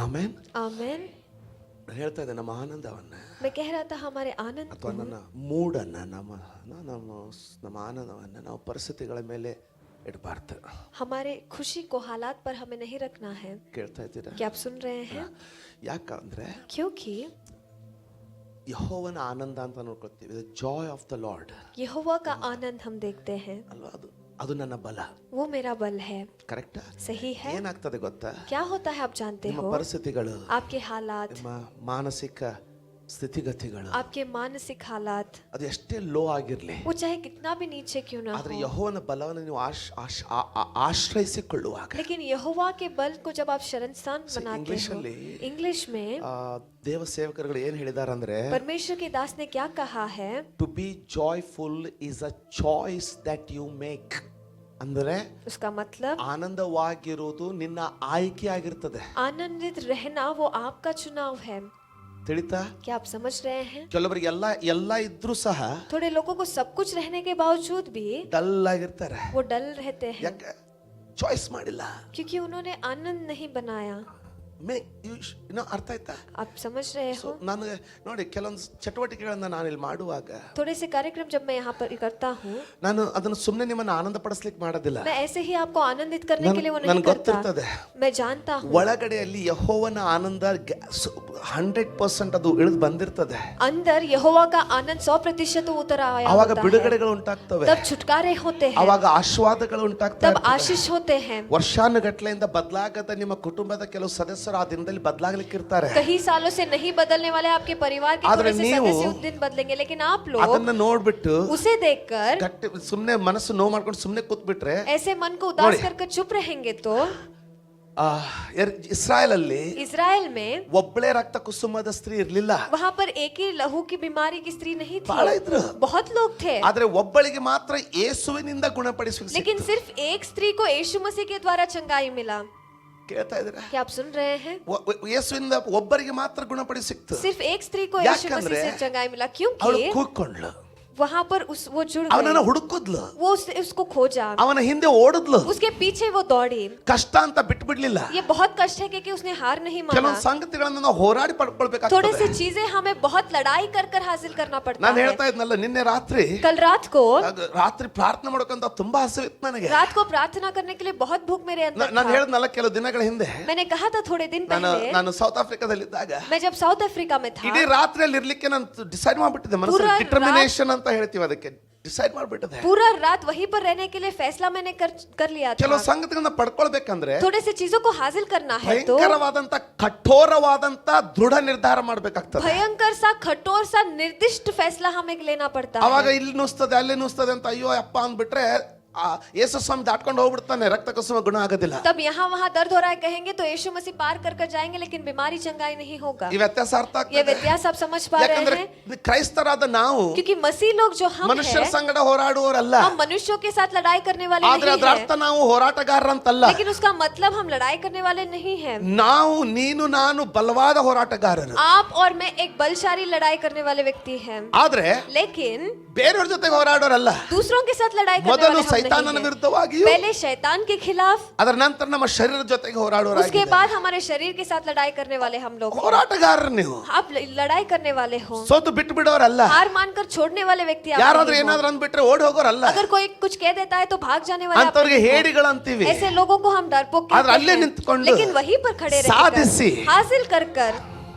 ಆಮೇನ್ आमेन। ಹೇಳ್ತಾ ಇದ್ದೆ ನಮ್ಮ ಆನಂದವನ್ನ मैं कह रहा था हमारे आनंद ಅಥವಾ ನನ್ನ ಮೂಡನ್ನ ನಮ್ಮ ಆನಂದವನ್ನ ನಾವು ಪರಿಸ್ಥಿತಿಗಳ ಮೇಲೆ ಇಡಬಾರ್ದು. हमारे खुशी को हालात पर हमें नहीं रखना है। ಕೇಳ್ತಾ ಇದ್ದೀರಾ? क्या आप सुन रहे हैं? ಯಾಕಂದ್ರೆ क्योंकि ಯೆಹೋವನ ಆನಂದ ಅಂತ ನೋಡ್ಕೊಳ್ತೀವಿ. The joy of the lord. यहोवा का आनंद हम देखते हैं। ಅಲ್ವಾ? ಅದು ನನ್ನ ಬಲ. वो मेरा बल है। ಕರೆಕ್ಟ್? सही है। ಏನಾಗ್ತದೆ ಗೊತ್ತಾ? क्या होता है आप जानते ನಿಮ್ಮ हो? ಪರಿಸ್ಥಿತಿಗಳು, आपके हालात, ನಿಮ್ಮ ಮಾನಸಿಕ ಸ್ಥಿತಿಗತಿಗಳು, आपके मानसिक हालात, ಅದು ಎಷ್ಟೇ ಲೋ ಆಗಿರ್ಲಿ, वो चाहे कितना भी नीचे क्यों ना ಆದ್ರೆ हो, ಯೆಹೋವನ ಬಲವನ್ನು ನೀವು ಆಶ್ರಯಿಸಿಕೊಳ್ಳುವಾಗ, लेकिन यहोवा के बल को जब आप शरणस्थान बनाते हो, इंग्लिश में ದೇವ ಸೇವಕರುಗಳು ಏನ್ ಹೇಳಿದಾರಂದ್ರೆ, परमेश्वर के दास ने क्या कहा है? To be joyful is a choice that you make. ಅಂದ್ರೆ उसका मतलब ಆನಂದವಾಗಿರುವುದು ನಿನ್ನ ಆಯ್ಕೆ ಆಗಿರ್ತದೆ. आनंदित रहना वो आपका चुनाव है। ತಿಳಿತಾ? क्या आप समझ रहे हैं? ಕೆಲವರಿಗೆ ಎಲ್ಲ ಇದ್ರೂ ಸಹ थोड़े लोगों को सब कुछ रहने के बावजूद भी ಡಲ್ ಆಗಿರ್ತಾರೆ. वो डल रहते हैं ಯಾಕೆ? ಚಾಯ್ಸ್ ಮಾಡಿಲ್ಲ. क्योंकि उन्होंने आनंद नहीं बनाया। ಅರ್ಥ ಆಯ್ತಾ? आप समझ रहे हो? ನನಗೆ ನೋಡಿ, ಕೆಲವೊಂದು ಚಟುವಟಿಕೆಗಳನ್ನ ನಾನು ಇಲ್ಲಿ ಮಾಡುವಾಗ, थोड़े से कार्यक्रम जब मैं यहाँ पर करता हूँ, ನಾನು ಅದನ್ನು ಸುಮ್ಮನೆ ನಿಮ್ಮನ್ನ ಆನಂದ ಪಡಿಸ್ಲಿಕ್ಕೆ ಮಾಡೋದಿಲ್ಲ. मैं ऐसे ही आपको आनंदित करने के लिए वो नहीं ನನಗೆ करता। ಗೊತ್ತಿರ್ತದೆ, मैं जानता हूँ ಒಳಗಡೆಯಲ್ಲಿ ಯೆಹೋವನ ಆನಂದ 100% ಅದು ಇಳಿದು ಬಂದಿರ್ತದೆ. अंदर यहोवा का आनंद 100% उतर आया ಅವಾಗ होता है। ಬಿಡುಗಡೆಗಳು ಉಂಟಾಗ್ತವೆ, तब छुटकारे होते हैं, ಅವಾಗ ಆಶೀರ್ವಾದಗಳು ಉಂಟಾಗ್ತವೆ, तब आशीष होते हैं। ವರ್ಷಾನುಗಟ್ಲೆಯಿಂದ ಬದಲಾಗದ ನಿಮ್ಮ ಕುಟುಂಬದ ಕೆಲವು ಸದಸ್ಯರು ಆ ದಿನದಲ್ಲಿ ಬದಲಾಗ್ಲಿಕ್ಕೆ ಇರ್ತಾರೆ. कई सालों से नहीं बदलने वाले आपके परिवार के थोड़े से सदस्य उस दिन बदलेंगे, लेकिन आप लोग ಅದನ್ನ ನೋಡ್ಬಿಟ್ಟು उसे देखकर ಗಟ್ಟಿ ಸುಮ್ನೆ ಮನಸ್ಸು ನೋವು ಮಾಡ್ಕೊಂಡು ಸುಮ್ನೆ ಕೂತ್ಬಿಟ್ರೆ, ऐसे मन को उदास कर चुप रहेंगे तो ಇಸ್ರಾಯೇಲ್ ಅಲ್ಲಿ इजराइल में ಒಬ್ಬಳೇ ರಕ್ತ ಕುಸುಮದ ಸ್ತ್ರೀ ಇರ್ಲಿಲ್ಲ. वहाँ पर एक ही लहू की बीमारी की स्त्री नहीं ಬಹಳ थी, ಇದ್ರು. बहुत लोग थे, ಆದ್ರೆ ಒಬ್ಬಳಿಗೆ ಮಾತ್ರ ಯೇಸುವಿನಿಂದ ಗುಣಪಡಿಸುವ लेकिन सिर्फ एक स्त्री को यीशु मसीह के द्वारा चंगाई मिला। ಕೇಳ್ತಾ ಇದ್ದೀರಾ? क्या आप सुन रहे हैं? ಯೇಸುವಿನಿಂದ ಒಬ್ಬರಿಗೆ ಮಾತ್ರ ಗುಣಪಡಿ ಸಿಕ್ತು. सिर्फ एक स्त्री को यीशु मसीह से चंगाई मिला ಅವಳು क्योंकि ಕೂತ್ಕೊಂಡ್ಲು, वहाँ पर वो जुड़ ಅವನನ್ನ गए, ಹುಡುಕುದ್ಲು, वो उसको खोजा, ಅವನ ಹಿಂದೆ ಓಡಿದ್ಲು, उसके पीछे वो दौड़ी। ಕಷ್ಟ ಅಂತ ಬಿಟ್ಟು ಬಿಡ್ಲಿಲ್ಲ. ये बहुत कष्ट है क्योंकि उसने हार नहीं माना। ಕೆಲವೊಂದು ಸಂಗತಿಗಳನ್ನ ನಾವು ಹೋರಾಡಿ थोड़े ಪಡ್ಕೊಳ್ಬೇಕಾಗ್ತದೆ. से चीजें हमें बहुत लड़ाई कर कर हासिल करना पड़ता ನಾನು है। ಹೇಳ್ತಾ ಇದ್ನಲ್ಲ, ನಿನ್ನೆ ರಾತ್ರಿ कल रात को ಪ್ರಾರ್ಥನೆ ಮಾಡೋಕಂತ ತುಂಬಾ ಹಸಿವು ಇತ್ತು ನನಗೆ. रात को प्रार्थना करने के लिए बहुत भूख मेरे अंदर ನಾನು था। ಹೇಳಿದ್ನಲ್ಲ, ಕೆಲವು ದಿನಗಳ ಹಿಂದೆ मैंने कहा था थोड़े दिन पहले, ನಾನು ಸೌತ್ ಆಫ್ರಿಕಾದಲ್ಲಿ ಇದ್ದಾಗ मैं जब साउथ अफ्रीका में था, ಇಡೀ ರಾತ್ರಿಯಲ್ಲಿ ಇರ್ಲಿಕ್ಕೆ ನಾನು ಡಿಸೈಡ್ ಮಾಡ್ಬಿಟ್ಟಿದ್ದೆ. ಮನಸ್ಸಲ್ಲಿ ಡಿಟರ್ಮಿನೇಷನ್ ಅಂತ ಹೇಳ್ತೀವಿ, ಅದಕ್ಕೆ ಡಿಸೈಡ್ ಮಾಡ್ಬಿಟ್ಟಿದ್ದೆ. पूरा रात वहीं पर रहने के लिए फैसला मैंने कर लिया था। ಕೆಲವು ಸಂಗತಿಗಳನ್ನ ಪಡ್ಕೊಳ್ಬೇಕಂದ್ರೆ थोड़े से चीजों को हासिल करना है तो ಭಯಂಕರವಾದಂತ ಕಠೋರವಾದಂತ ದೃಢ ನಿರ್ಧಾರ ಮಾಡ್ಬೇಕಾಗ್ತದೆ. भयंकर सा कठोर सा निर्दिष्ट फैसला हमें लेना पड़ता ಅವಾಗ है। ಇಲ್ಲಿ ನುಸ್ತದೆ ಅಲ್ಲಿ ನುಸ್ತದೆ ಅಂತ ಅಯ್ಯೋ ಅಪ್ಪ ಅಂದ್ಬಿಟ್ರೆ ಯೇಸು ಸ್ವಾಮಿ ದಾಟ್ಕೊಂಡು ಹೋಗ್ಬಿಡ್ತಾನೆ, ರಕ್ತ ಕುಸುಮ ಗುಣ ಆಗೋದಿಲ್ಲ. तब यहाँ वहाँ दर्द हो रहा है कहेंगे तो यीशु मसीह पार कर कर जाएंगे, लेकिन बीमारी चंगाई नहीं होगा। ಈ ವ್ಯತ್ಯಾಸ ಅರ್ಥ ये ಆಗ್ತದೆ? व्यत्यास आप समझ पा रहे ಯಾಕಂದ್ರೆ हैं? ಕ್ರೈಸ್ತರಾದ ನಾವು क्योंकि मसीह लोग जो हम ಮನುಷ್ಯರ हैं, ಸಂಗಡ ಹೋರಾಡುವವರಲ್ಲ. हम मनुष्यों के साथ लड़ाई करने वाले ಆದ್ರೆ नहीं ಅದರ हैं, ಅರ್ಥ ನಾವು ಹೋರಾಟಗಾರರಂತಲ್ಲ. लेकिन उसका मतलब हम लड़ाई करने वाले नहीं हैं। ನಾವು ನೀನು ನಾನು ಬಲವಾದ ಹೋರಾಟಗಾರರು, आप और मैं एक बलशाली लड़ाई करने वाले व्यक्ति हैं, ಆದ್ರೆ लेकिन ಬೇರೆಯವ್ರ ಜೊತೆಗೆ ಹೋರಾಡೋರಲ್ಲ. दूसरों के साथ लड़ाई करने ಮೊದಲು वाले हम ಸೈತಾನನ नहीं हैं। ವಿರುದ್ಧವಾಗಿಯೂ, पहले शैतान के खिलाफ, ಅದರ ನಂತರ ನಮ್ಮ ಶರೀರದ ಜೊತೆಗೆ उसके ಹೋರಾಡೋರಾಗಿದ್ದಾರೆ. बाद हमारे शरीर के साथ लड़ाई करने वाले हम लोग हैं। ಹೋರಾಟಗಾರರು ನೀವು, आप लड़ाई करने वाले हो, ಸೋತು ಬಿಟ್ಟು ಬಿಡೋರಲ್ಲ. हार मानकर छोड़ने वाले व्यक्ति आप ಯಾರಾದ್ರೂ नहीं हो। ಏನಾದ್ರೂ ಅಂದ್ಬಿಟ್ರೆ ಓಡಿ ಹೋಗೋರಲ್ಲ. अगर कोई कुछ कह देता है तो भाग जाने वाले आप ಅಂತವ್ರಿಗೆ नहीं हो। ಹೇಡಿಗಳಂತೀವಿ. ऐसे लोगों को हम डरपोक ಆದ್ರೆ कहते ಅಲ್ಲೇ हैं, ನಿಂತ್ಕೊಂಡು लेकिन वहीं पर खड़े ಸಾಧಿಸಿ, रहकर हासिल कर कर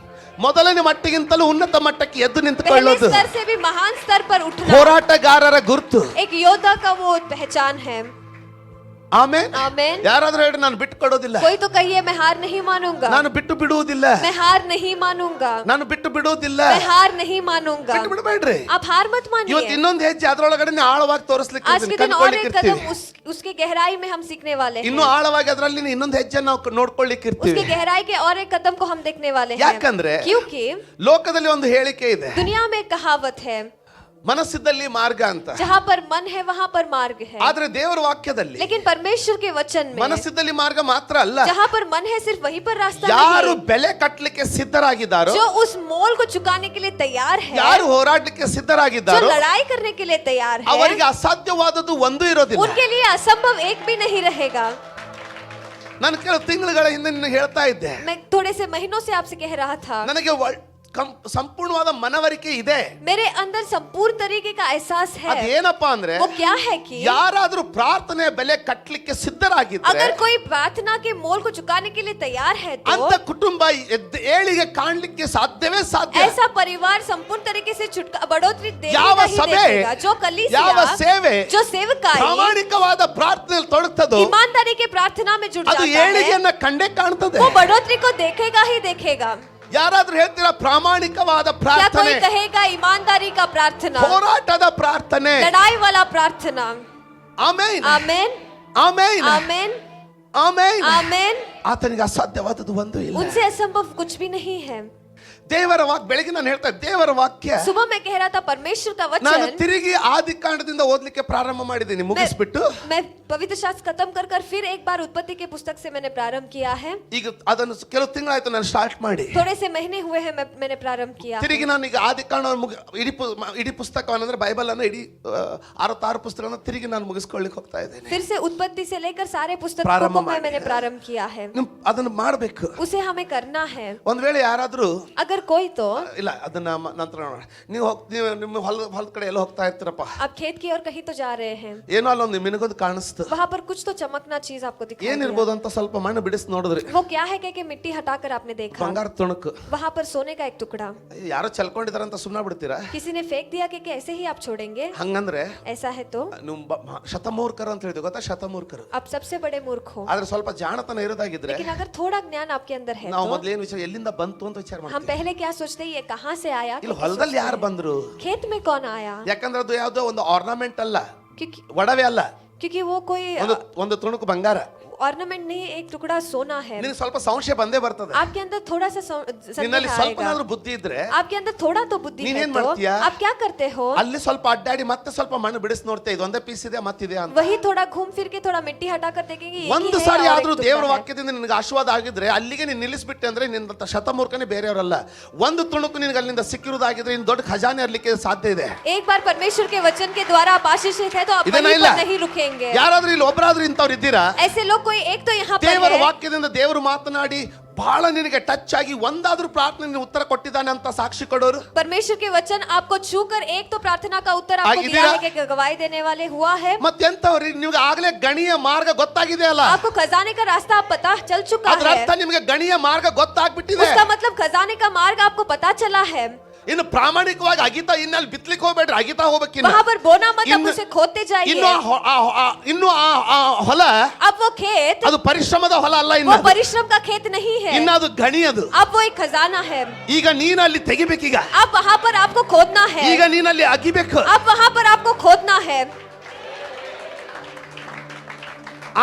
ಮೊದಲನೇ ಮಟ್ಟಿಗಿಂತಲೂ ಉನ್ನತ ಮಟ್ಟಕ್ಕೆ ಎದ್ದು पहले ನಿಂತುಕೊಳ್ಳೋದು स्तर से भी महान स्तर पर उठना ಹೋರಾಟಗಾರರ ಗುರುತು. एक योद्धा का वो पहचान है। ಆಮೇನ್. आमेन। ಯಾರಾದ್ರೂ ಹೇಳಿ ನಾನು ಬಿಟ್ಟು ಕೊಡೋದಿಲ್ಲ, कोई तो कहिए मैं हार नहीं मानूंगा, ನಾನು ಬಿಟ್ಟು ಬಿಡುವುದಿಲ್ಲ, मैं हार नहीं मानूंगा, ನಾನು ಬಿಟ್ಟು ಬಿಡುವುದಿಲ್ಲ. मैं हार नहीं मानूंगा। ಬಿಟ್ಟು ಬಿಡಬೇಡ್ರಿ. आप हार मत ಇವತ್ತು मानिए। ಇನ್ನೊಂದು ಹೆಜ್ಜೆ ಅದರೊಳಗಡೆ ಆಳವಾಗಿ ತೋರಿಸ್ಲಿಕ್ಕೆ आज के दिन और एक कदम उसके गहराई में हम सीखने वाले हैं। ಇನ್ನು ಆಳವಾಗಿ ಅದರಲ್ಲಿ ಇನ್ನೊಂದು ಹೆಜ್ಜೆ ನಾವು ನೋಡ್ಕೊಳ್ಳಿಕ್ಕೆ उसके ಇರ್ತೀವಿ. गहराई के और एक कदम को हम देखने वाले हैं। ಯಾಕಂದ್ರೆ क्योंकि ಲೋಕದಲ್ಲಿ ಒಂದು ಹೇಳಿಕೆ ಇದೆ, दुनिया में एक कहावत है, ಮನಸ್ಸಿದ್ದಲ್ಲಿ ಮಾರ್ಗ ಅಂತ. जहाँ पर मन है वहाँ पर मार्ग है, ಆದ್ರೆ ದೇವರ ವಾಕ್ಯದಲ್ಲಿ लेकिन परमेश्वर के वचन में ಮನಸ್ಸಿದ್ದಲ್ಲಿ ಮಾರ್ಗ ಮಾತ್ರ ಅಲ್ಲ, जहाँ पर मन है सिर्फ वहीं पर रास्ता ಯಾರು नहीं है। ಬೆಲೆ ಕಟ್ಟಲಿಕ್ಕೆ ಸಿದ್ಧರಾಗಿದ್ದಾರೋ, जो उस मोल को चुकाने के लिए तैयार है, ಯಾರು ಹೋರಾಡಲಿಕ್ಕೆ जो ಸಿದ್ಧರಾಗಿದ್ದಾರೋ लड़ाई करने के लिए तैयार है, ಅವರಿಗೆ ಅಸಾಧ್ಯವಾದದ್ದು ಒಂದೂ ಇರೋದಿಲ್ಲ. उनके लिए असंभव एक भी नहीं रहेगा। ನಾನು ಕೆಲವು ತಿಂಗಳುಗಳ ಹಿಂದೆ ನಿನಗೆ ಹೇಳ್ತಾ ಇದ್ದೆ, मैं थोड़े से महीनों से आपसे कह रहा था, ನನಗೆ ಸಂಪೂರ್ಣವಾದ ಮನವರಿಕೆ ಇದೆ. मेरे अंदर संपूर्ण तरीके का एहसास है। ಅದೇನಪ್ಪಾ ಅಂದ್ರೆ, वो क्या है कि ಯಾರಾದ್ರೂ ಪ್ರಾರ್ಥನೆ ಬೆಲೆ ಕಟ್ಟಲಿಕ್ಕೆ ಸಿದ್ಧರಾಗಿದ್ರೆ, अगर कोई प्रार्थना के मोल को चुकाने के लिए तैयार है तो ಅಂತ ಕುಟುಂಬ ಏಳಿಗೆ ಕಾಣಲಿಕ್ಕೆ ಸಾಧ್ಯವೇ ಸಾಧ್ಯ. ऐसा परिवार संपूर्ण तरीके से बढ़ोतरी ಯಾವ देखेगा ही ಸಭೆ, देखेगा। जो कलीसिया, ಯಾವ ಸೇವೆ जो सेवकाई ಪ್ರಾಮಾಣಿಕವಾದ ಪ್ರಾರ್ಥನೆಯಲ್ಲಿ ತೊಡಗ್ತದೋ ईमानदारी के प्रार्थना में जुड़ ಅದು जाता है, ಏಳಿಗೆಯನ್ನ ಕಂಡೇ ಕಾಣ್ತದೆ. वो बढ़ोतरी को देखेगा ही देखेगा। ಯಾರಾದ್ರೂ ಹೇಳ್ತೀರಾ ಪ್ರಾಮಾಣಿಕವಾದ क्या ಪ್ರಾರ್ಥನೆ, कोई कहेगा ईमानदारी का प्रार्थना, ಹೋರಾಟದ ಪ್ರಾರ್ಥನೆ? लड़ाई वाला प्रार्थना? ಆಮೆನ್, आमेन, ಆಮೆನ್, आमेन, ಆಮೆನ್. आमेन। ಆತನಿಗೆ ಅಸಾಧ್ಯವಾದದ್ದು ಒಂದು ಇಲ್ಲ. उनसे असंभव कुछ भी नहीं है। ದೇವರ ವಾಕ್ಯ, ಬೆಳಗ್ಗೆ ನಾನು ಹೇಳ್ತಾ ಇದ್ದೆ, ದೇವರ ವಾಕ್ಯ सुबह मैं कह रहा था परमेश्वर का ನಾನು वचन, ತಿರುಗಿ ಆದಿಕಾಂಡದಿಂದ ಓದ್ಲಿಕ್ಕೆ ಪ್ರಾರಂಭ ಮಾಡಿದ್ದೀನಿ, ಮುಗಿಸ್ಬಿಟ್ಟು मैं पवित्र शास्त्र खत्म कर फिर एक बार उत्पत्ति के पुस्तक से मैंने प्रारंभ किया है। ಈಗ ಅದನ್ನು ಕೆಲವು ತಿಂಗಳಾಯ್ತು ನಾನು ಸ್ಟಾರ್ಟ್ ಮಾಡಿ. थोड़े से महीने हुए हैं मैंने प्रारंभ किया। ತಿರುಗಿ ನಾನು ಈಗ ಆದಿಕಾಂಡ ಇಡೀ ಪುಸ್ತಕವನ್ನಂದ್ರೆ ಬೈಬಲ್ ಅನ್ನ ಇಡೀ 66 ಪುಸ್ತಕವನ್ನು ತಿರುಗಿ ನಾನು ಮುಗಿಸ್ಕೊಳ್ಳಿಕ್ಕೆ ಹೋಗ್ತಾ ಇದ್ದೇನೆ. फिर से उत्पत्ತಿ से लेकर सारे पुस्तकों प्रारंभ को मैंने ಮಾಡಿ. प्रारंभ किया है। ಅದನ್ನು ಮಾಡಬೇಕು. उसे हमें करना है। ಒಂದ್ ವೇಳೆ ಯಾರಾದ್ರೂ अगर कोई तो ಇಲ್ಲ, ಅದನ್ನ ನಂತರ ನೋಡೋಣ. ನೀವು ನಿಮ್ಮ ಹೊಲದ ಕಡೆ ಎಲ್ಲ ಹೋಗ್ತಾ ಇರ್ತೀರಪ್ಪ, आप खेत की ओर कहीं तो जा रहे हैं, ಏನೋ ಅಲ್ಲೊಂದು ನಿಮಗೊಂದು ಕಾಣಿಸ್ತು, वहाँ पर कुछ तो चमकना चीज आपको दिखाई दिया। ಏನಿರ್ಬೋದು ಅಂತ ಸ್ವಲ್ಪ ಮಣ್ಣು ಬಿಡಿಸಿ ನೋಡಿದ್ರಿ, वो क्या है कि मिट्टी हटाकर आपने देखा, ಬಂಗಾರ ತುಣುಕು, वहाँ पर सोने का एक टुकड़ा। ಯಾರೋ ಚಲ್ಕೊಂಡಿದಾರೆ ಅಂತ ಸುಮ್ಮನೆ ಬಿಡ್ತೀರಾ? किसी ने फेंक दिया कि ऐसे ही आप छोड़ेंगे? ಹಂಗಂದ್ರೆ ऐसा है तो ನೀವು ಶತಮೂರ್ಖರು ಅಂತ ಹೇಳಿದ್ವಿ ಗೊತ್ತಾ? ಶತಮೂರ್ಖರು. आप सबसे बड़े मूर्ख हो। ಆದ್ರೆ ಸ್ವಲ್ಪ ಜಾಣತನ ಇರೋದಾಗಿದ್ರೆ लेकिन अगर थोड़ा ज्ञान आपके अंदर है ನಾವು तो ಮೊದ್ಲು ಏನು ವಿಚಾರ, ಎಲ್ಲಿಂದ ಬಂತು ಅಂತ ವಿಚಾರ हम ಮಾಡ್ತೀವಿ. पहले क्या सोचते हैं, ये कहाँ से आया, ಇಲ್ಲಿ ಹೊಲದಲ್ಲಿ ಯಾರು ಬಂದ್ರು? खेत में कौन आया? ಯಾಕಂದ್ರೆ ಅದು ಯಾವ್ದೋ ಒಂದು ಆರ್ನಮೆಂಟ್ ಅಲ್ಲ, क्योंकि ಒಡವೆ ಅಲ್ಲ, क्योंकि वो कोई ಒಂದು ತುಣುಕು ಬಂಗಾರ. ऑर्नामेंट नहीं, एक टुकड़ा सोना है। ನಿನಗೆ ಸ್ವಲ್ಪ ಸಂಶಯ ಬಂದೇ ಬರ್ತದೆ. आपके अंदर थोड़ा सा ನಿನ್ನಲ್ಲಿ संदेह ಸ್ವಲ್ಪ आएगा। ಏನಾದ್ರೂ ಬುದ್ಧಿ ಇದ್ರೆ आपके अंदर थोड़ा तो बुद्धि है ನೀನೇನ್ तो ಮಾಡ್ತೀಯಾ? आप क्या करते हो? ಅಲ್ಲಿ ಸ್ವಲ್ಪ ಅಡ್ಡಾಡಿ ಮತ್ತೆ ಸ್ವಲ್ಪ ಮಣ್ಣು ಬಿಡಿಸಿ ನೋಡ್ತೇ, ಇದು ಒಂದೇ ಪೀಸ್ ಇದೆ ಮತ್ತಿದೆ ಅಂತ. वही थोड़ा घूम फिर के थोड़ा मिट्टी हटा कर देखेंगे एक ही ಒಂದು है ಸಾರಿ और एक ಆದ್ರೂ टुकड़ा ದೇವರ है। ವಾಕ್ಯದಿಂದ ನಿನಗೆ ಆಶೀರ್ವಾದ ಆಗಿದ್ರೆ ಅಲ್ಲಿಗೆ ನೀನು ನಿಲ್ಲಿಸ್ಬಿಟ್ಟೆ ಅಂದ್ರೆ ನಿನ್ನ ಶತಮೂರ್ಖನೇ ಬೇರೆಯವರಲ್ಲ. ಒಂದು ತುಣುಕು ನಿನಗೆ ಅಲ್ಲಿಂದ ಸಿಕ್ಕಿರುವುದಾಗಿದ್ರೆ ಇನ್ನು ದೊಡ್ಡ ಖಜಾನೆ ಇರ್ಲಿಕ್ಕೆ ಸಾಧ್ಯ ಇದೆ. एक बार परमेश्वर के वचन के द्वारा आप आशीषित है तो आप ಇದನ್ನ वहीं ಇಲ್ಲ. पर नहीं रुकेंगे। ಯಾರಾದ್ರೂ ಇಲ್ಲಿ ಒಬ್ಬರಾದ್ರೂ ಇಂಥವ್ರು ಇದ್ದೀರಾ? ऐसे लोग कोई एक तो यहाँ पर ದೇವರ है, ವಾಕ್ಯದಿಂದ ದೇವರು ಮಾತನಾಡಿ ಬಹಳ ನಿನಗೆ ಟಚ್ ಆಗಿ ಒಂದಾದ್ರೂ ಪ್ರಾರ್ಥನೆ ಉತ್ತರ ಕೊಟ್ಟಿದ್ದಾನೆ ಅಂತ ಸಾಕ್ಷಿ ಕೊಡೋರು? परमेश्वर के वचन आपको छूकर एक तो प्रार्थना का उत्तर आपको दिया ಆಗಿದ್ದೀರಾ? है कि गवाही देने वाले हुआ है। ಮತ್ತೆಂತವ್ರಿ, ನಿಮ್ಗೆ ಆಗ್ಲೇ ಗಣಿಯ ಮಾರ್ಗ ಗೊತ್ತಾಗಿದೆ ಅಲ್ಲ? आपको खजाने का रास्ता पता चल चुका ಅದ್ರ है। ಅರ್ಥ ನಿಮ್ಗೆ ಗಣಿಯ ಮಾರ್ಗ ಗೊತ್ತಾಗ್ಬಿಟ್ಟಿದೆ. उसका मतलब खजाने का मार्ग आपको पता चला है। ಇನ್ನು ಪ್ರಾಮಾಣಿಕವಾಗಿ ಅಗಿತಾ ಇನ್ನಲ್ಲಿ ಬಿತ್ಲಿಕ್ಕೆ ಹೋಗ್ಬೇಡ್ರಿ, ಅಗಿತಾ ಹೋಗ್ಬೇಕಿನ್ನ. वहाँ पर बोना मत, आप ಇನ್ನು- उसे खोदते जाइए। ಇನ್ನು ಆ ಹೊಲ अब वो खेत ಅದು ಪರಿಶ್ರಮದ ಹೊಲ ಅಲ್ಲ, वो ಇನ್ನು परिश्रम का खेत नहीं है, ಇನ್ನು ಅದು ಗಣಿ. ಅದು अब वो एक खजाना है। ಈಗ ನೀನಲ್ಲಿ ತೆಗಿಬೇಕೀಗ, अब वहाँ पर आपको खोदना है, ಈಗ ನೀನಲ್ಲಿ ಅಗಿಬೇಕು. अब वहाँ पर आपको खोदना है।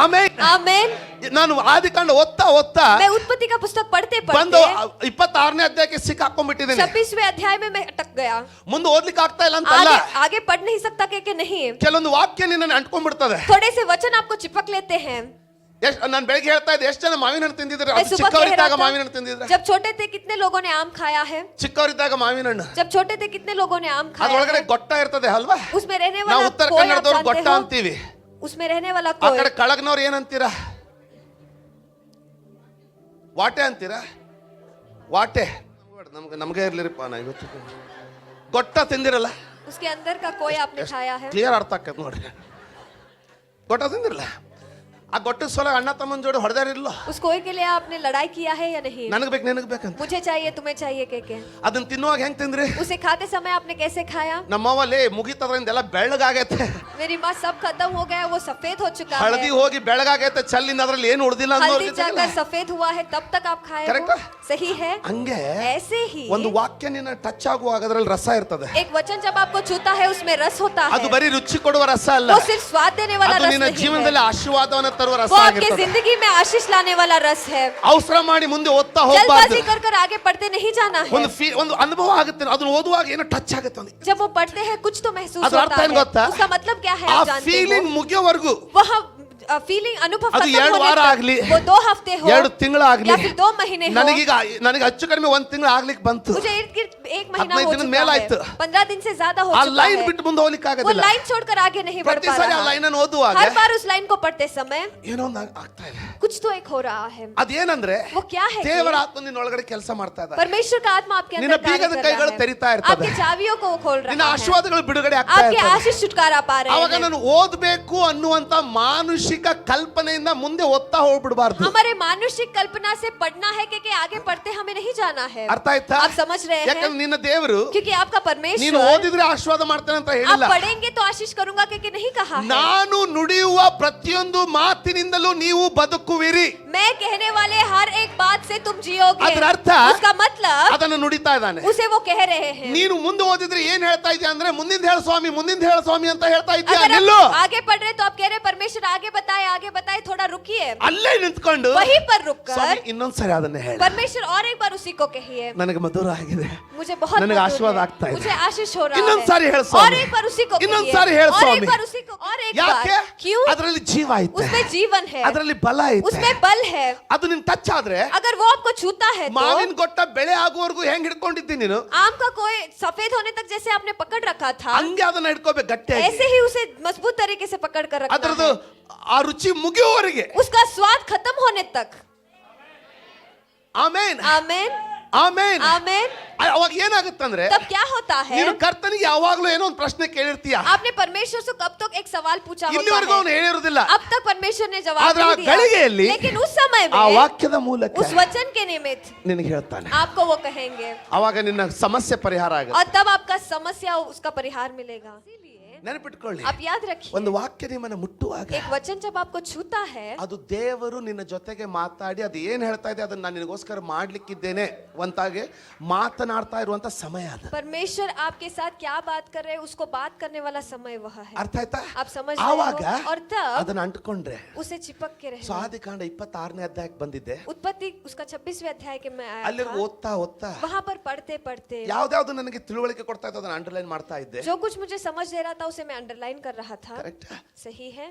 ಆಮೇಲೆ आमेन। ನಾನು ಆದಿಕಾಂಡ ಓದ್ತಾ मैं उत्पत्ति का पुस्तक पढ़ते ಬಂದು पढ़ते 26ನೇ ಅಧ್ಯಾಯಕ್ಕೆ ಸಿಕ್ಕಾಕೊಂಡ್ಬಿಟ್ಟಿದ್ದೀನಿ. 26वें अध्याय में मैं अटक गया। ಮುಂದೆ ಓದ್ಲಿಕ್ಕೆ ಆಗ್ತಾ ಇಲ್ಲ ಅಂತಲ್ಲ, आगे पढ़ नहीं सकता कि नहीं, ಕೆಲವೊಂದು ವಾಕ್ಯ ನಿನ್ನ ಅಂಟ್ಕೊಂಡ್ಬಿಡ್ತದೆ. थोड़े से वचन आपको चिपक लेते हैं। ನಾನು ಬೆಳಗ್ಗೆ ಹೇಳ್ತಾ ಇದ್ದೆ, ಎಷ್ಟು ಜನ ಮಾವಿನ ಹಣ್ಣು ತಿಂದಿದ್ರೆ? मैं ಅದು सुबह कह ಚಿಕ್ಕವರಿದ್ದಾಗ रहा ಮಾವಿನ था, ಹಣ್ಣು ತಿಂದಿದ್ರೆ? जब छोटे थे कितने लोगों ने आम खाया है? ಚಿಕ್ಕವರಿದ್ದಾಗ ಮಾವಿನ ಹಣ್ಣು जब छोटे थे कितने लोगों ने आम खाया ಅದ್ರೊಳಗಡೆ है? ಗೊಟ್ಟ ಇರ್ತದೆ ಅಲ್ವಾ? उसमें रहने ನಾವು वाला ಉತ್ತರ कोय आप ಕನ್ನಡದವ್ರು ಗೊಟ್ಟ जानते हो? ಅಂತೀವಿ, उसमें रहने वाला ಆ कोय। ಕಡೆ ಕಳಗ್ನವ್ರು ಏನಂತೀರಾ? ವಾಟೆ ಅಂತೀರಾ? ವಾಟೆ ನಮ್ಗೆ ಇರ್ಲಿರಿಪ್ಪ, ನಾ ಇವತ್ತು ಗೊಟ್ಟ ತಿಂದಿರಲ್ಲ. उसके अंदर का कोय आपने खाया है? ಕ್ಲಿಯರ್ ಅರ್ಥ ಆಕತ್ ನೋಡ್ರಿ. ಗೊಟ್ಟ ತಿಂದಿರಲ್ಲ? ಆ ಗೊಟ್ಟದ ಸಲ ಅಣ್ಣ ತಮ್ಮನ ಜೋಡಿ ಹೊಡೆದಾರಿಲ್ಲ? उस कोय के लिए आपने लड़ाई किया है या नहीं? ನನಗ್ ಬೇಕು ನಿನಗ್ ಬೇಕಂತ. मुझे चाहिए तुम्हें चाहिए के ಅದನ್ನ ತಿನ್ನುವಾಗ ಹೆಂಗ್ ತಿಂದ್ರಿ? उसे खाते समय आपने कैसे खाया? ನಮ್ಮವಲ್ಲಿ ಮುಗಿತದ್ರಿಂದೆಲ್ಲ ಬೆಳ್ಳಗಾಗೈತೆ, मेरी माँ सब खत्म हो गया, वो सफेद हो चुका ಹಳದಿ है। ಹೋಗಿ ಬೆಳ್ಳಗಾಗೈತೆ, ಚಲ್ಲಿನ ಅದ್ರಲ್ಲಿ ಏನು ಉಳಿದಿಲ್ಲ हल्दी जाकर सफेद हुआ है, तब तक आप खाए Correct? हो? सही है। ಹಂಗೆ ऐसे ही ಒಂದು ವಾಕ್ಯ ನಿನ್ನ ಟಚ್ ಆಗುವಾಗ ಅದರಲ್ಲಿ ರಸ ಇರ್ತದೆ. एक वचन जब आपको छूता है उसमें रस होता ಅದು है। ಬರೀ ರುಚಿ ಕೊಡುವ ರಸ ಅಲ್ಲ, वो सिर्फ स्वाद देने वाला ಅದು रस ನಿನ್ನ नहीं ಜೀವನದಲ್ಲಿ है, ಆಶೀರ್ವಾದವನ್ನು ತರುವ ರಸ वो आपके ಆಗಿರ್ತದೆ. जिंदगी में आशीष लाने वाला रस है. ಅವಸರ ಮಾಡಿ ಮುಂದೆ ಓದ್ತಾ ಹೋಗಬಾರ್ದು. जल्दबाजी कर कर आगे पढ़ते नहीं जाना है. ಒಂದು ಅನುಭವ ಆಗುತ್ತೆ, ಅದನ್ನ ಓದುವಾಗ ಏನೋ ಟಚ್ ಆಗುತ್ತೆ ಒಂದು. जब वो पढ़ते हैं कुछ तो महसूस ಅದ್ರ ಅರ್ಥ होता ಏನ್ है. ಗೊತ್ತಾ? उसका मतलब क्या है ಆ आप जानते ಫೀಲಿಂಗ್ हो? ಮುಗಿಯೋವರೆಗೂ वह फीलिंग अनुभव ಅದು खत्म 2 होने ವಾರ तक, ಆಗ್ಲಿ, वो 2 हफ्ते हो 2 ತಿಂಗಳಾಗ್ಲಿ, या फिर 2 महीने हो. ನನಗೆ ಹೆಚ್ಚು ಕಡಿಮೆ 1 ತಿಂಗಳು ಆಗ್ಲಿಕ್ಕೆ ಬಂತು. मुझे इर्द गिर्द 1 महीना 15 हो ದಿನದ चुका ಮೇಲೆ है. ಆಯ್ತು. 15 दिन से ज्यादा हो ಆ चुका ಲೈನ್ है. ಬಿಟ್ಟು ಮುಂದೆ ಹೋಗ್ಲಿಕ್ಕೆ वो ಆಗೋದಿಲ್ಲ. लाइन छोड़कर आगे नहीं बढ़ ಪ್ರತಿ पा ಸಾರಿ ಆ रहा ಲೈನ್ है. ಅನ್ನು ಓದುವಾಗ हर बार उस लाइन को पढ़ते समय ಏನೋ ಒಂದು ಆಗ್ತಾ ಇದೆ. कुछ तो एक हो रहा है. ಅದೇನಂದ್ರೆ वो क्या है कि ದೇವರ ಆತ್ಮ ನಿನ್ನೊಳಗಡೆ ಕೆಲಸ ಮಾಡ್ತಾ ಇದ್ದಾರೆ. परमेश्वर का आत्मा आपके ನಿನ್ನ अंदर कार्य ಬೀಗದ कर ಕೈಗಳು रहा ತೆರಿತಾ है. ಇರ್ತದೆ. आपके चावियों को वो खोल ನಿನ್ನ रहा है. ಆಶೀರ್ವಾದಗಳು ಬಿಡುಗಡೆ ಆಗ್ತಾ आपके ಇರ್ತದೆ. आशीष छुटकारा पा रहे ಅವಾಗ हैं. ನಾನು ಓದಬೇಕು ಅನ್ನುವಂತ ಮಾನುಷಿಕ ಕಲ್ಪನೆಯಿಂದ ಮುಂದೆ ಓದ್ತಾ ಹೋಗ್ಬಿಡಬಾರ್ದು. हमारे मानुषिक कल्पना से पढ़ना है क्योंकि आगे पढ़ते हमें नहीं जाना है. ಅರ್ಥ ಆಯ್ತಾ? आप समझ रहे हैं? ಯಾಕಂದ್ರೆ ನಿನ್ನ ದೇವರು क्योंकि आपका ನೀನು परमेश्वर ಓದಿದ್ರೆ ಆಶೀರ್ವಾದ ಮಾಡ್ತೇನೆ ಅಂತ आप ಹೇಳಿಲ್ಲ. पढ़ेंगे तो आशीष करूंगा क्योंकि नहीं कहा है. ನಾನು ನುಡಿಯುವ ಪ್ರತಿಯೊಂದು ಮಾತಿನಿಂದಲೂ ನೀವು ಬದುಕುವಿರಿ. मैं कहने वाले हर एक बात से तुम जियोगे. ಅದರ ಅರ್ಥ उसका मतलब ಅದನ್ನು ನುಡಿತಾ ಇದ್ದಾನೆ. उसे वो कह रहे हैं. ನೀನು ಮುಂದೆ ಓದಿದ್ರೆ ಏನ್ ಹೇಳ್ತಾ ಇದೆಯಾ ಅಂದ್ರೆ ಮುಂದಿನ ಹೇಳ ಸ್ವಾಮಿ ಮುಂದಿನ ಹೇಳ ಸ್ವಾಮಿ ಅಂತ ಹೇಳ್ತಾ ಇದ್ದೀಯ. अगर ನಿಲ್ಲು. आप आगे पढ़ रहे तो आप कह रहे परमेश्वर आगे बताए थोड़ा रुकिए. ಅಲ್ಲೇ ನಿಂತ್ಕೊಂಡು वहीं पर रुककर ಸ್ವಾಮಿ ಇನ್ನೊಂದ್ಸರಿ ಅದನ್ನ ಹೇಳ. परमेश्वर और एक बार उसी को कहिए. ನನಗೆ ಮಧುರ ಆಗಿದೆ, मुझे बहुत ನನಗೆ मधुर ಆಶೀರ್ವಾದ है. ಆಗ್ತಾ ಇದೆ. मुझे आशीष हो रहा है. ಇನ್ನೊಂದ್ಸಾರಿ ಹೇಳು और ಸ್ವಾಮಿ. एक बार उसी को कहिए. ಇನ್ನೊಂದ್ಸಾರಿ ಹೇಳು और ಸ್ವಾಮಿ. एक बार उसी को और एक ಯಾಕೆ? बार. क्यों? ಅದರಲ್ಲಿ ಜೀವ ಐತೆ, उसमें जीवन है, ಅದರಲ್ಲಿ ಬಲ ಐತೆ. उसमें बल है. ಅದು ನಿನ್ ಟಚ್ ಆದ್ರೆ अगर वो आपको छूता है तो ಮಾವಿನ ಗೊಟ್ಟ ಬೆಳೆ ಆಗುವವರೆಗೂ ಹೆಂಗ್ ಹಿಡ್ಕೊಂಡಿದ್ದೀನಿ ನೀನು आम का कोई सफेद होने तक जैसे आपने पकड़ रखा था, ಹಂಗೆ ಅದನ್ನ ಹಿಡ್ಕೋಬೇಕು ಗಟ್ಟಿಯಾಗಿ. ऐसे ही उसे मजबूत तरीके से पकड़ कर रखना ಅದರದ್ದು है. ಆ ರುಚಿ ಮುಗಿಯುವವರೆಗೆ. उसका स्वाद खत्म होने तक. ಆಮೇನ್ आमेन ಆಮೇನ್. आमेन. ಅವಾಗ ಏನಾಗುತ್ತಂದ್ರೆ तब क्या होता है? ನೀನು ಕರ್ತನಿಗೆ ಯಾವಾಗ್ಲೂ ಏನೋ ಒಂದು ಪ್ರಶ್ನೆ ಕೇಳಿರ್ತೀಯ. आपने परमेश्वर से कब तक एक सवाल पूछा होता ಇಲ್ಲಿವರೆಗೂ ಅವನು है. ಹೇಳಿರುವುದಿಲ್ಲ. अब तक परमेश्वर ने जवाब ಆದ್ರೆ ಆ नहीं दिया. ಗಳಿಗೆಯಲ್ಲಿ लेकिन उस समय ಆ में ವಾಕ್ಯದ ಮೂಲಕ उस वचन के निमित्त ನಿನಗೆ ಹೇಳ್ತಾನೆ. आपको वो कहेंगे ಅವಾಗ ನಿನ್ನ ಸಮಸ್ಯೆ ಪರಿಹಾರ ಆಗುತ್ತೆ. और तब आपका समस्या उसका परिहार मिलेगा. इसीलिए ನೆನಪಿಟ್ಕೊಳ್ಳಿ, आप याद रखिए, ಒಂದು ವಾಕ್ಯ ನಿಮ್ಮನ್ನ ಮುಟ್ಟುವಾಗ एक वचन जब आपको छूता है ಅದು ದೇವರು ನಿನ್ನ ಜೊತೆಗೆ ಮಾತಾಡಿ ಅದು ಏನ್ ಹೇಳ್ತಾ ಇದೆ ಅದನ್ನ ನಾನು ನಿನಗೋಸ್ಕರ ಮಾಡ್ಲಿಕ್ಕಿದ್ದೇನೆ ಅಂತಾಗೆ ಮಾತನಾಡ್ತಾ ಇರುವಂತ ಸಮಯ ಅದು. परमेश्वर आपके साथ क्या बात कर रहे हैं उसको बात करने वाला समय वह है. ಅರ್ಥ ಆಯ್ತಾ? आप समझ रहे ಆವಾಗ हो? और तब ಅದನ್ನ ಅಂಟ್ಕೊಂಡ್ರೆ उसे चिपक के रहना. ಸ್ವಾದಿಕಾಂಡ 26ನೇ ಅಧ್ಯಾಯಕ್ಕೆ ಬಂದಿದ್ದೆ. उत्पत्ति उसका 26वें अध्याय के में आया ಅಲ್ಲಿ था. ಓದ್ತಾ ಓದ್ತಾ वहां पर पढ़ते पढ़ते ಯಾವ್ದಾವ್ದು ನನಗೆ ತಿಳುವಳಿಕೆ ಕೊಡ್ತಾ ಇತ್ತು ಅದನ್ನ ಅಂಡರ್ಲೈನ್ ಮಾಡ್ತಾ ಇದ್ದೆ. जो कुछ मुझे समझ दे रहा था उसे मैं अंडरलाइन कर रहा था. ಕರೆಕ್ಟ್? सही है.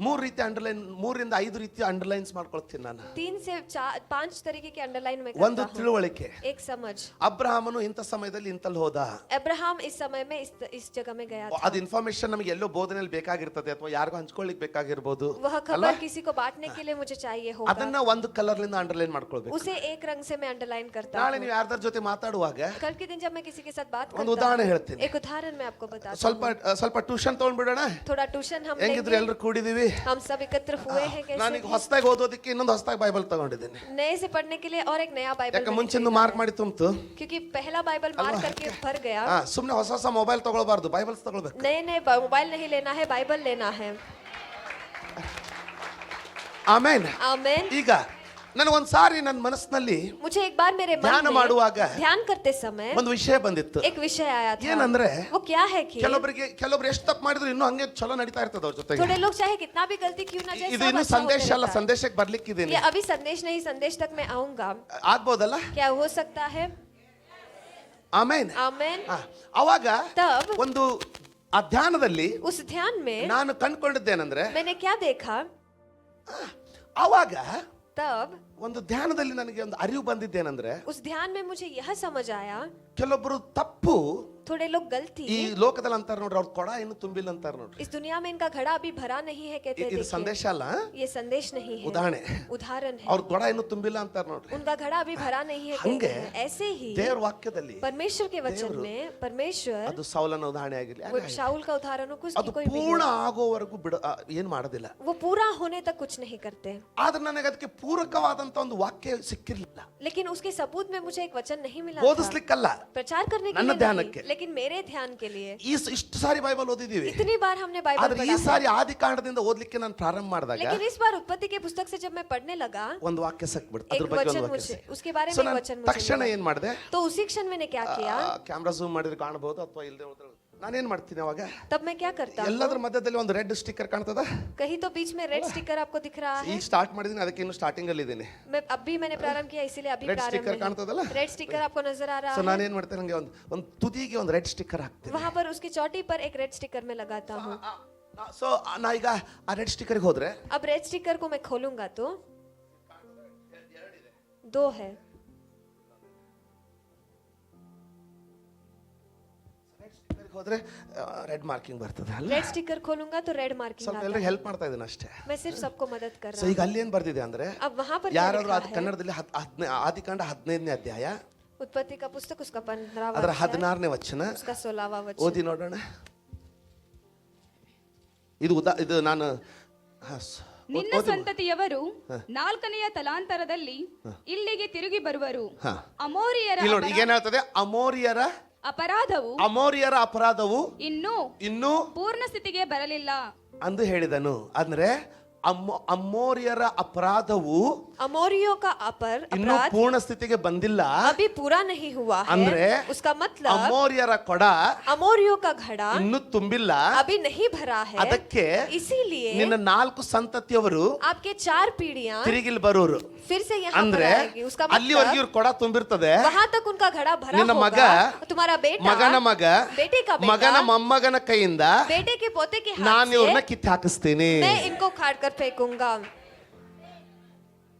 3 ರೀತಿ ಅಂಡರ್ಲೈನ್, 3 ರಿಂದ 5 ರೀತಿ ಅಂಡರ್ಲೈನ್ಸ್ ಮಾಡ್ಕೊಳ್ತೀನಿ ನಾನು. 3 से 5 तरीके के अंडरलाइन में ಒಂದು करता हूं. ತಿಳುವಳಿಕೆ, एक समझ. ಅಬ್ರಹಾಮನು ಇಂಥ ಸಮಯದಲ್ಲಿ ಇಂತಲ್ಲಿ ಹೋದ. अब्राहम इस समय में इस जगह में गया था. ಅದು ಇನ್ಫಾರ್ಮೇಶನ್ ನಮಗೆ ಎಲ್ಲೋ ಬೋಧನೆಯಲ್ಲಿ ಬೇಕಾಗಿರ್ತದೆ ಅಥವಾ ಯಾರಿಗೂ ಹಂಚ್ಕೊಳ್ಳಿಕ್ ಬೇಕಾಗಿರ್ಬೋದು. वह खबर किसी को बांटने के लिए मुझे चाहिए होगा. ಅದನ್ನ ಒಂದು ಕಲರ್ ಲಿಂದ ಅಂಡರ್ಲೈನ್ ಮಾಡ್ಕೊಳ್ಬೇಕು. उसे एक रंग से मैं अंडरलाइन करता ನಾಳೆ हूं. ನೀವು ಯಾರ್ದಾರ ಜೊತೆ ಮಾತಾಡುವಾಗ कल के दिन जब मैं किसी के साथ बात ಒಂದು करता ಉದಾಹರಣೆ हूं, ಹೇಳ್ತೀನಿ. एक उदाहरण मैं आपको बताता ಸ್ವಲ್ಪ हूं. ಸ್ವಲ್ಪ ಟ್ಯೂಷನ್ ತಗೊಂಡ್ಬಿಡೋಣ. थोड़ा ट्यूशन हम ಹೆಂಗಿದ್ರು लेंगे. ಎಲ್ಲರೂ ಕೂಡಿದೀವಿ. हम सब एकत्र हुए हैं. ನಾನೀಗ कैसे ಹೊಸದಾಗಿ ಓದೋದಕ್ಕೆ ಇನ್ನೊಂದು ಹೊಸದಾಗಿ ಬೈಬಲ್ ತಗೊಂಡಿದ್ದೀನಿ. नए से पढ़ने के लिए और एक नया बाइबल ಯಾಕೆ मैंने ಮುಂಚಿಂದು खरीदा ಮಾರ್ಕ್ है. ಮಾಡಿ ತುಂಬಿತು. क्योंकि पहला बाइबल मार्क करके भर गया. ಸುಮ್ನೆ ಹೊಸ ಹೊಸ ಮೊಬೈಲ್ ತಗೊಳ್ಬಾರ್ದು, ಬೈಬಲ್ಸ್ ತಗೊಳ್ಬೇಕು. नए नए मोबाइल नहीं लेना है, बाइबल लेना है. ಆಮೇನ್. आमेन. ಈಗ ನನಗೊಂದ್ ಸಾರಿ ನನ್ನ ಮನಸ್ಸಿನಲ್ಲಿ मुझे एक बार मेरे ಧ್ಯಾನ मन में ಮಾಡುವಾಗ ध्यान करते समय ಒಂದು ವಿಷಯ ಬಂದಿತ್ತು. एक विषय आया था. ಏನಂದ್ರೆ वो क्या है कि ಕೆಲವೊಬ್ರು ಎಷ್ಟು ತಪ್ಪು ಮಾಡಿದ್ರು ಇನ್ನೂ ಹಂಗೆ ಚಲೋ ನಡೀತಾ ಇರ್ತದೆ ಅವ್ರ ಜೊತೆಗೆ. थोड़े लोग चाहे कितना भी गलती क्यों ना जाए, ಇದು सब ಇನ್ನು अच्छा ಸಂದೇಶ होते ಅಲ್ಲ, रहता है. ಸಂದೇಶಕ್ಕೆ ಬರ್ಲಿಕ್ಕಿದ್ದೀನಿ. ये अभी संदेश नहीं, संदेश तक मैं आऊंगा. ಆಗ್ಬೋದಲ್ಲ? क्या हो सकता है? ಆಮೇನ್. आमेन. ಅವಾಗ तब ಒಂದು ಆ ಧ್ಯಾನದಲ್ಲಿ उस ध्यान में ನಾನು ಕಂಡ್ಕೊಂಡಿದ್ದೇನೆಂದ್ರೆ मैंने क्या देखा, ಅವಾಗ तब ಒಂದು ಧ್ಯಾನದಲ್ಲಿ ನನಗೆ ಒಂದು ಅರಿವು ಬಂದಿದ್ದೇನೆಂದ್ರೆ उस ध्यान में मुझे यह समझ आया, ಕೆಲವೊಬ್ರು ತಪ್ಪು थोड़े लोग गलती ಈ ಲೋಕದಲ್ಲಿ ಅಂತಾರ ನೋಡ್ರಿ, ಅವ್ರ ಕೊಡ ಇನ್ನು ತುಂಬಿಲ್ಲ ಅಂತಾರ ನೋಡ್ರಿ. इस दुनिया में इनका घड़ा अभी भरा नहीं है कहते ಇದು देखिए. ಸಂದೇಶ ಅಲ್ಲ, ये संदेश नहीं है, ಉದಾಹರಣೆ. उदाहरण है. ಅವ್ರ ಕೊಡ ಇನ್ನು ತುಂಬಿಲ್ಲ ಅಂತಾರ ನೋಡ್ರಿ. उनका घड़ा अभी भरा नहीं है कहते ಹಂಗೆ हैं. ऐसे ही ದೇವರ ವಾಕ್ಯದಲ್ಲಿ परमेश्वर के वचन में परमेश्वर, ಅದು ಸೌಲನ ಉದಾಹರಣೆ ಆಗಿರ್ಲಿ, वो शाऊल का उदाहरण हो, कुछ ಅದು कोई भी ಪೂರ್ಣ हो, ಆಗೋವರೆಗೂ ಏನ್ ಮಾಡೋದಿಲ್ಲ. वो पूरा होने तक कुछ नहीं करते. ಆದ್ರೆ ನನಗೆ ಅದಕ್ಕೆ ಪೂರಕವಾದಂತ ಒಂದು ವಾಕ್ಯ ಸಿಕ್ಕಿರ್ಲಿಲ್ಲ. लेकिन उसके सबूत में मुझे एक वचन नहीं मिला था. ಬೋಧಿಸ್ಲಿಕ್ಕಲ್ಲ, प्रचार करने के ನನ್ನ लिए ಧ್ಯಾನಕ್ಕೆ. नहीं, लेकिन मेरे ध्यान के लिए. ಇಷ್ಟು ಸಾರಿ ಬೈಬಲ್ ಓದಿದೀವಿ. इतनी बार हमने बाइबल ಆದ್ರೆ ಈ पढ़ा है. ಸಾರಿ ಆದಿ ಕಾಂಡದಿಂದ ಓದ್ಲಿಕ್ಕೆ ನಾನು ಪ್ರಾರಂಭ ಮಾಡಿದಾಗ लेकिन इस बार उत्पत्ति के पुस्तक से जब मैं पढ़ने लगा, ಒಂದು ವಾಕ್ಯ ಸಿಕ್ಬಿಡ್ತು. एक ಅದ್ರ ಬಗ್ಗೆ वचन ಒಂದು ವಾಕ್ಯ मुझे, ಸಿಕ್ತು. उसके बारे ಸೊ में एक ನಾನು वचन ತಕ್ಷಣ मुझे ಏನ್ ಮಾಡಿದೆ, तो उसी क्षण मैंने क्या किया, ಕ್ಯಾಮ್ರಾ ಝೂಮ್ ಮಾಡಿದ್ರೆ ಕಾಣಬಹುದು ಅಥವಾ ಇಲ್ಲದೆ ನಾನೇನ್ ಮಾಡ್ತೀನಿ ಅವಾಗ तब मैं क्या करता हूँ? ಎಲ್ಲದ್ರ ಮಧ್ಯದಲ್ಲಿ ಒಂದು ರೆಡ್ ಸ್ಟಿಕ್ಕರ್ ಕಾಣ್ತದ कहीं तो बीच में रेड स्टिकर आपको दिख रहा है। ಈಗ ಸ್ಟಾರ್ಟ್ ಮಾಡಿದೀನಿ, ಅದಕ್ಕೆ ಇನ್ನು ಸ್ಟಾರ್ಟಿಂಗ್ ಅಲ್ಲಿ ಇದ್ದೀನಿ. मैं अभी मैंने प्रारंभ किया इसीलिए अभी ರೆಡ್ ಸ್ಟಿಕ್ಕರ್ प्रारंभ ಕಾಣ್ತದಲ್ಲ, में रेड स्टिकर आपको नजर आ ಸೊ रहा है। ನಾನೇನ್ ಮಾಡ್ತೇನೆ, ನಂಗೆ ಒಂದು ತುದಿಗೆ ಒಂದು ರೆಡ್ ಸ್ಟಿಕ್ಕರ್ ಹಾಕ್ತೀನಿ. वहाँ पर उसकी चोटी पर एक रेड स्टिकर मैं लगाता हूँ। ಸೊ ನಾ ಈಗ ಆ ರೆಡ್ ಸ್ಟಿಕ್ಕರ್ಗೆ ಹೋದ್ರೆ अब रेड स्टिकर को मैं खोलूंगा तो 2 है। ಹೋದ್ರೆ ರೆಡ್ ಮಾರ್ಕಿಂಗ್ ಬರ್ತದೆ ಅಲ್ಲ. रेड स्टिकर खोलूंगा तो रेड मार्किंग ಸ್ವಲ್ಪ आता ಎಲ್ಲರೂ है। ಹೆಲ್ಪ್ ಮಾಡ್ತಾ ಇದ್ದೀನಿ ಅಷ್ಟೇ. मैं सिर्फ सबको मदद कर ಸೊ रहा ಈಗ ಅಲ್ಲಿ ಏನ್ ಬರ್ದಿದೆ ಅಂದ್ರೆ, हूँ। अब वहाँ पर क्या ಯಾರಾದ್ರೂ लिखा ಅದು है? ಕನ್ನಡದಲ್ಲಿ ಆದಿಕಾಂಡ 15ನೇ ಅಧ್ಯಾಯ उत्पत्ति का पुस्तक उसका 15वां ಅದರ अध्याय, 16ನೇ ವಚನ उसका 16वां वचन। ಓದಿ ನೋಡೋಣ. ಇದು ನಾನು ನಿನ್ನ ಸಂತತಿಯವರು 4ನೆಯ ತಲಾಂತರದಲ್ಲಿ ಇಲ್ಲಿಗೆ ತಿರುಗಿ ಬರುವರು. ಅಮೋರಿಯರ ಇಲ್ಲಿ ನೋಡಿ, ಈಗ ಏನ್ ಹೇಳ್ತದೆ, ಅಮೋರಿಯರ ಅಪರಾಧವು ಇನ್ನೂ ಪೂರ್ಣ ಸ್ಥಿತಿಗೆ ಬರಲಿಲ್ಲ ಅಂದು ಹೇಳಿದನು. ಅಂದ್ರೆ ಅಮೋರಿಯರ ಅಪರಾಧವು अमोरियों का ಇನ್ನೂ अपराध ಪೂರ್ಣ ಸ್ಥಿತಿಗೆ ಬಂದಿಲ್ಲ. अभी पूरा नहीं हुआ ಅಂದ್ರೆ है। उसका मतलब ಅಮೋರಿಯರ ಕೊಡ अमोरियों का घड़ा ಇನ್ನೂ ತುಂಬಿಲ್ಲ. अभी नहीं भरा है। ಅದಕ್ಕೆ इसीलिए ನಿನ್ನ 4 ಸಂತತಿಯವರು आपके 4 पीढ़ियां ತಿರುಗಿಲ್ ಬರೋರು. फिर से यहाँ पर ಅಂದ್ರೆ आएगी। उसका ಅಲ್ಲಿವರೆಗೆ मतलब ಇವ್ರ ಕೊಡ ತುಂಬಿರ್ತದೆ. वहां तक उनका घड़ा भरा ನಿನ್ನ ಮಗ, होगा। तुम्हारा बेटा, ಮಗನ ಮಗ, बेटे का ಮಗನ बेटा, ಮೊಮ್ಮಗನ ಕೈಯಿಂದ बेटे के पोते के ನಾನು हाथ ಇವ್ರನ್ನ से ಕಿತ್ತು ಹಾಕಿಸ್ತೀನಿ. मैं इनको काट कर फेंकूंगा।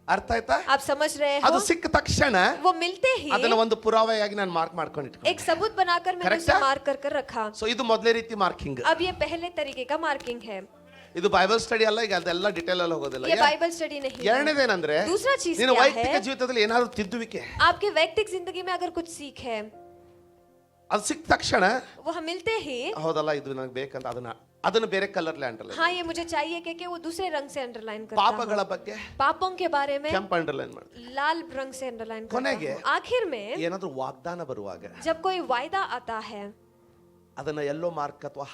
ಅರ್ಥ ಆಯ್ತಾ? आप समझ रहे ಅದು हो? ಸಿಕ್ಕ ತಕ್ಷಣ वो मिलते ही ಅದನ್ನ ಒಂದು ಪುರಾವೆಯಾಗಿ ನಾನು ಮಾರ್ಕ್ ಮಾಡ್ಕೊಂಡು ಇಟ್ಕೊಂಡೆ. एक सबूत बनाकर मैंने Correct उसे है? मार्क कर रखा। ಸೊ ಇದು ಮೊದಲೇ ರೀತಿ ಮಾರ್ಕಿಂಗ್. अब ये पहले तरीके का मार्किंग है। ಇದು ಬೈಬಲ್ ಸ್ಟಡಿ ಅಲ್ಲ, ಈಗ ಅದೆಲ್ಲ ಡಿಟೇಲ್ ಅಲ್ಲಿ ಹೋಗೋದಿಲ್ಲ. ये बाइबल स्टडी नहीं है। ಎರಡನೇದೇನಂದ್ರೆ, दूसरा चीज ನಿನ್ನ क्या ವೈಯಕ್ತಿಕ है? ಜೀವಿತದಲ್ಲಿ ಏನಾದ್ರು ತಿದ್ದುವಿಕೆ आपके वैयक्तिक जिंदगी में अगर कुछ सीख है, ಅದು ಸಿಕ್ಕ ತಕ್ಷಣ वो हम मिलते ही ಹೌದಲ್ಲ ಇದು ನನಗೆ ಬೇಕಂತ ಅದನ್ನ ಬೇರೆ ಕಲರ್ ಅಂಡರ್ಲೈನ್. हाँ ये मुझे चाहिए कि वो दूसरे रंग से अंडरलाइन करता ಪಾಪಗಳ हूँ। ಬಗ್ಗೆ पापों के बारे में ಕೆಂಪು ಅಂಡರ್ಲೈನ್ ಮಾಡ್ತೀನಿ. लाल रंग से अंडरलाइन करता ಕೊನೆಗೆ हूँ। आखिर में ಏನಾದ್ರೂ ವಾಗ್ದಾನ ಬರುವಾಗ जब कोई वायदा आता है, ಅದನ್ನ ಯೆಲ್ಲೋ ಮಾರ್ಕ್ ಅಥವಾ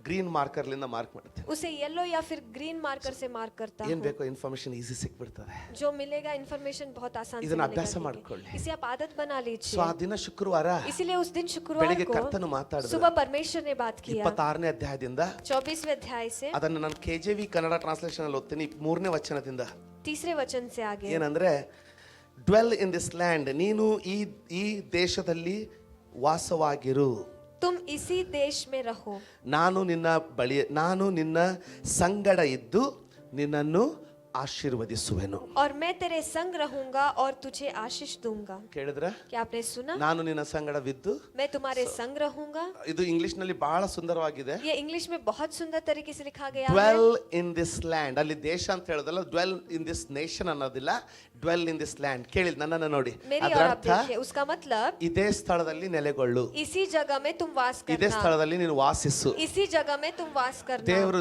ಗ್ರೀನ್ ಮಾರ್ಕರ್ ಲಿಂದ ಮಾರ್ಕ್ ಮಾಡ್ತೀನಿ. उसे येलो या फिर ग्रीन मार्कर से मार्क करता ಏನ್ हूँ। ಬೇಕೋ ಇನ್ಫಾರ್ಮೇಶನ್ ಈಸಿ ಸಿಕ್ಬಿಡ್ತದೆ. जो मिलेगा इन्फॉर्मेशन बहुत आसान से ಇದನ್ನ मिलेगा ಅಭ್ಯಾಸ देखिए। ಮಾಡ್ಕೊಳ್ಳಿ. इसे आप आदत बना ಸೊ लीजिए। ಆ ದಿನ ಶುಕ್ರವಾರ इसीलिए उस दिन शुक्रवार ಬೆಳಿಗ್ಗೆ को ಕರ್ತನು ಮಾತಾಡಿದ್ರು. सुबह परमेश्वर ने बात किया 26ನೇ ಅಧ್ಯಾಯದಿಂದ 24वें अध्याय से ಅದನ್ನ ನಾನು KJV ಕನ್ನಡ ಟ್ರಾನ್ಸ್ಲೇಷನ್ ಅಲ್ಲಿ ಓದ್ತೀನಿ 3ನೇ ವಚನದಿಂದ. 3रे वचन से आगे। ಏನಂದ್ರೆ, ಡ್ವೆಲ್ ಇನ್ ದಿಸ್ ಲ್ಯಾಂಡ್, ನೀನು ಈ ದೇಶದಲ್ಲಿ ವಾಸವಾಗಿರು. तुम इसी देश में रहो। ನಾನು ನಿನ್ನ ಸಂಗಡ ಇದ್ದು ನಿನ್ನನ್ನು ಆಶೀರ್ವದಿಸುವೆನು. और मैं तेरे संग रहूंगा और तुझे आशीष दूंगा। ಕೇಳಿದ್ರ? क्या आपने सुना? ನಾನು ನಿನ್ನ ಸಂಗಡವಿದ್ದು. मैं तुम्हारे संग रहूंगा। ಇದು ಇಂಗ್ಲಿಷ್ ನಲ್ಲಿ ಬಹಳ ಸುಂದರವಾಗಿದೆ. ये इंग्लिश में बहुत सुंदर तरीके से लिखा गया है। ಡ್ವೆಲ್ ಇನ್ ದಿಸ್ ಲ್ಯಾಂಡ್, ಅಲ್ಲಿ ದೇಶ ಅಂತ ಹೇಳೋದಲ್ಲ, ಡ್ವೆಲ್ ಇನ್ ದಿಸ್ ನೇಷನ್ ಅನ್ನೋದಿಲ್ಲ, ಡ್ವೆಲ್ ಇನ್ ದಿಸ್ ಲ್ಯಾಂಡ್. ಕೇಳಿದ್ ನನ್ನನ್ನು ನೋಡಿ, मेरी ಅದರ और आप ಅರ್ಥ देखिए, उसका मतलब ಇದೇ ಸ್ಥಳದಲ್ಲಿ ನೆಲೆಗೊಳ್ಳು, इसी जगह में तुम वास ಇದೇ करना, ಸ್ಥಳದಲ್ಲಿ ನೀನು ವಾಸಿಸು. इसी जगह में तुम वास करना। ದೇವರು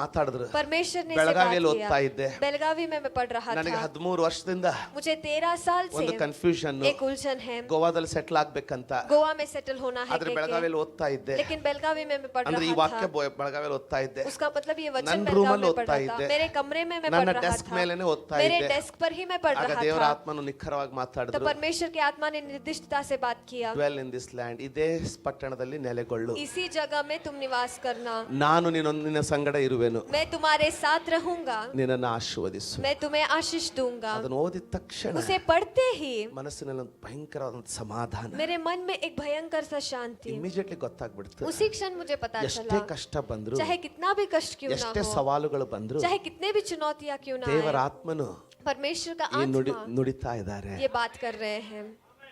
ಮಾತಾಡಿದ್ರು. परमेश्वर ने इसे बात ಬೆಳಗಾವಿಯಲ್ಲಿ किया। ಓದ್ತಾ ಇದ್ದೆ. बेलगावी में मैं पढ़ रहा ನನಗೆ था। 13 ವರ್ಷದಿಂದ मुझे 13 साल ಒಂದು से ಕನ್ಫ್ಯೂಷನ್, एक उलझन है। ಗೋವಾದಲ್ಲಿ ಸೆಟ್ಲ್ ಆಗ್ಬೇಕಂತ. गोवा में सेटल होना है ಆದ್ರೆ ಬೆಳಗಾವಿಯಲ್ಲಿ ಓದ್ತಾ ಇದ್ದೆ. लेकिन बेलगावी में मैं पढ़ ಅಂದ್ರೆ ಈ रहा ವಾಕ್ಯ था। ಬೆಳಗಾವಿಯಲ್ಲಿ ಓದ್ತಾ ಇದ್ದೆ. उसका मतलब ये वचन ನನ್ನ बेलगावी ರೂಮಲ್ಲಿ में पढ़ ಓದ್ತಾ रहा था। ಇದ್ದೆ. मेरे कमरे में मैं ನನ್ನ पढ़ रहा ಡೆಸ್ಕ್ था। ಮೇಲೇನೆ ಓದ್ತಾ मेरे ಇದ್ದೆ. डेस्क पर ही मैं पढ़ ಆಗ रहा ದೇವರ था। ಆತ್ಮನು ನಿಖರವಾಗಿ तो ಮಾತಾಡಿದ್ರು. परमेश्वर की आत्मा ने निर्दिष्टता से बात किया। ಡ್ವೆಲ್ ಇನ್ ದಿಸ್ ಲ್ಯಾಂಡ್, ಇದೇ ಪಟ್ಟಣದಲ್ಲಿ ನೆಲೆಗೊಳ್ಳು. इसी जगह में तुम निवास करना, ನಾನು ನಿನ್ನ ಸಂಗಡ ಇರುವೆನು, मैं तुम्हारे साथ रहूंगा, ನಿನ್ನನ್ನು ಆಶೀರ್ವದಿಸು. मैं तुम्हें आशीष दूंगा। ಅದನ್ನು ಓದಿದ ತಕ್ಷಣ उसे पढ़ते ही ಮನಸ್ಸಿನಲ್ಲಿ ಒಂದು ಭಯಂಕರವಾದ ಸಮಾಧಾನ मेरे मन में एक भयंकर सा शांति। ಇಮಿಡಿಯೇಟ್ಲಿ ಗೊತ್ತಾಗ್ಬಿಡ್ತು. उसी क्षण मुझे पता ಎಷ್ಟೇ चला, ಕಷ್ಟ ಬಂದ್ರು, चाहे कितना भी कष्ट क्यों ना ಎಷ್ಟೇ हो, ಸವಾಲುಗಳು ಬಂದ್ರು, चाहे कितने भी चुनौतियां क्यों ना ದೇವರ आए, ಆತ್ಮನು परमेश्वर का ಈ आत्मा ನುಡಿತಾ ಇದ್ದಾರೆ. ये बात कर रहे हैं।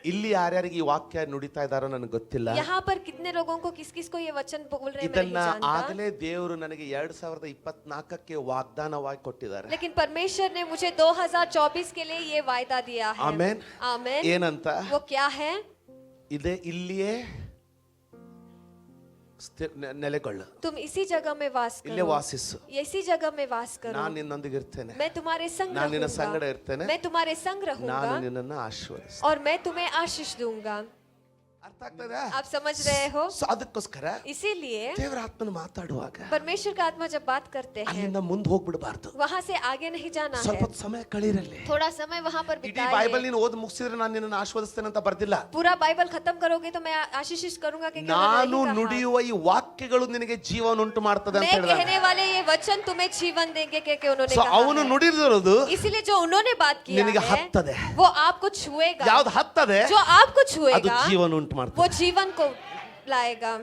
ಇಲ್ಲಿ ಯಾರ್ಯಾರಿಗೆ ಈ ವಾಕ್ಯ ನುಡಿತಾ ಇದ್ದಾರೋ ನನಗೆ ಗೊತ್ತಿಲ್ಲ. यहाँ पर कितने लोगों को किस किस को ये वचन बोल रहे हैं मैं ಇದನ್ನ नहीं जानता, ಆಗಲೇ ದೇವರು ನನಗೆ 2024ಕ್ಕೆ ವಾಗ್ದಾನವಾಗಿ ಕೊಟ್ಟಿದ್ದಾರೆ. लेकिन परमेश्वर ने मुझे 2024 के लिए ये वायदा दिया है। ಆಮೆನ್. आमेन। ಏನಂತ? वो क्या है? ಇಲ್ಲಿಯೇ ನೆಲೆಗೊಳ್ಳು, तुम इसी जगह में वास ಇಲ್ಲೇ करो, ವಾಸಿಸು, इसी जगह में वास करो, ನಾನು ನಿನ್ನೊಂದಿಗೆ ಇರ್ತೇನೆ, मैं तुम्हारे संग ನಾನು ನಿನ್ನ रहूंगा, ಸಂಗಡ ಇರ್ತೇನೆ, मैं तुम्हारे संग ನಾನು रहूंगा ನಿನ್ನನ್ನು ಆಶೀರ್ವದಿಸ್ತೇನೆ. और मैं तुम्हें आशीष दूंगा। ಅರ್ಥ ಆಗ್ತದೆ? आप समझ रहे हो? ಸೊ ಅದಕ್ಕೋಸ್ಕರ इसीलिए ದೇವರ ಆತ್ಮನ ಮಾತಾಡುವಾಗ परमेश्वर का आत्मा जब बात करते हैं ಅಲ್ಲಿಂದ ಮುಂದೆ ಹೋಗ್ಬಿಡಬಾರ್ದು. वहाँ से आगे नहीं जाना ಸ್ವಲ್ಪ है, ಹೊತ್ತು ಸಮಯ ಕಳೀರಲ್ಲಿ. थोड़ा समय वहाँ पर ಇಡೀ ಬೈಬಲ್ बिताइए. ನೀನು ಓದಿ ಮುಗಿಸಿದ್ರೆ ನಾನು ನಿನ್ನನ್ನು ಆಶೀರ್ವದಿಸ್ತೇನೆ ಅಂತ ಬರ್ದಿಲ್ಲ. पूरा बाइबल खत्म करोगे तो मैं आशीष करूंगा कि ನಾನು ನುಡಿಯುವ ಈ ವಾಕ್ಯಗಳು ನಿನಗೆ ಜೀವನ ಉಂಟು ಮಾಡ್ತದೆ ಅಂತ मैं ಹೇಳಿದ. कहने वाले ये वचन तुम्हें जीवन देंगे कि उन्होंने ಸೊ कहा ಅವನು है। ನುಡಿದಿರೋದು इसीलिए जो उन्होंने बात किया ನಿನಗೆ है ಹತ್ತದೆ. वो आपको छुएगा, ಯಾವ್ದು ಹತ್ತದೆ जो आपको ಅದು छुएगा ಜೀವನ ಉಂಟು ಮಾಡ್ತದೆ. वो जीवन को लाएगा.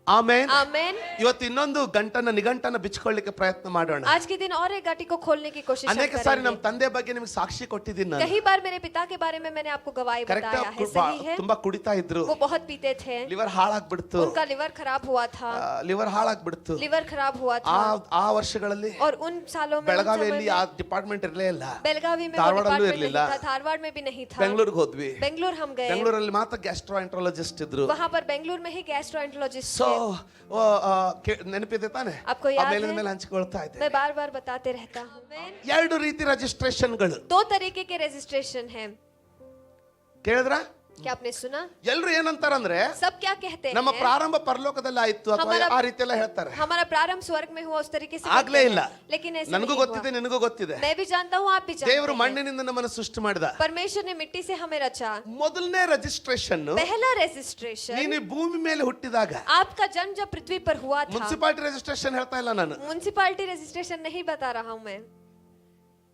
ಆಮೇನ್. आमेन. ಇವತ್ತು ಇನ್ನೊಂದು ನಿಘಂಟನ್ನ ಬಿಚ್ಕೊಳ್ಳಿಕ್ಕೆ ಪ್ರಯತ್ನ ಮಾಡೋಣ. आज के दिन और एक गाटी को खोलने की कोशिश हम ಅನೇಕ ಸಾರಿ ನಮ್ಮ करेंगे. ತಂದೆ ಬಗ್ಗೆ ನಿಮಗೆ ಸಾಕ್ಷಿ ಕೊಟ್ಟಿದ್ದೀನಿ ನಾನು. कई बार मेरे पिता के बारे में मैंने आपको गवाही ಕರೆಕ್ಟ್ बताया है, सही है? ತುಂಬಾ ಕುಡಿತಾ ಇದ್ರು. वो बहुत पीते थे, ಲಿವರ್ ಹಾಳಾಗ್ಬಿಡ್ತು. उनका लिवर खराब हुआ था, ಲಿವರ್ ಹಾಳಾಗ್ಬಿಡ್ತು. लिवर खराब हुआ ಆ था. ಆ ವರ್ಷಗಳಲ್ಲಿ और उन सालों में, उन समय ಬೆಳಗಾವಿಯಲ್ಲಿ ಆ में ಡಿಪಾರ್ಟ್ಮೆಂಟ್ ಇರಲೇ ಇಲ್ಲ. बेलगावी में वो ಧಾರವಾಡಲ್ಲೂ डिपार्टमेंट ಇರ್ಲಿಲ್ಲ. नहीं था, धारवाड़ में भी नहीं था. ಬೆಂಗಳೂರಿಗೆ ಹೋದ್ವಿ. बेंगलुरु हम गए, ಬೆಂಗಳೂರಲ್ಲಿ ಮಾತ್ರ ಗ್ಯಾಸ್ಟ್ರೋಎಂಟ್ರಾಲಜಿಸ್ಟ್ ಇದ್ರು. वहाँ पर बेंगलुरु में ही गैस्ट्रोएंटरोलॉजिस्ट ಸೊ थे. ನೆನಪಿದೆ ತಾನೆ? आपको याद ಆಮೇಲೆ है? ಮೇಲೆ ಹಂಚಿಕೊಳ್ತಾ ಇದ್ದೆ. मैं बार बार बताते रहता हूँ. ಎರಡು ರೀತಿ ರಿಜಿಸ್ಟ್ರೇಷನ್ಗಳು 2 तरीके के रजिस्ट्रेशन हैं. ಕೇಳಿದ್ರ? क्या आपने सुना? ಎಲ್ರು ಏನಂತಾರಂದ್ರೆ सब क्या कहते ನಮ್ಮ हैं? ಪ್ರಾರಂಭ ಪರಲೋಕದಲ್ಲಿ ಆಯ್ತು ಅಥವಾ ಹಮಾರ- ಆ ರೀತಿ ಎಲ್ಲ ಹೇಳ್ತಾರೆ. हमारा प्रारंभ स्वर्ग में हुआ उस तरीके से ಆಗ್ಲೇ कहते ಇಲ್ಲ. हैं. लेकिन ऐसे ನನಗೂ नहीं ಗೊತ್ತಿದೆ, हुआ. ನಿನಗೂ ಗೊತ್ತಿದೆ. मैं भी जानता हूँ, आप भी जानते ದೇವರು हैं. ಮಣ್ಣಿನಿಂದ ನಮ್ಮನ್ನು ಸೃಷ್ಟಿ ಮಾಡಿದ. परमेश्वर ने मिट्टी से हमें रचा. ಮೊದಲನೇ ರಿಜಿಸ್ಟ್ರೇಷನ್ पहला रजिस्ट्रेशन ನೀನು ಈ ಭೂಮಿ ಮೇಲೆ ಹುಟ್ಟಿದಾಗ. आपका जन्म जब पृथ्वी पर हुआ था. ಮುನ್ಸಿಪಾಲಿಟಿ ರಿಜಿಸ್ಟ್ರೇಷನ್ ಹೇಳ್ತಾ ಇಲ್ಲ ನಾನು, म्युनिसिपैलिटी रजिस्ट्रेशन नहीं बता रहा हूँ मैं,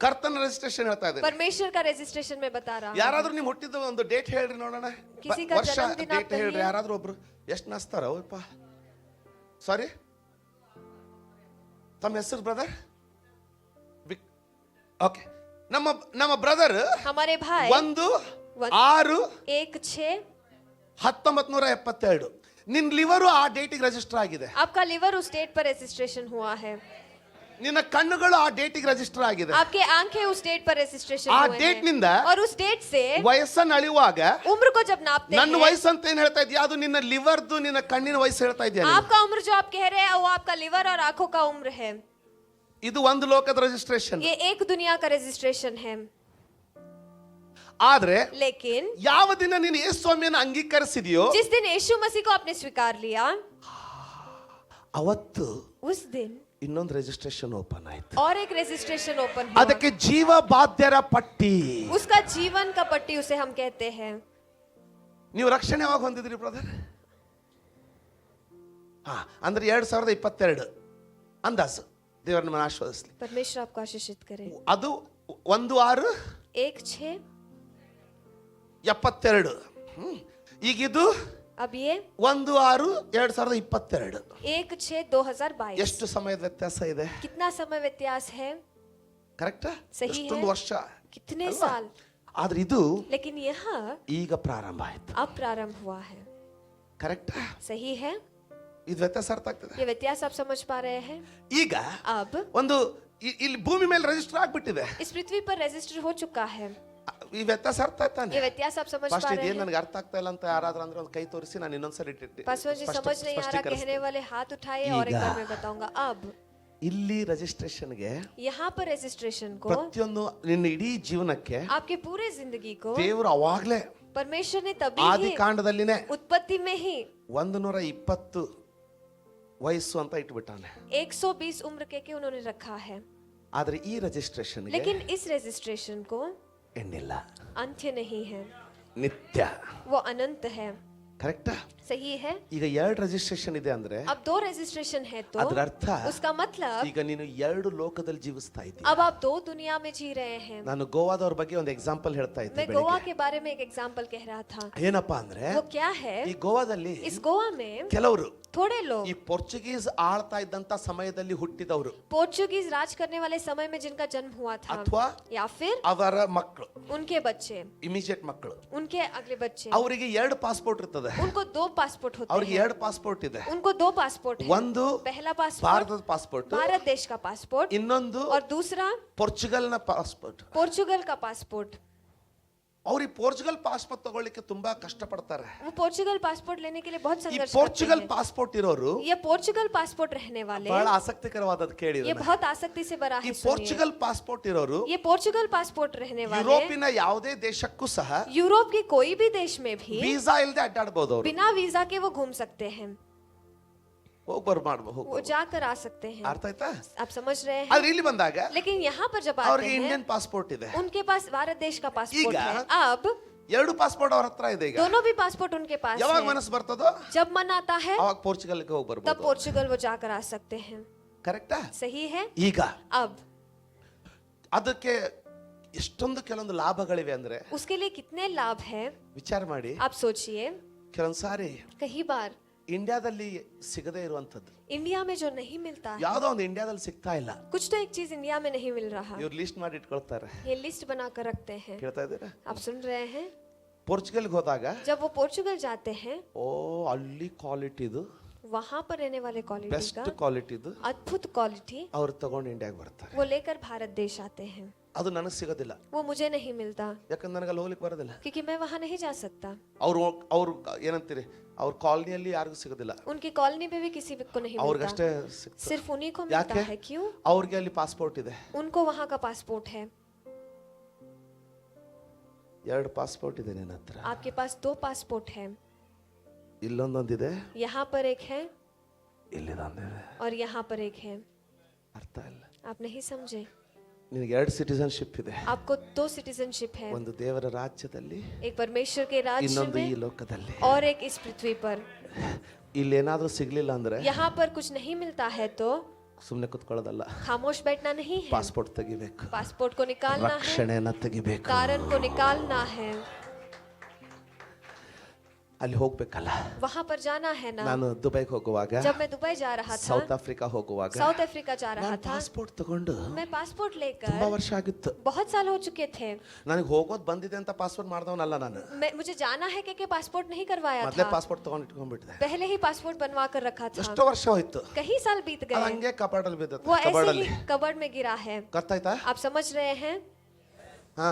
ಕರ್ತನ ರಿಜಿಸ್ಟ್ರೇಷನ್ ಹೇಳ್ತಾ ಇದ್ದೇನೆ. परमेश्वर का रजिस्ट्रेशन में बता रहा हूँ. ಯಾರಾದ್ರೂ ನೀವು ಹುಟ್ಟಿದ ಒಂದು ಡೇಟ್ ಹೇಳ್ರಿ ನೋಡೋಣ. ಕಿಸಿ ಕಾ ವರ್ಷ ಜನ್ಮದಿನ ಡೇಟ್ ಅಂತ ಹೇಳ್ರಿ ಹೇಳಿ. ಯಾರಾದ್ರೂ ಒಬ್ರು. ಎಷ್ಟು ನಸ್ತಾರ ಓಯಪ್ಪ. ಸಾರಿ, ತಮ್ಮ ಹೆಸರು ಬ್ರದರ್? ಓಕೆ, ನಮ್ಮ ಬ್ರದರ್ हमारे भाई 1/6/1972 ನಿನ್ ಲಿವರು ಆ ಡೇಟಿಗೆ ರಿಜಿಸ್ಟರ್ ಆಗಿದೆ. आपका लिवर उस डेट पर रजिस्ट्रेशन हुआ है. ನಿನ್ನ ಕಣ್ಣುಗಳು ಆ ಡೇಟಿಗೆ ರಿಜಿಸ್ಟರ್ ಆಗಿದೆ. आपके आंखें उस डेट पर रजिस्ट्रेशन ಆ हुए ಡೇಟ್ हैं. ನಿಂದ और उस डेट से ವಯಸ್ಸನ್ನು ಅಳಿಯುವಾಗ उम्र को जब नापते ನನ್ನ हैं, ವಯಸ್ಸು ಅಂತ ಏನ್ ಹೇಳ್ತಾ ಇದೀಯ? ಅದು ನಿನ್ನ ಲಿವರ್ದು, ನಿನ್ನ ಕಣ್ಣಿನ ವಯಸ್ಸು ಹೇಳ್ತಾ ಇದೆಯಾ? आपका उम्र जो आप कह रहे हैं वो आपका लिवर और आंखों का उम्र है. ಇದು ಒಂದು ಲೋಕದ ರಿಜಿಸ್ಟ್ರೇಷನ್. ये एक दुनिया का रजिस्ट्रेशन है. ಆದ್ರೆ लेकिन ಯಾವ ದಿನ ನೀನು ಯೇಸು ಸ್ವಾಮಿಯನ್ನು ಅಂಗೀಕರಿಸಿದೆಯೋ जिस दिन यीशु मसीह को आपने स्वीकार लिया, ಅವತ್ತು उस दिन ಇನ್ನೊಂದು ರಿಜಿಸ್ಟ್ರೇಷನ್ ಓಪನ್ ಆಯ್ತು. और एक रजिस्ट्रेशन ओपन हुआ. ಅದಕ್ಕೆ ಜೀವ ಬಾಧ್ಯರ ಪಟ್ಟಿ. उसका जीवन का पट्टी उसे हम कहते हैं. ನೀವು ರಕ್ಷಣೆ ಯಾವಾಗ ಹೊಂದಿದ್ರಿ ಬ್ರದರ್? ಅಂದ್ರೆ 2022 ಅಂದಾಜು. ದೇವರ ನಮ್ಮನ್ನು ಆಶೀರ್ವದಿಸಲಿ. परमेश्वर आपको आशीषित करे. ಅದು 1/6/72. ಈಗಿದು अब ये 1/6/2022. 1/6/2022. ಎಷ್ಟು ಸಮಯದ ವ್ಯತ್ಯಾಸ ಇದೆ? कितना समय व्यत्यास है? ಕರೆಕ್ಟಾ? ಸಹಿ ಎಷ್ಟೊಂದು है. ವರ್ಷ. कितने ಅಲ್ವಾ? साल? ಆದ್ರೆ ಇದು लेकिन यहाँ ಈಗ ಪ್ರಾರಂಭ ಆಯ್ತು. अब प्रारंभ हुआ है. ಕರೆಕ್ಟಾ? सही है? ಇದು ವ್ಯತ್ಯಾಸ ಅರ್ಥ ಆಗ್ತದೆ? ये व्यत्यास आप समझ पा रहे हैं? ಈಗ अब ಒಂದು ಇಲ್ಲಿ ಭೂಮಿ ಮೇಲೆ ರಿಜಿಸ್ಟರ್ ಆಗ್ಬಿಟ್ಟಿದೆ. इस पृथ्वी पर रजिस्टर हो चुका है. ಈ ವ್ಯತ್ಯಾಸ ಅರ್ಥ ಆಯ್ತಾನೆ? ये व्यत्यास आप समझ ಫಸ್ಟ್ पा ಇದೇನು रहे हैं? ನನಗೆ ಅರ್ಥ ಆಗ್ತಾ ಇಲ್ಲ ಅಂತ ಯಾರಾದ್ರೂ ಅಂದ್ರೆ ಒಂದು ಕೈ ತೋರಿಸಿ, ನಾನು ಇನ್ನೊಂದ್ಸರಿ पासवान जी समझ नहीं आ रहा कहने वाले हाथ उठाए और एक बार मैं बताऊंगा. अब ಇಲ್ಲಿ ರಿಜಿಸ್ಟ್ರೇಷನ್ಗೆ यहाँ पर रजिस्ट्रेशन को, ಪ್ರತಿಯೊಂದು ನಿನ್ನ ಇಡೀ ಜೀವನಕ್ಕೆ आपके पूरे जिंदगी को ದೇವರು ಅವಾಗ್ಲೇ परमेश्वर ने तभी ಆದಿ ही ಕಾಂಡದಲ್ಲಿನೇ उत्पत्ति में ही 120 ವಯಸ್ಸು ಅಂತ ಇಟ್ಬಿಟ್ಟಾನೆ. 120 उम्र के उन्होंने रखा है. ಆದ್ರೆ ಈ ರಿಜಿಸ್ಟ್ರೇಷನ್ಗೆ लेकिन इस रजिस्ट्रेशन को ಎಣ್ಣಿಲ್ಲ, अंत्य नहीं है, ನಿತ್ಯ. वो अनंत है. ಕರೆಕ್ಟಾ? सही है? ಈಗ 2 ರಿಜಿಸ್ಟ್ರೇಷನ್ ಇದೆ ಅಂದ್ರೆ अब 2 रजिस्ट्रेशन है तो ಅದರ ಅರ್ಥ उसका मतलब ಈಗ ನೀನು 2 ಲೋಕದಲ್ಲಿ ಜೀವಿಸ್ತಾ ಇದ್ದೀಯ. अब आप 2 दुनिया में जी रहे हैं. ನಾನು ಗೋವಾದವ್ರ ಬಗ್ಗೆ ಒಂದು ಎಕ್ಸಾಂಪಲ್ ಹೇಳ್ತಾ ಇದ್ದೆ मैं गोवा ಬೆಳಿಗ್ಗೆ. के बारे में एक एग्जांपल कह रहा था. ಏನಪ್ಪಾ ಅಂದ್ರೆ वो क्या है? ಈ ಗೋವಾದಲ್ಲಿ इस गोवा में ಕೆಲವರು थोड़े लोग ಈ ಪೋರ್ಚುಗೀಸ್ ಆಳ್ತಾ ಇದ್ದಂತ ಸಮಯದಲ್ಲಿ ಹುಟ್ಟಿದವರು पोर्चुगीज राज करने वाले समय में जिनका जन्म हुआ था, ಅಥವಾ या फिर ಅವರ ಮಕ್ಕಳು, उनके बच्चे, ಇಮಿಡಿಯೇಟ್ ಮಕ್ಕಳು, उनके अगले बच्चे, ಅವರಿಗೆ 2 ಪಾಸ್ಪೋರ್ಟ್ ಇರ್ತದೆ. उनको 2 पासपोर्ट होते ಅವ್ರಿಗೆ हैं. 2 ಪಾಸ್ಪೋರ್ಟ್ ಇದೆ. उनको 2 पासपोर्ट है. ಒಂದು पहला पासपोर्ट ಭಾರತದ ಪಾಸ್ಪೋರ್ಟ್, भारत देश का पासपोर्ट, ಇನ್ನೊಂದು और दूसरा ಪೋರ್ಚುಗಲ್ನ ಪಾಸ್ಪೋರ್ಟ್. पोर्चुगल का पासपोर्ट. ಅವ್ರು ಈ ಪೋರ್ಚುಗಲ್ ಪಾಸ್ಪೋರ್ಟ್ ತಗೊಳ್ಳಿಕ್ಕೆ ತುಂಬಾ ಕಷ್ಟಪಡ್ತಾರೆ. वो पोर्चुगल पासपोर्ट लेने के लिए बहुत ಈ संघर्ष ಪೋರ್ಚುಗಲ್ करते ಪಾಸ್ಪೋರ್ಟ್ ಇರೋರು हैं। ये पोर्चुगल पासपोर्ट रहने वाले ಬಹಳ ಆಸಕ್ತಿಕರವಾದದ್ದು ಕೇಳಿ ये बहुत आसक्ति से बड़ा ಈ है। सुनिए। ಪೋರ್ಚುಗಲ್ ಪಾಸ್ಪೋರ್ಟ್ ಇರೋರು ये पोर्चुगल पासपोर्ट रहने वाले ಯುರೋಪಿನ ಯಾವುದೇ ದೇಶಕ್ಕೂ ಸಹ यूरोप के कोई भी देश में भी ವೀಸಾ ಇಲ್ಲದೆ ಅಡ್ಡಾಡಬಹುದು. ಅವರು बिना वीजा के वो घूम सकते हैं, ಹೋಗಿ ಬರ್ ಮಾಡಬಹುದು. वो जाकर आ सकते हैं। ಅರ್ಥ ಆಯ್ತಾ? आप समझ रहे हैं? ಆದ್ರೆ ಇಲ್ಲಿ ಬಂದಾಗ लेकिन यहाँ पर जब आते ಅವ್ರಿಗೆ हैं ಇಂಡಿಯನ್ ಪಾಸ್ಪೋರ್ಟ್ ಇದೆ. उनके पास भारत देश का पासपोर्ट ಈಗ है। अब ಎರಡು ಪಾಸ್ಪೋರ್ಟ್ ಅವ್ರ ಹತ್ರ ಇದೆ. ಈಗ दोनों भी पासपोर्ट उनके पास ಯಾವಾಗ है। ಮನಸ್ಸು ಬರ್ತದೋ जब मन आता है ಅವಾಗ ಪೋರ್ಚುಗಲ್ಗೆ ಹೋಗಿ तब ಬರ್ಬೋದು. पोर्चुगल वो जाकर आ सकते हैं। ಕರೆಕ್ಟಾ? सही है? ಈಗ अब ಅದಕ್ಕೆ ಎಷ್ಟೊಂದು ಕೆಲವೊಂದು ಲಾಭಗಳಿವೆ ಅಂದ್ರೆ उसके लिए कितने लाभ है ವಿಚಾರ ಮಾಡಿ. आप सोचिए। ಕೆಲವೊಂದು ಸಾರಿ कई बार ಇಂಡಿಯಾದಲ್ಲಿ ಸಿಗದೇ ಇರುವಂತದ್ದು इंडिया में जो नहीं मिलता है, ಯಾವ್ದೋ ಒಂದು ಇಂಡಿಯಾದಲ್ಲಿ ಸಿಗ್ತಾ ಇಲ್ಲ, कुछ तो एक चीज इंडिया में नहीं मिल रहा, ಇವ್ರು ಲಿಸ್ಟ್ ಮಾಡಿ ಇಟ್ಕೊಳ್ತಾರೆ. ये लिस्ट बनाकर रखते हैं। ಕೇಳ್ತಾ ಇದ್ದೀರಾ? आप सुन रहे हैं? ಪೋರ್ಚುಗಲ್ಗೆ ಹೋದಾಗ जब वो पोर्चुगल जाते हैं, ಓ ಅಲ್ಲಿ ಕ್ವಾಲಿಟಿದು वहां पर रहने वाले क्वालिटी ಬೆಸ್ಟ್ का ಕ್ವಾಲಿಟಿದು अद्भुत क्वालिटी ಅವ್ರು ತಗೊಂಡು ಇಂಡಿಯಾಗೆ ಬರ್ತಾರೆ. वो लेकर भारत देश आते हैं। ಅದು ನನಗೆ ಸಿಗೋದಿಲ್ಲ, वो मुझे नहीं मिलता ಯಾಕಂದ್ರೆ ನನಗೆ ಅಲ್ಲಿ ಹೋಗ್ಲಿಕ್ಕೆ ಬರೋದಿಲ್ಲ. क्योंकि मैं वहां नहीं जा सकता। ಅವ್ರು ಏನಂತೀರಿ, ಅವ್ರ ಕಾಲನಿಯಲ್ಲಿ ಯಾರಿಗೂ ಸಿಗೋದಿಲ್ಲ, उनकी कॉलोनी में भी किसी को नहीं ಅವ್ರಿಗಷ್ಟೇ मिलता, ಸಿಗ್ತದೆ. सिर्फ उन्हीं को मिलता ಯಾಕೆ? है। क्यों? ಅವ್ರಿಗೆ ಅಲ್ಲಿ ಪಾಸ್ಪೋರ್ಟ್ ಇದೆ. उनको वहां का पासपोर्ट है। ಎರಡು ಪಾಸ್ಪೋರ್ಟ್ ಇದೆ ನಿನ್ನ ಹತ್ರ. आपके पास 2 पासपोर्ट है। ಇಲ್ಲೊಂದೊಂದಿದೆ, यहाँ पर एक है ಇಲ್ಲಿದೊಂದಿದೆ. और यहाँ पर एक है। ಅರ್ಥ ಇಲ್ಲ. आप नहीं समझे? ನಿನಗೆ ಎರಡು ಸಿಟಿಸನ್ಶಿಪ್ ಇದೆ. आपको 2 सिटीजनशिप है, ಒಂದು ದೇವರ ರಾಜ್ಯದಲ್ಲಿ, एक परमेश्वर के राज्य ಇನ್ನೊಂದು ಈ में ಲೋಕದಲ್ಲಿ. और एक इस पृथ्वी पर। ಇಲ್ಲಿ ಏನಾದ್ರೂ ಸಿಗ್ಲಿಲ್ಲ ಅಂದ್ರೆ यहाँ पर कुछ नहीं मिलता है तो ಸುಮ್ಮನೆ ಕುತ್ಕೊಳ್ಳೋದಲ್ಲ, खामोश बैठना नहीं है, ಪಾಸ್ಪೋರ್ಟ್ ತೆಗಿಬೇಕು, पासपोर्ट को निकालना है, ರಕ್ಷಣೆಯನ್ನ ತೆಗಿಬೇಕು. कारण को निकालना है, ಅಲ್ಲಿ ಹೋಗ್ಬೇಕಲ್ಲ. वहां पर जाना है ना। ನಾನು ದುಬೈಗೆ ಹೋಗುವಾಗ, जब मैं दुबई जा रहा था, ಸೌತ್ ಆಫ್ರಿಕಾ ಹೋಗುವಾಗ साउथ अफ्रीका जा रहा ನಾನು था, ಪಾಸ್ಪೋರ್ಟ್ ತಗೊಂಡು मैं पासपोर्ट ತುಂಬಾ लेकर ವರ್ಷ ಆಗಿತ್ತು. बहुत साल हो चुके थे। ನನಗೆ ಹೋಗೋದು ಬಂದಿದೆ ಅಂತ ಪಾಸ್ಪೋರ್ಟ್ ಮಾಡ್ದವನಲ್ಲ ನಾನು. मुझे जाना है कि पासपोर्ट नहीं करवाया ಮೊದಲೇ था, ಪಾಸ್ಪೋರ್ಟ್ ತಗೊಂಡು ಇಟ್ಕೊಂಡ್ಬಿಟ್ಟಿದೆ. पहले ही पासपोर्ट बनवा कर रखा था। ಎಷ್ಟೋ ವರ್ಷ ಹೋಯ್ತು, कई साल बीत ಅದು गए, ಹಂಗೆ ಕಪಾಟಲ್ಲಿ ಬಿದ್ದತ್ತೆ. वो ऐसे ಕಪಾಟಲ್ಲಿ ही कबर्ड में गिरा है। ಗೊತ್ತಾಯ್ತಾ? आप समझ रहे हैं? ಹಾ,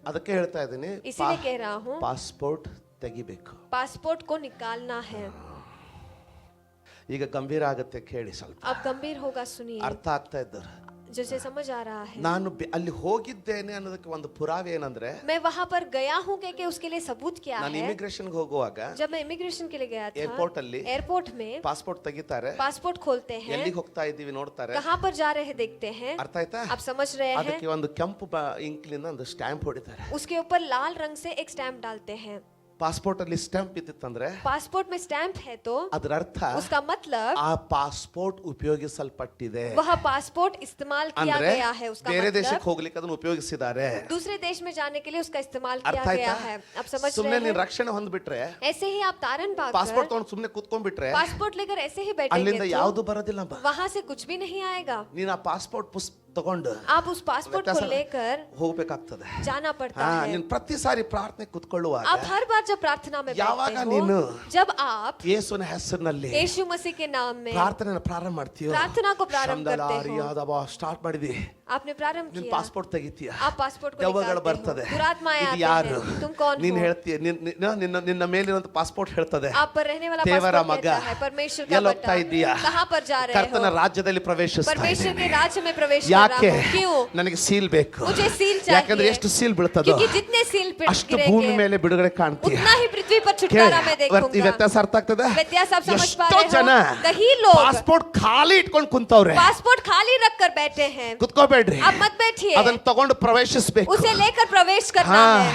ಅದಕ್ಕೆ ಹೇಳ್ತಾ ಇದ್ದೀನಿ, इसीलिए कह रहा हूँ ಪಾಸ್ಪೋರ್ಟ್ ತೆಗಿಬೇಕು. पासपोर्ट को निकालना है। ಈಗ ಗಂಭೀರ ಆಗುತ್ತೆ, ಕೇಳಿ ಸ್ವಲ್ಪ. अब गंभीर होगा, सुनिए। ಅರ್ಥ ಆಗ್ತಾ ಇದ್ದಾರೆ? जैसे समझ आ रहा है, ನಾನು ಅಲ್ಲಿ ಹೋಗಿದ್ದೇನೆ ಅನ್ನೋದಕ್ಕೆ ಒಂದು ಪುರಾವೆ ಏನಂದ್ರೆ, मैं वहां पर गया हूँ कि उसके लिए सबूत क्या ನಾನು है। ಇಮಿಗ್ರೇಷನ್ಗೆ ಹೋಗುವಾಗ जब मैं इमिग्रेशन के लिए गया था, ಏರ್ಪೋರ್ಟ್ ಅಲ್ಲಿ एयरपोर्ट में ಪಾಸ್ಪೋರ್ಟ್ ತೆಗಿತಾರೆ, पासपोर्ट खोलते हैं, ಎಲ್ಲಿಗೆ ಹೋಗ್ತಾ ಇದ್ದೀವಿ ನೋಡ್ತಾರೆ. कहाँ पर जा रहे हैं देखते हैं। ಅರ್ಥ ಆಯ್ತಾ? आप समझ रहे हैं? ಅದಕ್ಕೆ ಒಂದು ಕೆಂಪು ಇಂಕ್ಲಿಂದ ಒಂದು ಸ್ಟ್ಯಾಂಪ್ ಹೊಡಿತಾರೆ. उसके ऊपर लाल रंग से एक स्टैंप डालते हैं। ಪಾಸ್ಪೋರ್ಟ್ ಅಲ್ಲಿ ಸ್ಟ್ಯಾಂಪ್ ಇದ್ದಿತ್ತಂದ್ರೆ पासपोर्ट में स्टैंप है तो ಅದರ ಅರ್ಥ उसका मतलब ಆ ಪಾಸ್ಪೋರ್ಟ್ ಉಪಯೋಗಿಸಲ್ಪಟ್ಟಿದೆ. वह पासपोर्ट इस्तेमाल किया ಅಂದ್ರೆ गया है। उसका ಬೇರೆ ದೇಶಕ್ಕೆ मतलब ಹೋಗ್ಲಿಕ್ಕೆ ಅದನ್ನು ಉಪಯೋಗಿಸಿದ್ದಾರೆ. दूसरे देश में जाने के लिए उसका इस्तेमाल किया ಅರ್ಥ गया ಆಯ್ತಾ? है। आप समझ ಸುಮ್ನೆ रहे ನೀನ್ हैं? ರಕ್ಷಣೆ ಹೊಂದ್ಬಿಟ್ರೆ, ऐसे ही आप तारन ಪಾಸ್ಪೋರ್ಟ್ पाकर ತಗೊಂಡು ಸುಮ್ನೆ ಕೂತ್ಕೊಂಡ್ಬಿಟ್ರೆ पासपोर्ट लेकर ऐसे ही ಅಲ್ಲಿಂದ बैठेंगे ಯಾವ್ದು तो ಬರೋದಿಲ್ಲಮ್ಮ. वहां से कुछ भी नहीं आएगा। ನೀನ್ ಆ ಪಾಸ್ಪೋರ್ಟ್ ತಗೊಂಡು आप उस पासपोर्ट को लेकर ಹೋಗ್ಬೇಕಾಗ್ತದೆ. जाना पड़ता ಹಾ, है। ನೀನ್ ಪ್ರತಿ ಸಾರಿ ಪ್ರಾರ್ಥನೆ ಕೂತ್ಕೊಳ್ಳುವಾಗ आप हर बार जब प्रार्थना में ಯಾವಾಗ बैठते ನೀನು हो, जब आप ಯೇಸುವಿನ ಹೆಸರಿನಲ್ಲಿ यीशु मसीह के नाम में ಪ್ರಾರ್ಥನೆ ಪ್ರಾರಂಭ ಮಾಡ್ತೀಯೋ, प्रार्थना को प्रारंभ करते हो, ಸ್ಟಾರ್ಟ್ ಮಾಡಿದಿ, आपने प्रारंभ ನಿನ್ किया, ಪಾಸ್ಪೋರ್ಟ್ ತೆಗಿತೀಯ, आप पासपोर्ट को ದೆವ್ವಗಳು निकालते ಬರ್ತದೆ. हो, दुरात्माएं ಇದು आते ಯಾರು? हैं, तुम कौन ನೀನ್ हो? ಹೇಳ್ತೀಯ, ನಿನ್ನ ಮೇಲಿರುವಂತ ಪಾಸ್ಪೋರ್ಟ್ ಹೇಳ್ತದೆ, आप पर रहने वाला ದೇವರ पासपोर्ट ಮಗ, कहता है, परमेश्वर का ಎಲ್ಲಿ ಹೋಗ್ತಾ बेटा, ಇದ್ದೀಯಾ? कहाँ पर जा रहे ಕರ್ತನ हो? ರಾಜ್ಯದಲ್ಲಿ ಪ್ರವೇಶಿಸ್ತಾ परमेश्वर ಇದ್ದೀನಿ. के राज्य में प्रवेश कर ಯಾಕೆ? रहा हूँ। क्यों? ನನಗೆ ಸೀಲ್ ಬೇಕು. मुझे सील ಯಾಕಂದ್ರೆ चाहिए, ಎಷ್ಟು ಸೀಲ್ ಬೀಳ್ತದೋ क्योंकि जितने सील ಅಷ್ಟು ಭೂಮಿ गिरेंगे ಮೇಲೆ ಬಿಡುಗಡೆ ಕಾಣ್ತೀಯ. उतना ही पृथ्वी पर छुटकारा में ಈ देखूंगा। ವ್ಯತ್ಯಾಸ ಅರ್ಥ ಆಗ್ತದೆ? व्यत्यास आप समझ पा ಎಷ್ಟೋ रहे ಜನ हो? कई लोग ಪಾಸ್ಪೋರ್ಟ್ ಖಾಲಿ ಇಟ್ಕೊಂಡು ಕುಂತವ್ರೆ. पासपोर्ट खाली रख कर बैठे हैं। ಕುತ್ಕೋಬೇಡ್ರಿ, आप मत बैठिए, ಅದನ್ನ ತಗೊಂಡು ಪ್ರವೇಶಿಸಬೇಕು. उसे लेकर प्रवेश करना है।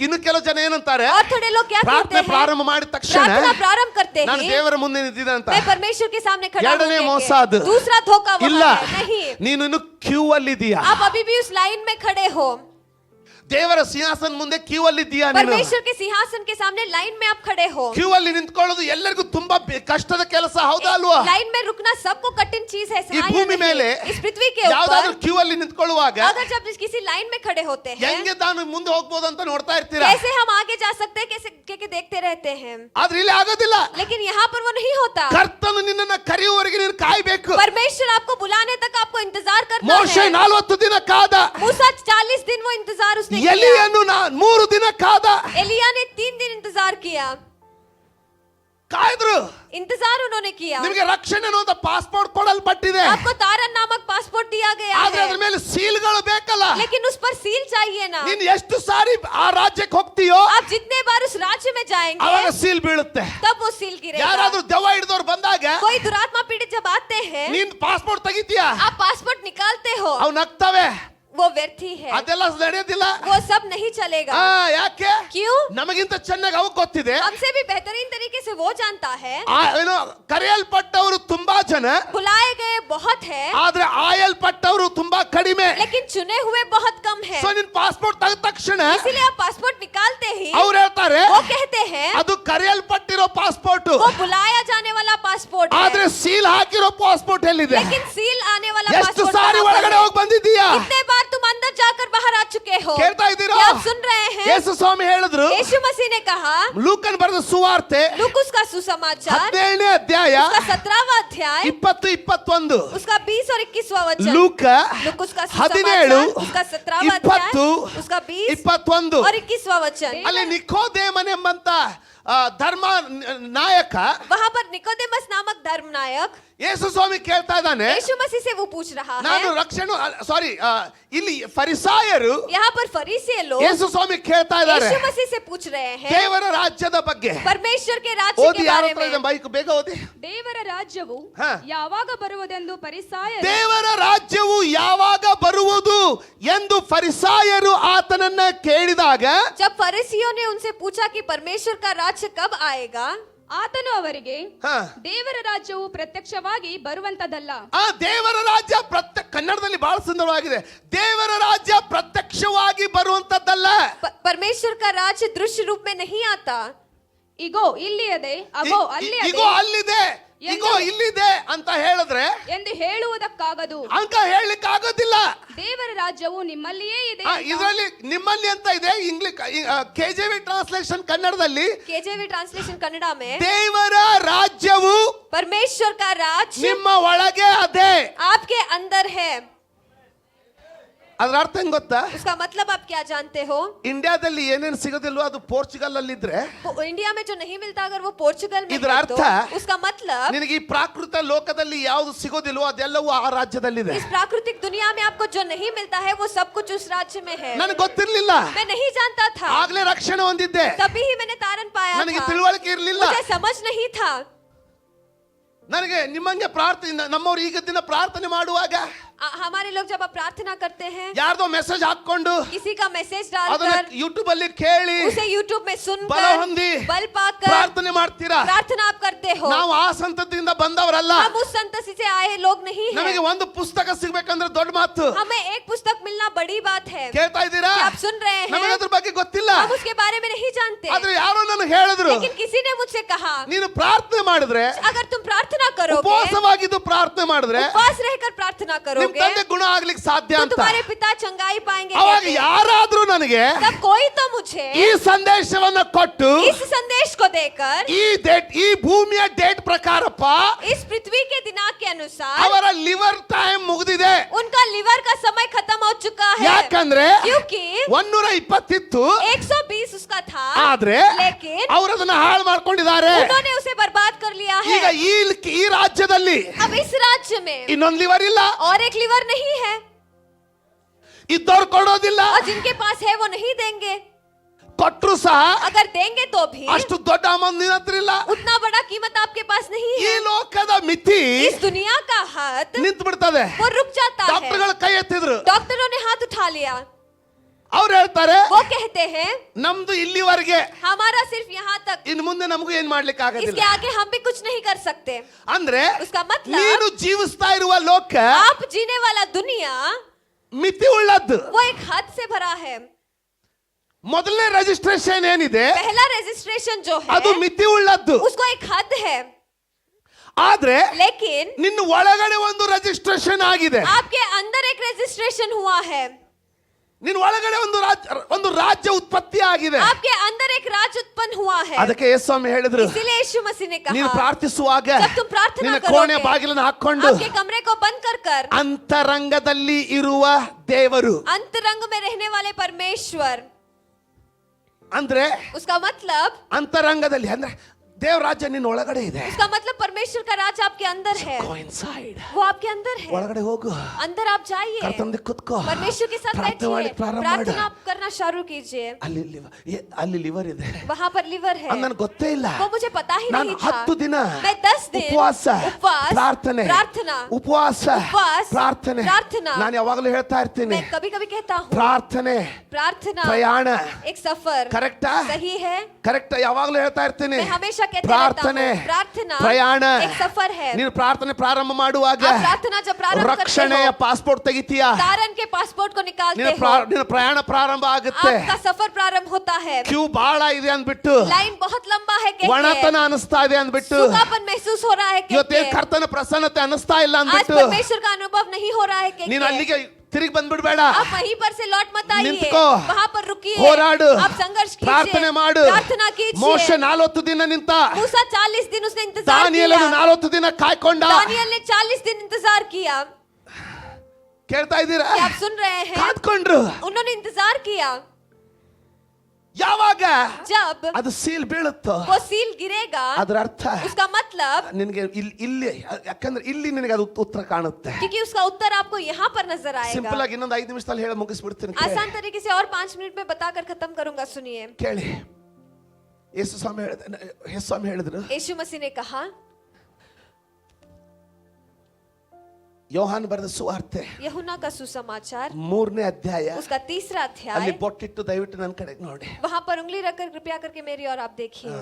ಇನ್ನು ಕೆಲವು ಜನ ಏನಂತಾರೆ, और थोड़े लोग क्या कहते ಪ್ರಾರ್ಥನೆ हैं, ಪ್ರಾರಂಭ ಮಾಡಿದ ತಕ್ಷಣ प्रार्थना प्रारंभ करते ನಾನು हैं, ದೇವರ ಮುಂದೆ ನಿಂತಿದ್ದೆ ಅಂತ. मैं परमेश्वर के सामने खड़ा ಎರಡನೇ हूँ ಮೋಸ कहके। ಅದು. दूसरा धोखा वहाँ ಇಲ್ಲ, है। नहीं, ನೀನು ಇನ್ನು ಕ್ಯೂ ಅಲ್ಲಿ ಇದೀಯಾ. आप अभी भी उस लाइन में खड़े हो। ದೇವರ ಸಿಂಹಾಸನ ಮುಂದೆ ಕ್ಯೂ ಅಲ್ಲಿ ಇದೀಯಾ ನೀನು. परमेश्वर के सिंहासन के सामने लाइन में आप खड़े हो। ಕ್ಯೂ ಅಲ್ಲಿ ನಿಂತ್ಕೊಳ್ಳೋದು ಎಲ್ಲರಿಗೂ ತುಂಬಾ ಕಷ್ಟದ ಕೆಲಸ, ಹೌದಾ ಅಲ್ವಾ? लाइन में रुकना सबको कठिन चीज है, ಈ सहाय ಭೂಮಿ नहीं। ಮೇಲೆ इस पृथ्वी के ಯಾವ್ದಾದ್ರು ऊपर ಕ್ಯೂ ಅಲ್ಲಿ ನಿಂತ್ಕೊಳ್ಳುವಾಗ अगर जब किसी लाइन में खड़े होते हैं, ಹೆಂಗೆ ತಾನು ಮುಂದೆ ಹೋಗ್ಬೋದು ಅಂತ ನೋಡ್ತಾ ಇರ್ತೀರಾ. कैसे हम आगे जा सकते हैं, कैसे देखते रहते हैं, ಆದ್ರೆ ಇಲ್ಲಿ ಆಗೋದಿಲ್ಲ. लेकिन यहाँ पर वो नहीं होता। ಕರ್ತನು ನಿನ್ನನ್ನ ಕರೆಯುವವರೆಗೆ ನೀನು ಕಾಯ್ಬೇಕು. परमेश्वर आपको बुलाने तक आपको इंतजार करना ಮೋಶೆ है। 40 ದಿನ ಕಾದ. मूसा 40 दिन वो इंतजार उसने ने किया। ಎಲಿಯನ್ನು 3 ದಿನ ಕಾದ, एलिया ने 3 दिन इंतजार किया, ಕಾಯ್ದ್ರು. इंतजार उन्होंने किया। ನಿಮಗೆ ರಕ್ಷಣೆ ಅನ್ನುವಂತ ಪಾಸ್ಪೋರ್ಟ್ ಕೊಡಲ್ಪಟ್ಟಿದೆ, आपको तारन नामक पासपोर्ट दिया गया ಆದ್ರೆ है, ಅದ್ರ ಮೇಲೆ ಸೀಲ್ಗಳು ಬೇಕಲ್ಲ. लेकिन उस पर सील चाहिए ना। ನೀನ್ ಎಷ್ಟು ಸಾರಿ ಆ ರಾಜ್ಯಕ್ಕೆ ಹೋಗ್ತೀಯೋ आप जितने बार उस राज्य में जाएंगे ಅವಾಗ ಸೀಲ್ ಬೀಳುತ್ತೆ. तब वो सील गिरेगा। ಯಾರಾದ್ರೂ ದೆವ್ವ ಹಿಡಿದವ್ರು ಬಂದಾಗ कोई दुरात्मा पीड़ित जब आते हैं, ನೀನ್ ಪಾಸ್ಪೋರ್ಟ್ ತೆಗಿತೀಯಾ, आप पासपोर्ट निकालते हो, ಅವ್ ನಗ್ತವೆ. वो व्यर्थी है, ಅದೆಲ್ಲ ನಡೆಯೋದಿಲ್ಲ. वो सब नहीं चलेगा। ಯಾಕೆ? क्यों? ನಮಗಿಂತ ಚೆನ್ನಾಗಿ ಅವ್ ಗೊತ್ತಿದೆ. हमसे भी बेहतरीन तरीके से वो जानता है। ಏನು ಕರೆಯಲ್ಪಟ್ಟವರು ತುಂಬಾ ಜನ, बुलाए गए बहुत है, ಆದ್ರೆ ಆಯಲ್ಪಟ್ಟವರು ತುಂಬಾ ಕಡಿಮೆ. लेकिन चुने हुए बहुत कम है। ಸೊ ನಿನ್ ಪಾಸ್ಪೋರ್ಟ್ ತೆಗೆದ ತಕ್ಷಣ इसीलिए आप पासपोर्ट निकालते ही ಅವ್ರು ಹೇಳ್ತಾರೆ वो कहते हैं ಅದು ಕರೆಯಲ್ಪಟ್ಟಿರೋ ಪಾಸ್ಪೋರ್ಟ್, वो बुलाया जाने वाला पासपोर्ट ಆದ್ರೆ है, ಸೀಲ್ ಹಾಕಿರೋ ಪಾಸ್ಪೋರ್ಟ್ ಎಲ್ಲಿದೆ? लेकिन सील आने वाला ಎಷ್ಟು पासपोर्ट ಸಾರಿ कहाँ पर ಒಳಗಡೆ है? ಹೋಗಿ ಬಂದಿದ್ದೀಯಾ? कितने बार तुम अंदर जाकर बाहर आ चुके हो? ಕೇಳ್ತಾ ಇದ್ದೀರಾ? क्या आप सुन रहे हैं? ಯೇಸು ಸ್ವಾಮಿ ಹೇಳಿದ್ರು, यीशु मसीह ने कहा, ಲೂಕನ್ ಬರೆದ ಸುವಾರ್ತೆ लूकस का सुसमाचार 17ನೇ ಅಧ್ಯಾಯ उसका 17वां अध्याय 20-21. उसका 20 और 21वां वचन। ಲೂಕ लूकस का 17 सुसमाचार उसका 17वां अध्याय 20 उसका 20 21. और 21वां वचन। ಅಲ್ಲಿ ನಿಕೋದೇಮನೆಂಬಂತ ಧರ್ಮ ನಾಯಕ वहां पर निकोदेमस नामक धर्मनायक ಯೇಸು ಸ್ವಾಮಿ ಕೇಳ್ತಾ ಇದ್ದಾನೆ, यीशु मसीह से वो पूछ रहा ನಾನು है। ರಕ್ಷಣೆ ಸಾರಿ ಇಲ್ಲಿ ಫರಿಸಾಯರು यहाँ पर फरीसी लोग ಯೇಸು ಸ್ವಾಮಿ ಕೇಳ್ತಾ ಇದ್ದಾರೆ यीशु मसीह से पूछ रहे हैं ದೇವರ ರಾಜ್ಯದ ಬಗ್ಗೆ. परमेश्वर के राज्य ಓದಿ, के ಯಾರ बारे ಹತ್ರ ಇದೆ में। ಬೈಕ್? ಬೇಗ ಓದಿ. ದೇವರ ರಾಜ್ಯವು ಹಾ. ಯಾವಾಗ ಬರುವುದೆಂದು ಪರಿಸಾಯರು ದೇವರ ರಾಜ್ಯವು ಯಾವಾಗ ಬರುವುದು ಎಂದು ಫರಿಸಾಯರು ಆತನನ್ನ ಕೇಳಿದಾಗ जब फरीसियों ने उनसे पूछा कि परमेश्वर का राज्य कब आएगा, ಆತನು ಅವರಿಗೆ ಹಾ, ದೇವರ ರಾಜ್ಯವು ಪ್ರತ್ಯಕ್ಷವಾಗಿ ಬರುವಂತದಲ್ಲ, ಆ ದೇವರ ರಾಜ್ಯ ಕನ್ನಡದಲ್ಲಿ ಬಹಳ ಸುಂದರವಾಗಿದೆ. ದೇವರ ರಾಜ್ಯ ಪ್ರತ್ಯಕ್ಷವಾಗಿ ಬರುವಂತದ್ದಲ್ಲ. परमेश्वर का राज्य दृश्य रूप में नहीं आता। ಇಗೋ ಇಲ್ಲಿಯದೆ, ಅಗೋ ಅಲ್ಲಿ ಇಗೋ ಅಲ್ಲಿದೆ, ಇಗೋ ಇಲ್ಲಿದೆ ಅಂತ ಹೇಳಿದ್ರೆ ಎಂದು ಹೇಳುವುದಕ್ಕಾಗದು. ಅಂಕ ಹೇಳಲಿಕ್ಕೆ ಆಗೋದಿಲ್ಲ. ದೇವರ ರಾಜ್ಯವು ನಿಮ್ಮಲ್ಲಿಯೇ ಇದೆ. ಇದರಲ್ಲಿ ನಿಮ್ಮಲ್ಲಿ ಅಂತ ಇದೆ. ಇಂಗ್ಲಿಷ್ ಕೆಜೆವಿ ಟ್ರಾನ್ಸ್ಲೇಷನ್ ಕನ್ನಡದಲ್ಲಿ केजेवी ट्रांसलेशन कन्नड़ा में ದೇವರ ರಾಜ್ಯವು परमेश्वर का राज्य ನಿಮ್ಮ ಒಳಗೆ ಅದೇ. आपके अंदर है। ಅದರ ಅರ್ಥ ಹೆಂಗ್ ಗೊತ್ತಾ? उसका मतलब आप क्या जानते हो? ಇಂಡಿಯಾದಲ್ಲಿ ಏನೇನು ಸಿಗೋದಿಲ್ವೋ ಅದು ಪೋರ್ಚುಗಲ್ ಅಲ್ಲಿ ಇದ್ರೆ, वो इंडिया में जो नहीं मिलता अगर वो पोर्चुगल में इधर है अर्थ तो है, उसका मतलब ನಿನಗೆ ಈ ಪ್ರಾಕೃತ ಲೋಕದಲ್ಲಿ ಯಾವುದು ಸಿಗೋದಿಲ್ವೋ ಅದೆಲ್ಲವೂ ಆ ರಾಜ್ಯದಲ್ಲಿದೆ. इस प्राकृतिक दुनिया में आपको जो नहीं मिलता है वो सब कुछ उस राज्य में है। ನನಗೆ ಗೊತ್ತಿರ್ಲಿಲ್ಲ, मैं नहीं जानता था, ಆಗ್ಲೇ ರಕ್ಷಣೆ ಹೊಂದಿದ್ದೆ. तभी ही मैंने तारण पाया ನನಗೆ था, ತಿಳುವಳಿಕೆ ಇರಲಿಲ್ಲ. मुझे समझ नहीं था। ನನಗೆ ನಿಮ್ಮಂಗೆ ಪ್ರಾರ್ಥನೆ ನಮ್ಮವ್ರು ಈಗ ದಿನ ಪ್ರಾರ್ಥನೆ ಮಾಡುವಾಗ हमारे लोग जब आप प्रार्थना करते हैं, ಯಾರ್ದೋ ಮೆಸೇಜ್ ಹಾಕೊಂಡು किसी का मैसेज ಅದನ್ನ डालकर ಯೂಟ್ಯೂಬ್ ಅಲ್ಲಿ ಕೇಳಿ उसे YouTube में ಬಲ सुनकर ಹೊಂದಿ बल पाकर ಪ್ರಾರ್ಥನೆ ಮಾಡ್ತೀರಾ. प्रार्थना आप करते हो। ನಾವು ಆ ಸಂತತಿಯಿಂದ ಬಂದವರಲ್ಲ. हम उस संतति से आए लोग नहीं हैं। ನಮಗೆ ಒಂದು ಪುಸ್ತಕ ಸಿಗ್ಬೇಕಂದ್ರೆ ದೊಡ್ಡ ಮಾತು. हमें एक पुस्तक मिलना बड़ी बात है। ಕೇಳ್ತಾ ಇದ್ದೀರಾ? क्या आप सुन रहे हैं? ನಮಗೆ ಅದ್ರ ಬಗ್ಗೆ ಗೊತ್ತಿಲ್ಲ, हम उसके बारे में नहीं जानते, ಆದ್ರೆ ಯಾರೋ ನನಗೆ ಹೇಳಿದ್ರು, लेकिन किसी ने मुझसे कहा ನೀನು ಪ್ರಾರ್ಥನೆ ಮಾಡಿದ್ರೆ, अगर तुम प्रार्थना करोगे, ಉಪವಾಸವಾಗಿದ್ದು ಪ್ರಾರ್ಥನೆ ಮಾಡಿದ್ರೆ उपवास रहकर प्रार्थना ನಿಮ್ करोगे ತಂದೆ ಗುಣ ಆಗ್ಲಿಕ್ಕೆ ಸಾಧ್ಯ तो ಅಂತ. तुम्हारे पिता चंगाई पाएंगे। ಅವಾಗ कहते हैं। ಯಾರಾದ್ರೂ ನನಗೆ तब कोई तो मुझे ಈ ಸಂದೇಶವನ್ನ ಕೊಟ್ಟು इस संदेश को देकर ಈ ಭೂಮಿಯ ಡೇಟ್ ಪ್ರಕಾರಪ್ಪ इस पृथ्वी के दिनांक के अनुसार ಅವರ ಲಿವರ್ ಟೈಮ್ ಮುಗಿದಿದೆ. उनका लिवर का समय खत्म हो चुका है, ಯಾಕಂದ್ರೆ क्योंकि 120 ಇತ್ತು, 120 उसका था, ಆದ್ರೆ लेकिन ಅವರು ಅದನ್ನ ಹಾಳು ಮಾಡ್ಕೊಂಡಿದ್ದಾರೆ. उन्होंने उसे बर्बाद कर लिया है। ಈಗ ಈ ರಾಜ್ಯದಲ್ಲಿ अब इस राज्य में ಇನ್ನೊಂದು ಲಿವರ್ ಇಲ್ಲ, और एक लिवर नहीं है, ಇದ್ದವ್ರು ಕೊಡೋದಿಲ್ಲ. और जिनके पास है वो नहीं देंगे, ಕೊಟ್ರು ಸಹ अगर देंगे तो भी ಅಷ್ಟು ದೊಡ್ಡ ಅಮೌಂಟ್ ನಿನ್ನ ಹತ್ರ ಇಲ್ಲ. उतना बड़ा कीमत आपके पास नहीं ಈ है। ಲೋಕದ ಮಿತಿ इस दुनिया का हद ನಿಂತು ಬಿಡ್ತದೆ. वो रुक जाता है। ಡಾಕ್ಟರ್ಗಳು ಕೈ ಎತ್ತಿದ್ರು, डॉक्टरों ने हाथ उठा लिया, ಅವ್ರು ಹೇಳ್ತಾರೆ वो कहते हैं ನಮ್ದು ಇಲ್ಲಿವರೆಗೆ, हमारा सिर्फ यहाँ तक, ಇನ್ನು ಮುಂದೆ ನಮಗೂ ಏನ್ ಮಾಡ್ಲಿಕ್ಕೆ इसके ಆಗೋದಿಲ್ಲ. आगे हम भी कुछ नहीं कर सकते। ಅಂದ್ರೆ उसका मतलब ನೀನು ಜೀವಿಸ್ತಾ ಇರುವ ಲೋಕ आप जीने वाला दुनिया ಮಿತಿ ಉಳ್ಳದ್ದು. वो एक हद से भरा है। ಮೊದಲನೇ ರಿಜಿಸ್ಟ್ರೇಷನ್ ಏನಿದೆ पहला रजिस्ट्रेशन जो है ಅದು ಮಿತಿ ಉಳ್ಳದ್ದು. उसको एक हद है, ಆದ್ರೆ लेकिन ನಿನ್ನ ಒಳಗಡೆ ಒಂದು ರಿಜಿಸ್ಟ್ರೇಷನ್ ಆಗಿದೆ. आपके अंदर एक रजिस्ट्रेशन हुआ है। ನಿನ್ನ ಒಳಗಡೆ ಒಂದು ರಾಜ್ಯ ಉತ್ಪತ್ತಿ ಆಗಿದೆ. आपके अंदर एक राज्य उत्पन्न हुआ है. ಅದಕ್ಕೆ ಯೇಸು ಸ್ವಾಮಿ ಹೇಳಿದ್ರು, इसीलिए यीशु मसीह ने ನೀನು कहा ಪ್ರಾರ್ಥಿಸುವಾಗ जब तुम प्रार्थना ನಿನ್ನ करोगे, ಕೋಣೆ ಬಾಗಿಲನ್ನು ಹಾಕೊಂಡು आपके कमरे को बंद कर ಅಂತರಂಗದಲ್ಲಿ ಇರುವ ದೇವರು अंतरंग में रहने वाले परमेश्वर, ಅಂದ್ರೆ उसका मतलब ಅಂತರಂಗದಲ್ಲಿ ಅಂದ್ರೆ ದೇವ ರಾಜ್ಯ ನಿನ್ನ ಒಳಗಡೆ ಇದೆ. उसका मतलब परमेश्वर का राज आपके अंदर है. Go inside. वो आपके अंदर है. ಒಳಗಡೆ ಹೋಗು, अंदर आप जाइए, ಕರ್ತನಲ್ಲಿ ಕೂತ್ಕೋ, परमेश्वर के साथ ಪ್ರಾರ್ಥನೆ ಮಾಡಿ बैठिए, ಪ್ರಾರಂಭ ಮಾಡು. प्रार्थना आप करना शुरू कीजिए. ಅಲ್ಲಿ ಲಿವರ್ ಇದೆ, वहाँ पर लिवर है. ನನಗೆ ಗೊತ್ತೇ ಇಲ್ಲ. वो मुझे पता ही ನಾನು नहीं था. 10 ದಿನ मैं 10 दिन ಉಪವಾಸ ಪ್ರಾರ್ಥನೆ ಉಪವಾಸ ಪ್ರಾರ್ಥನೆ ನಾನು ಯಾವಾಗಲೂ ಹೇಳ್ತಾ ಇರ್ತೀನಿ, मैं कभी कभी कहता हूँ ಪ್ರಾರ್ಥನೆ प्रार्थना ಪ್ರಯಾಣ एक सफर. ಕರೆಕ್ಟಾ? सही है. ಕರೆಕ್ಟ್ ಯಾವಾಗಲೂ ಹೇಳ್ತಾ ಇರ್ತೀನಿ, मैं हमेशा कहते रहता ಪ್ರಾರ್ಥನೆ हूँ, प्रार्थना ಪ್ರಯಾಣ. एक सफर है. ನೀನು ಪ್ರಾರ್ಥನೆ ಪ್ರಾರಂಭ ಮಾಡುವಾಗ आप प्रार्थना जब प्रारंभ करते ರಕ್ಷಣೆಯ हो, ಪಾಸ್ಪೋರ್ಟ್ ತೆಗಿತೀಯಾ, तारण के पासपोर्ट को निकालते ನಿನ್ನ हो, ನಿನ್ನ ಪ್ರಯಾಣ ಪ್ರಾರಂಭ ಆಗುತ್ತೆ. आपका सफर प्रारंभ होता है. ಕ್ಯೂ ಬಹಳ ಇದೆ ಅಂದ್ಬಿಟ್ಟು, लाइन बहुत लंबा है कहते ಒಣತನ हैं, ಅನಿಸ್ತಾ ಇದೆ ಅಂದ್ಬಿಟ್ಟು, सूखापन महसूस हो रहा है कहते ಇವತ್ತೇನು हैं, ಕರ್ತನ ಪ್ರಸನ್ನತೆ ಅನಿಸ್ತಾ ಇಲ್ಲ आज ಅಂದ್ಬಿಟ್ಟು परमेश्वर का अनुभव नहीं हो रहा है ನೀನು कहते हैं, ಅಲ್ಲಿಗೆ ತಿರುಗಿ ಬಂದ್ಬಿಡ್ಬೇಡ. आप वहीं पर से लौट मत आइए, ನಿಂತ್ಕೋ, वहाँ पर रुकिए, ಹೋರಾಡು, आप संघर्ष ಪ್ರಾರ್ಥನೆ कीजिए, ಮಾಡು. प्रार्थना कीजिए. ಮೋಶೆ 40 ದಿನ ನಿಂತ, मूसा 40 दिन उसने इंतजार ದಾನಿಯೇಲನು किया. 40 ದಿನ ಕಾಯ್ಕೊಂಡ. दानियल ने 40 दिन इंतजार किया. ಕೇಳ್ತಾ ಇದ್ದೀರಾ? क्या आप सुन रहे हैं? ಕಾದ್ಕೊಂಡ್ರು. उन्होंने इंतजार किया. ಯಾವಾಗ जब ಅದು ಸೀಲ್ ಬೀಳುತ್ತೋ वो सील गिरेगा, ಅದರ ಅರ್ಥ उसका मतलब, ನಿನಗೆ ಇಲ್ಲಿ ಯಾಕಂದ್ರೆ ಇಲ್ಲಿ ನಿನಗೆ ಅದು ಉತ್ತರ ಕಾಣುತ್ತೆ. क्योंकि उसका उत्तर आपको यहाँ पर नजर ಸಿಂಪಲ್ आएगा. ಆಗಿ ಇನ್ನೊಂದು 5 ನಿಮಿಷದಲ್ಲಿ ಹೇಳಿ ಮುಗಿಸ್ಬಿಡ್ತೀನಿ. आसान तरीके से और 5 मिनट में बताकर खत्म करूंगा. सुनिए. ಕೇಳಿ, ಯೇಸು ಸ್ವಾಮಿ ಹೇಳಿದ್ರು, यीशु मसीह ने कहा, ಯೋಹಾನ್ ಬರೆದ ಸುವಾರ್ತೆ यूहन्ना का सुसमाचार 3ನೇ ಅಧ್ಯಾಯ उसका 3रा ಅಲ್ಲಿ अध्याय, ಬೊಟ್ಟಿಟ್ಟು ದಯವಿಟ್ಟು ನನ್ನ ಕಡೆಗೆ ನೋಡಿ. वहाँ पर उंगली रखकर कृपया करके मेरी और आप देखिए.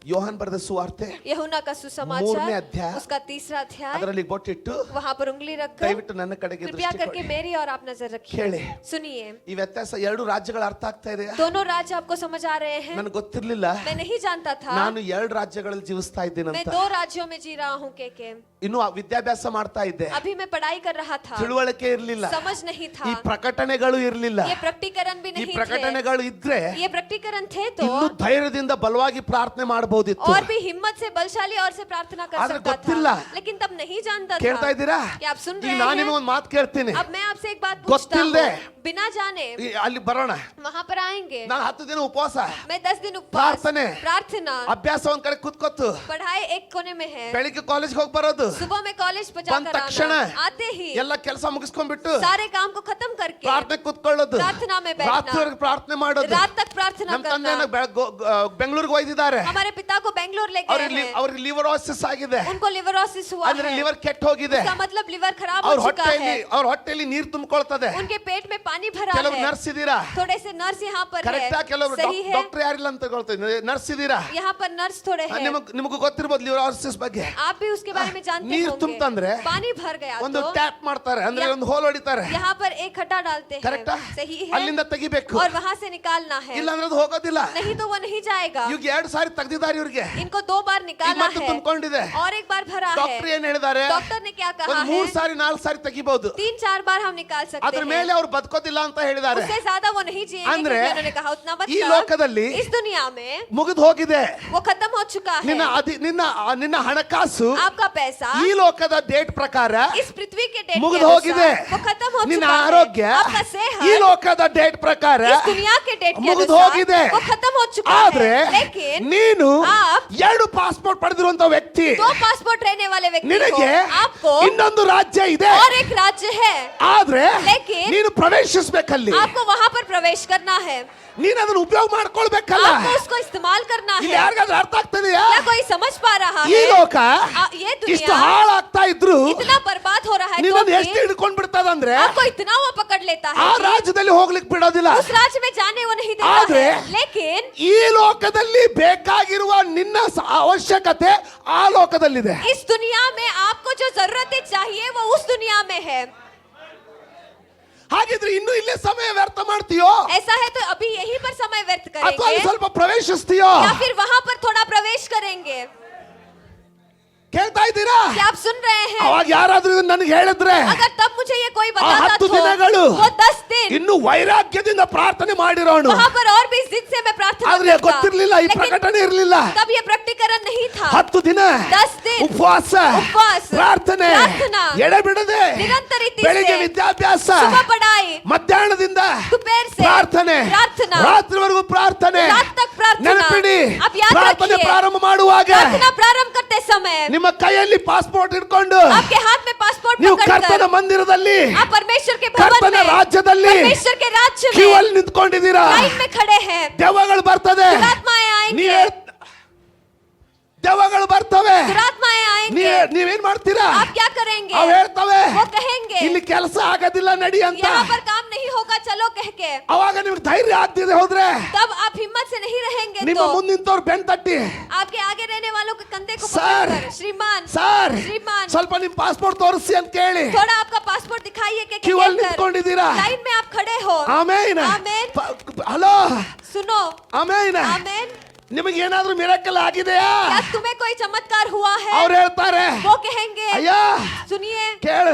ಯೋಹಾನ್ ಬರೆದ ಸುವಾರ್ತೆ यूहन्ना का 3ನೇ सुसमाचार ಅಧ್ಯಾಯ उसका 3रा अध्याय, ಅದರಲ್ಲಿ ಬೊಟ್ಟಿಟ್ಟು वहाँ पर उंगली रखकर ದಯವಿಟ್ಟು ನನ್ನ ಕಡೆಗೆ कृपया ದೃಷ್ಟಿ करके ಕೊಡಿ. मेरी और आप नजर रखिए. ಕೇಳಿ, सुनिए. ಈ ವ್ಯತ್ಯಾಸ ಎರಡು ರಾಜ್ಯಗಳು ಅರ್ಥ ಆಗ್ತಾ ಇದೆಯಾ? दोनों राज्य आपको समझ आ रहे हैं? ನನಗೆ ಗೊತ್ತಿರ್ಲಿಲ್ಲ, मैं नहीं जानता था. ನಾನು 2 ರಾಜ್ಯಗಳಲ್ಲಿ ಜೀವಿಸ್ತಾ मैं ಇದ್ದೀನಂತ. 2 राज्यों में जी रहा हूँ के. ಇನ್ನು ವಿದ್ಯಾಭ್ಯಾಸ ಮಾಡ್ತಾ ಇದ್ದೆ, अभी मैं पढ़ाई कर रहा था, ತಿಳುವಳಿಕೆ ಇರ್ಲಿಲ್ಲ, समझ नहीं था, ಈ ಪ್ರಕಟಣೆಗಳು ಇರ್ಲಿಲ್ಲ. ये प्रकटीकरण भी ಈ नहीं थे. ಪ್ರಕಟಣೆಗಳು ಇದ್ರೆ ये प्रकटीकरण थे तो ಇನ್ನು ಧೈರ್ಯದಿಂದ ಬಲವಾಗಿ ಪ್ರಾರ್ಥನೆ ಮಾಡಬಹುದಿತ್ತು. और भी हिम्मत से बलशाली और से प्रार्थना कर आदर सकता ಗೊತ್ತಿಲ್ಲ. था, लेकिन तब नहीं जानता ಕೇಳ್ತಾ था. ಇದ್ದೀರಾ? क्या आप सुन ಈಗ रहे ನಾನು हैं? ನಿಮಗೆ ಒಂದು ಮಾತು ಕೇಳ್ತೀನಿ. अब मैं आपसे एक बात पूछता ಗೊತ್ತಿಲ್ದೆ हूँ, बिना जाने ಅಲ್ಲಿ ಬರೋಣ. वहाँ पर आएंगे. ನಾನು 10 ದಿನ ಉಪವಾಸ, मैं 10 दिन उपवास, ಪ್ರಾರ್ಥನೆ, प्रार्थना, ಅಭ್ಯಾಸ ಒಂದ್ ಕಡೆ ಕೂತ್ಕೊತ್ತು, पढ़ाई एक कोने में है, ಬೆಳಿಗ್ಗೆ ಕಾಲೇಜ್ಗೆ ಹೋಗಿ ಬರೋದು, सुबह में कॉलेज ಬಂದ जाकर ತಕ್ಷಣ आना, आते ही ಎಲ್ಲ ಕೆಲಸ ಮುಗಿಸ್ಕೊಂಡ್ಬಿಟ್ಟು सारे काम को खत्म करके ಪ್ರಾರ್ಥನೆ ಕೂತ್ಕೊಳ್ಳೋದು, प्रार्थना में बैठना, ರಾತ್ರಿವರೆಗೆ ಪ್ರಾರ್ಥನೆ ಮಾಡೋದು. रात तक प्रार्थना ನಮ್ಮ ತಂದೆನ करना. ಬೆಂಗಳೂರಿಗೆ ಒಯ್ದಿದ್ದಾರೆ. हमारे पिता को बेंगलोर ले गए हैं, ಅವ್ರಿಗೆ ಲಿವರೋಸಿಸ್ ಆಗಿದೆ, उनको लिवरोसिस हुआ ಅಂದ್ರೆ है, ಲಿವರ್ ಕೆಟ್ಟ ಹೋಗಿದೆ. उसका मतलब लिवर खराब हो ಅವ್ರ चुका है, ಹೊಟ್ಟೆಯಲ್ಲಿ ನೀರು ತುಂಬಿಕೊಳ್ತದೆ. उनके पेट में पानी भरा ಕೆಲವರು है. ನರ್ಸ್ ಇದೀರಾ, थोड़े से नर्स यहाँ पर ಕರೆಕ್ಟಾ? है, ಕೆಲವರು सही है. ಡಾಕ್ಟರ್ ಯಾರಿಲ್ಲ ಅಂತ ಹೇಳ್ತೀನಿ, ನರ್ಸ್ ಇದೀರಾ? यहाँ पर नर्स थोड़े हैं, ನಿಮಗೂ ಗೊತ್ತಿರಬಹುದು ಲಿವರೋಸಿಸ್ ಬಗ್ಗೆ. आप भी उसके बारे में जानते ನೀರು होंगे. ತುಂಬತಂದ್ರೆ पानी भर गया ಒಂದು तो ಟ್ಯಾಪ್ ಮಾಡ್ತಾರೆ, ಅಂದ್ರೆ ಒಂದು ಹೋಲ್ ಹೊಡಿತಾರೆ. यहाँ पर एक खड्डा डालते हैं, ಕರೆಕ್ಟಾ? सही है, ಅಲ್ಲಿಂದ ತೆಗಿಬೇಕು, और वहाँ से निकालना है, ಇಲ್ಲ ಅಂದ್ರೆ ಅದು ಹೋಗೋದಿಲ್ಲ. नहीं तो वो नहीं जाएगा. ಇವಾಗ 2 ಸಾರಿ ತೆಗ್ದಿದ್ದಾರೆ ಇವ್ರಿಗೆ, इनको 2 बार ಈಗ निकाला ಮತ್ತೆ है ತುಂಬಿಕೊಂಡಿದೆ. और एक बार भरा ಡಾಕ್ಟರ್ है. ಏನ್ ಹೇಳಿದ್ದಾರೆ? डॉक्टर ने क्या कहा ಒಂದು है? 3 ಸಾರಿ 4 ಸಾರಿ ತೆಗಿಬಹುದು, 3-4 बार हम निकाल सकते ಅದ್ರ हैं, ಮೇಲೆ ಅವ್ರು ಬದುಕೋದಿಲ್ಲ ಅಂತ ಹೇಳಿದ್ದಾರೆ. उससे ज्यादा वो नहीं जिएंगे, ಅಂದ್ರೆ क्योंकि उन्होंने कहा उतना ಈ ಲೋಕದಲ್ಲಿ इस दुनिया में ಮುಗಿದು ಹೋಗಿದೆ. वो खत्म हो चुका है. ನಿನ್ನ ಹಣಕಾಸು आपका पैसा ಈ ಲೋಕದ ಡೇಟ್ ಪ್ರಕಾರ इस पृथ्वी के डेट के ಮುಗಿದು ಹೋಗಿದೆ. अनुसार वो खत्म हो ನಿನ್ನ चुका ಆರೋಗ್ಯ है. आपका सेहत ಈ ಲೋಕದ ಡೇಟ್ ಪ್ರಕಾರ इस दुनिया के डेट के ಮುಗಿದು अनुसार ಹೋಗಿದೆ. वो खत्म हो चुका ಆದ್ರೆ है. लेकिन ನೀನು आप 2 ಪಾಸ್ಪೋರ್ಟ್ ಪಡೆದಿರುವಂತ ವ್ಯಕ್ತಿ, 2 पासपोर्ट रहने वाले व्यक्ति ನಿನಗೆ को, आपको ಇನ್ನೊಂದು ರಾಜ್ಯ ಇದೆ. और एक राज्य है, ಆದ್ರೆ लेकिन ನೀನು ಪ್ರವೇಶಿಸಬೇಕಲ್ಲಿ, आपको वहाँ पर प्रवेश करना है, ನೀನು ಅದನ್ನು ಉಪಯೋಗ ಮಾಡ್ಕೊಳ್ಬೇಕಲ್ಲ. आपको उसको इस्तेमाल करना ಇಲ್ಲಿ है. ಯಾರಿಗಾದ್ರೂ ಅರ್ಥ ಆಗ್ತದೆಯಾ? क्या कोई समझ पा रहा ಈ है? ಲೋಕ ये ಇಷ್ಟು दुनिया ಹಾಳಾಗ್ತಾ ಇದ್ರು इतना बर्बाद हो रहा है तो ನಿನ್ನನ್ನು भी ಎಷ್ಟು ಹಿಡ್ಕೊಂಡ್ ಬಿಡ್ತದಂದ್ರೆ आपको इतना वो पकड़ लेता ಆ है कि ರಾಜ್ಯದಲ್ಲಿ ಹೋಗ್ಲಿಕ್ಕೆ ಬಿಡೋದಿಲ್ಲ. उस राज्य में जाने वो नहीं देता ಆದ್ರೆ है. लेकिन ಈ ಲೋಕದಲ್ಲಿ ಬೇಕಾಗಿರುವ ನಿನ್ನ ಅವಶ್ಯಕತೆ ಆ ಲೋಕದಲ್ಲಿದೆ. इस दुनिया में आपको जो जरूरतें चाहिए वो उस दुनिया में है. ಹಾಗಿದ್ರೆ ಇನ್ನು ಇಲ್ಲೇ ಸಮಯ ವ್ಯರ್ಥ ಮಾಡ್ತೀಯೋ, ऐसा है तो अभी यहीं पर समय व्यर्थ ಅಥವಾ ಅಲ್ಲಿ करेंगे ಸ್ವಲ್ಪ ಪ್ರವೇಶಿಸ್ತೀಯೋ? या फिर वहां पर थोड़ा प्रवेश करेंगे? ಕೇಳ್ತಾ ಇದ್ದೀರಾ? क्या आप सुन रहे हैं? ಅವಾಗ ಯಾರಾದ್ರೂ ಇದನ್ನ ನನಗೆ ಹೇಳಿದ್ರೆ अगर तब मुझे ये कोई ಆ बताता 10 तो ದಿನಗಳು वो 10 दिन ಇನ್ನು ವೈರಾಗ್ಯದಿಂದ ಪ್ರಾರ್ಥನೆ ಮಾಡಿರೋನು. वहाँ पर और भी जिद से मैं प्रार्थना ಆದ್ರೆ करता। ಗೊತ್ತಿರ್ಲಿಲ್ಲ, ಈ लेकिन ಪ್ರಕಟಣೆ ಇರಲಿಲ್ಲ. तब ये प्रकटीकरण नहीं था। 10 ದಿನ 10 दिन ಉಪವಾಸ, उपवास, ಪ್ರಾರ್ಥನೆ, ಪ್ರಾರ್ಥನಾ, ಎಡೆಬಿಡದೆ ನಿರಂತರ ರೀತಿ ಬೆಳಿಗ್ಗೆ से, ವಿದ್ಯಾಭ್ಯಾಸ, सुबह पढ़ाई, ಮಧ್ಯಾಹ್ನದಿಂದ दोपहर से ಪ್ರಾರ್ಥನೆ, प्रार्थना, ರಾತ್ರಿವರೆಗೂ ಪ್ರಾರ್ಥನೆ. रात तक प्रार्थना। ನೆನಪಿಡಿ, आप याद ಪ್ರಾರ್ಥನೆ रखिए, ಪ್ರಾರಂಭ ಮಾಡುವಾಗ प्रार्थना प्रारंभ करते समय ನಿಮ್ಮ ಕೈಯಲ್ಲಿ ಪಾಸ್ಪೋರ್ಟ್ ಇಟ್ಕೊಂಡು आपके हाथ में पासपोर्ट ನೀವು पकड़कर ಕರ್ತನ ಮಂದಿರದಲ್ಲಿ, आप परमेश्वर के भवन ಕರ್ತನ में, ರಾಜ್ಯದಲ್ಲಿ परमेश्वर के राज्य ಕ್ಯೂ में ಅಲ್ಲಿ ನಿಂತ್ಕೊಂಡಿದ್ದೀರಾ. लाइन में खड़े हैं। ದೆವ್ವಗಳು ಬರ್ತದೆ, दुरात्माएं आएंगी, ದೆವ್ವಗಳು ಬರ್ತವೆ. दुरात्माएं आएंगे। ನೀವೇನ್ ಮಾಡ್ತೀರಾ? आप क्या करेंगे? ಅವ್ ಹೇಳ್ತವೆ, वो कहेंगे ಇಲ್ಲಿ ಕೆಲಸ ಆಗೋದಿಲ್ಲ ನಡಿ ಅಂತ. यहाँ पर काम नहीं होगा, चलो कह के। ಅವಾಗ ನಿಮ್ಗೆ ಧೈರ್ಯ ಆಗ್ತಿದೆ ಹೋದ್ರೆ तब आप हिम्मत से नहीं रहेंगे ನಿಮ್ಮ तो ಮುಂದೆ ನಿಂತವ್ರು ಬೆನ್ ತಟ್ಟಿ, आपके आगे रहने वालों के कंधे को सर, पकड़कर, श्रीमान ಸರ್ श्रीमान ಸ್ವಲ್ಪ ನಿಮ್ ಪಾಸ್ಪೋರ್ಟ್ ತೋರಿಸಿ ಅಂತ ಕೇಳಿ थोड़ा आपका पासपोर्ट दिखाइए के ಕ್ಯೂ ಅಲ್ಲಿ ನಿಂತ್ಕೊಂಡಿದ್ದೀರಾ. लाइन में आप खड़े हो। ಆಮೇನ್. ಆಮೇನ್. ಹಲೋ, सुनो, ಆಮೇನ್. आमेन। ನಿಮಗೆ ಏನಾದ್ರೂ ಮಿರಾಕಲ್ ಆಗಿದೆಯಾ? क्या तुम्हें कोई चमत्कार हुआ है? ಅವ್ರು ಹೇಳ್ತಾರೆ, वो कहेंगे ಅಯ್ಯ सुनिए, ಕೇಳ,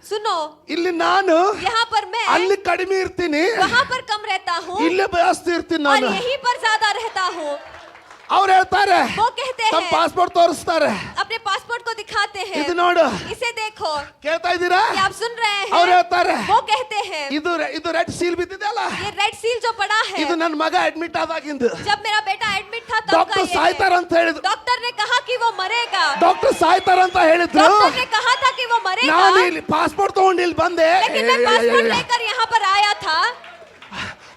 सुनो, ಇಲ್ಲಿ ನಾನು यहाँ पर मैं ಅಲ್ಲಿ ಕಡಿಮೆ ಇರ್ತೀನಿ, वहाँ पर कम रहता हूँ ಇಲ್ಲೇ ಜಾಸ್ತಿ ಇರ್ತೀನಿ और ನಾನು. यहीं पर ज्यादा रहता हूँ। ಅವ್ರು ಹೇಳ್ತಾರೆ, वो कहते ತಮ್ಮ हैं, ಪಾಸ್ಪೋರ್ಟ್ ತೋರಿಸ್ತಾರೆ, अपने पासपोर्ट को दिखाते हैं, ಇದು ನೋಡು. इसे देखो। ಕೇಳ್ತಾ ಇದ್ದೀರಾ? क्या आप सुन रहे ಅವ್ರು हैं? ಹೇಳ್ತಾರೆ, वो कहते हैं ಇದು ರೆಡ್ ಸೀಲ್ ಬಿದ್ದಿದೆಯಲ್ಲ, ये रेड सील जो पड़ा है, ಇದು ನನ್ನ ಮಗ ಅಡ್ಮಿಟ್ ಆದಾಗಿಂದು. जब मेरा बेटा एडमिट था तब का ಡಾಕ್ಟರ್ ये ಸಾಯ್ತಾರ है। ಅಂತ ಹೇಳಿದ್ರು. डॉक्टर ने कहा कि वो मरेगा, ಡಾಕ್ಟರ್ ಸಾಯ್ತಾರ ಅಂತ ಹೇಳಿದ್ರು. डॉक्टर ने कहा था कि वो मरेगा, ನಾನು ಇಲ್ಲಿ ಪಾಸ್ಪೋರ್ಟ್ ತಗೊಂಡು ಇಲ್ಲಿ ಬಂದೆ. लेकिन मैं पासपोर्ट लेकर यहाँ पर आया था।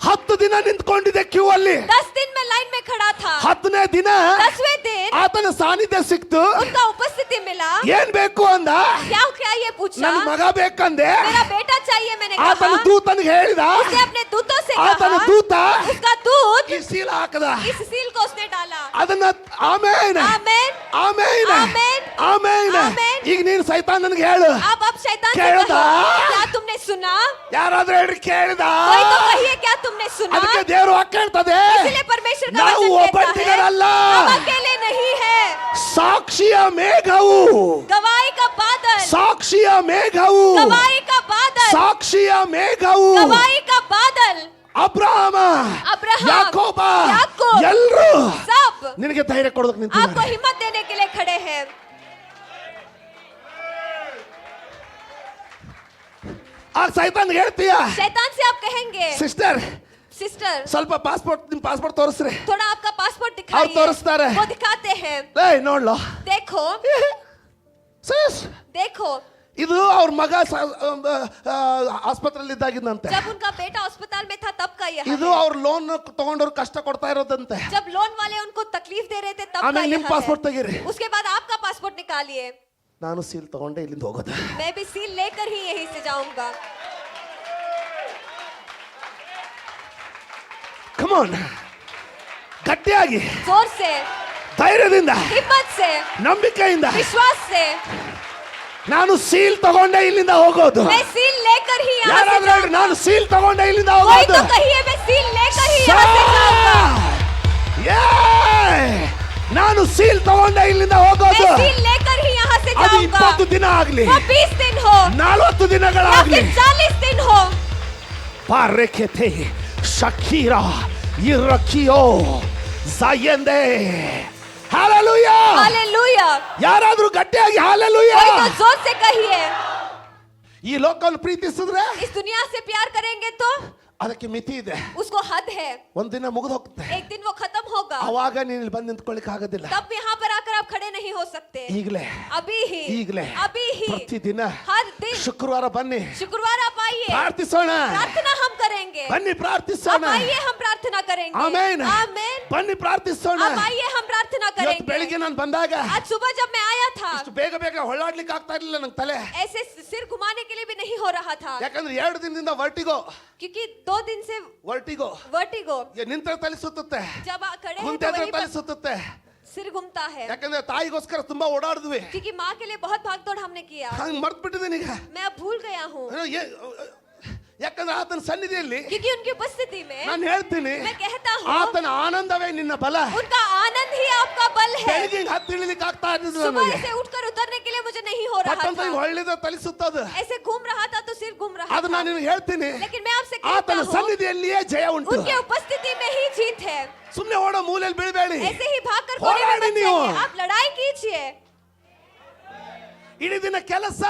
10 ದಿನ ನಿಂತ್ಕೊಂಡಿದ್ದೆ ಕ್ಯೂ ಅಲ್ಲಿ. 10 दिन में लाइन में खड़ा था। 10ನೇ ದಿನ 10वें दिन ಆತನ ಸಾನ್ನಿಧ್ಯ ಸಿಕ್ತು. उनका उपस्थिति मिला। ಏನ್ ಬೇಕು ಅಂದ. क्या क्या ये पूछा? ನನ್ನ ಮಗ ಬೇಕಂದೆ. मेरा बेटा चाहिए मैंने ಆತನ कहा। ದೂತನಿಗೆ ಹೇಳಿದ. उसने अपने दूतों से ಆತನ कहा, ದೂತ उसका दूत ಈ ಸೀಲ್ ಹಾಕದ. इस सील को उसने डाला। ಅದನ್ನ ಆಮೇನ್ आमेन, ಆಮೇನ್ ಆಮೇನ್, ಆಮೇನ್. ಆಮೇನ್. ಈಗ ನೀನು ಸೈತಾನನಿಗೆ ಹೇಳು. अब शैतान से ಕೇಳ್ದ? कहो, क्या तुमने सुना? ಯಾರಾದ್ರೂ ಹೇಳ್ರಿ ಕೇಳಿದ. कोई तो कहिए क्या तुमने सुना? ಅದಕ್ಕೆ ದೇವರು ವಾಕ್ಯ ಹೇಳ್ತದೆ, इसलिए परमेश्वर का ನಾವು वचन कहता ಒಬ್ಬಂಟಿಗರಲ್ಲ, है, हम अकेले नहीं है। ಸಾಕ್ಷಿಯ ಮೇಘವು, गवाही का बादल, ಸಾಕ್ಷಿಯ ಮೇಘವು, गवाही का बादल, ಸಾಕ್ಷಿಯ ಮೇಘವು. गवाही का बादल। ಅಬ್ರಹಾಮ, अब्राहम, ಯಾಕೋಬ, याकूब, ಎಲ್ಲರೂ सब ನಿನಗೆ ಧೈರ್ಯ ಕೊಡೋದಕ್ಕೆ आपको ನಿಂತಿದ್ದಾರೆ. हिम्मत देने के लिए खड़े हैं। ಆ ಸೈತಾನ್ ಹೇಳ್ತೀಯ, शैतान से आप कहेंगे, ಸಿಸ್ಟರ್ सिस्टर ಸ್ವಲ್ಪ ನಿಮ್ ಪಾಸ್ಪೋರ್ಟ್ ತೋರಿಸ್ರಿ. थोड़ा आपका पासपोर्ट ಅವ್ರು दिखाइए। ತೋರಿಸ್ತಾರೆ. वो दिखाते हैं। ಏಯ್ ನೋಡ್ಲೋ, देखो, ಸಿಸ್, देखो, ಇದು ಅವ್ರ ಮಗ ಆಸ್ಪತ್ರೆಯಲ್ಲಿ ಇದ್ದಾಗಿದ್ದಂತೆ. जब उनका बेटा अस्पताल में था तब का यह ಇದು है। ಅವ್ರ ಲೋನ್ ತಗೊಂಡವ್ರು ಕಷ್ಟ ಕೊಡ್ತಾ ಇರೋದಂತೆ. जब लोन वाले उनको तकलीफ दे रहे थे तब का ಆಮೇಲೆ यह ನಿಮ್ ಪಾಸ್ಪೋರ್ಟ್ है। ತೆಗೀರಿ. उसके बाद आपका पासपोर्ट निकालिए। ನಾನು ಸೀಲ್ ತಗೊಂಡೆ ಇಲ್ಲಿಂದ ಹೋಗೋದು. मैं भी सील लेकर ही यहीं से जाऊंगा। ಕಮ್ ಆನ್, ಗಟ್ಟಿಯಾಗಿ, जोर से, ಧೈರ್ಯದಿಂದ, हिम्मत से, ನಂಬಿಕೆಯಿಂದ विश्वास से, ನಾನು ಸೀಲ್ ತಗೊಂಡೆ ಇಲ್ಲಿಂದ ಹೋಗೋದು. मैं सील लेकर ही यहाँ से ಯಾರಾದ್ರೂ ಹೇಳಿ, ನಾನು ಸೀಲ್ ತಗೊಂಡೆ ಇಲ್ಲಿಂದ कोई ಹೋಗೋದು. तो कहिए मैं सील लेकर ही यहाँ से जाऊंगा। ನಾನು ಸೀಲ್ ತಗೊಂಡೆ ಇಲ್ಲಿಂದ ಹೋಗೋದು. मैं सील लेकर ही यहाँ से ಅದು जाऊंगा। 20 ದಿನ ಆಗ್ಲಿ, वो 20 दिन हो 40 या ದಿನಗಳಾಗ್ಲಿ. फिर 40 दिन हो। ಪಾರೆಕೆತೆ ಶಕೀರಾ ಇರಕಿಯೋ ಜಾಯಂದೆ. ಹಾಲೆಲೂಯಾ. हालेलुया। ಯಾರಾದ್ರೂ ಗಟ್ಟಿಯಾಗಿ ಹಾಲೆಲೂಯಾ. कोई तो जोर से कहिए। ಈ ಲೋಕವನ್ನು ಪ್ರೀತಿಸಿದ್ರೆ इस दुनिया से प्यार करेंगे तो ಅದಕ್ಕೆ ಮಿತಿ ಇದೆ. उसको हद है। ಒಂದಿನ ಮುಗಿದು ಹೋಗುತ್ತೆ. एक दिन वो खत्म होगा। ಅವಾಗ ನೀನು ಇಲ್ಲಿ ಬಂದು ನಿಂತ್ಕೊಳ್ಳಿಕ್ಕೆ ಆಗೋದಿಲ್ಲ. तब यहाँ पर आकर आप खड़े नहीं हो सकते। ಈಗಲೇ अभी ही, ಈಗಲೇ अभी ही, ಪ್ರತಿದಿನ हर दिन ಶುಕ್ರವಾರ ಬನ್ನಿ, शुक्रवार आप आइए, ಪ್ರಾರ್ಥಿಸೋಣ. प्रार्थना हम करेंगे। ಬನ್ನಿ आप ಪ್ರಾರ್ಥಿಸೋಣ. आइए हम प्रार्थना करेंगे। ಆಮೇನ್. आमेन। ಬನ್ನಿ ಪ್ರಾರ್ಥಿಸೋಣ. आप आइए हम प्रार्थना ಇವತ್ತು करेंगे। ಬೆಳಿಗ್ಗೆ ನಾನು ಬಂದಾಗ आज सुबह जब मैं आया था ಇಷ್ಟು ಬೇಗ ಬೇಗ ಹೊಳ್ಳಾಡ್ಲಿಕ್ಕೆ ಆಗ್ತಾ ಇರ್ಲಿಲ್ಲ ನಂಗೆ ತಲೆ. ऐसे सिर घुमाने के लिए भी नहीं हो रहा था, ಯಾಕಂದ್ರೆ 2 ದಿನದಿಂದ ವರ್ಟಿಗೋ क्योंकि 2 दिन से वर्टिगो। ನಿಂತ ತಲೆ ಸುತ್ತುತ್ತೆ, जब आप खड़े हैं ಕುಂತೆ तो वहीं ತಲೆ पर ಸುತ್ತುತ್ತೆ. सिर घूमता है, ಯಾಕಂದ್ರೆ ತಾಯಿಗೋಸ್ಕರ ತುಂಬಾ ಓಡಾಡಿದ್ವಿ. क्योंकि माँ के लिए बहुत भागदौड़ हमने किया। ಹಂಗ ಮರ್ತ್ ಬಿಟ್ಟಿದ್ದೀನಿ ಈಗ. मैं अब भूल गया हूँ, ಯಾಕಂದ್ರೆ ಆತನ ಸನ್ನಿಧಿಯಲ್ಲಿ क्योंकि उनकी उपस्थिति में ನಾನು ಹೇಳ್ತೀನಿ, मैं कहता हूँ ಆತನ ಆನಂದವೇ ನಿನ್ನ ಬಲ. उनका आनंद ही आपका बल कल है। ಬೆಳಿಗ್ಗೆ ಹತ್ತಿ ಇಳಿಲಿಕ್ಕೆ ಆಗ್ತಾ ಇದ್ದಿಲ್ಲ सुबह ನನಗೆ. से उठकर उतरने के लिए मुझे नहीं हो रहा ಪಟ್ಟಂತ था। ಹೊಳ್ಳಿದ ತಲಿಸುತ್ತದ. ऐसे घूम रहा था तो सिर घूम रहा ಅದು था। ನಾನು ನಿಮಗೆ ಹೇಳ್ತೀನಿ, लेकिन मैं आपसे कहता ಆತನ हूँ ಸನ್ನಿಧಿಯಲ್ಲಿಯೇ ಜಯ ಉಂಟು. उनके उपस्थिति में ही जीत है। ಸುಮ್ಮನೆ ಓಡೋ ಮೂಲೆಯಲ್ಲಿ ಬೀಳಬೇಡಿ. ऐसे ही भागकर कोने में ಹೋರಾಡಿ मत ನೀವು. जाइए, आप लड़ाई कीजिए। ಇಡೀ ದಿನ ಕೆಲಸ,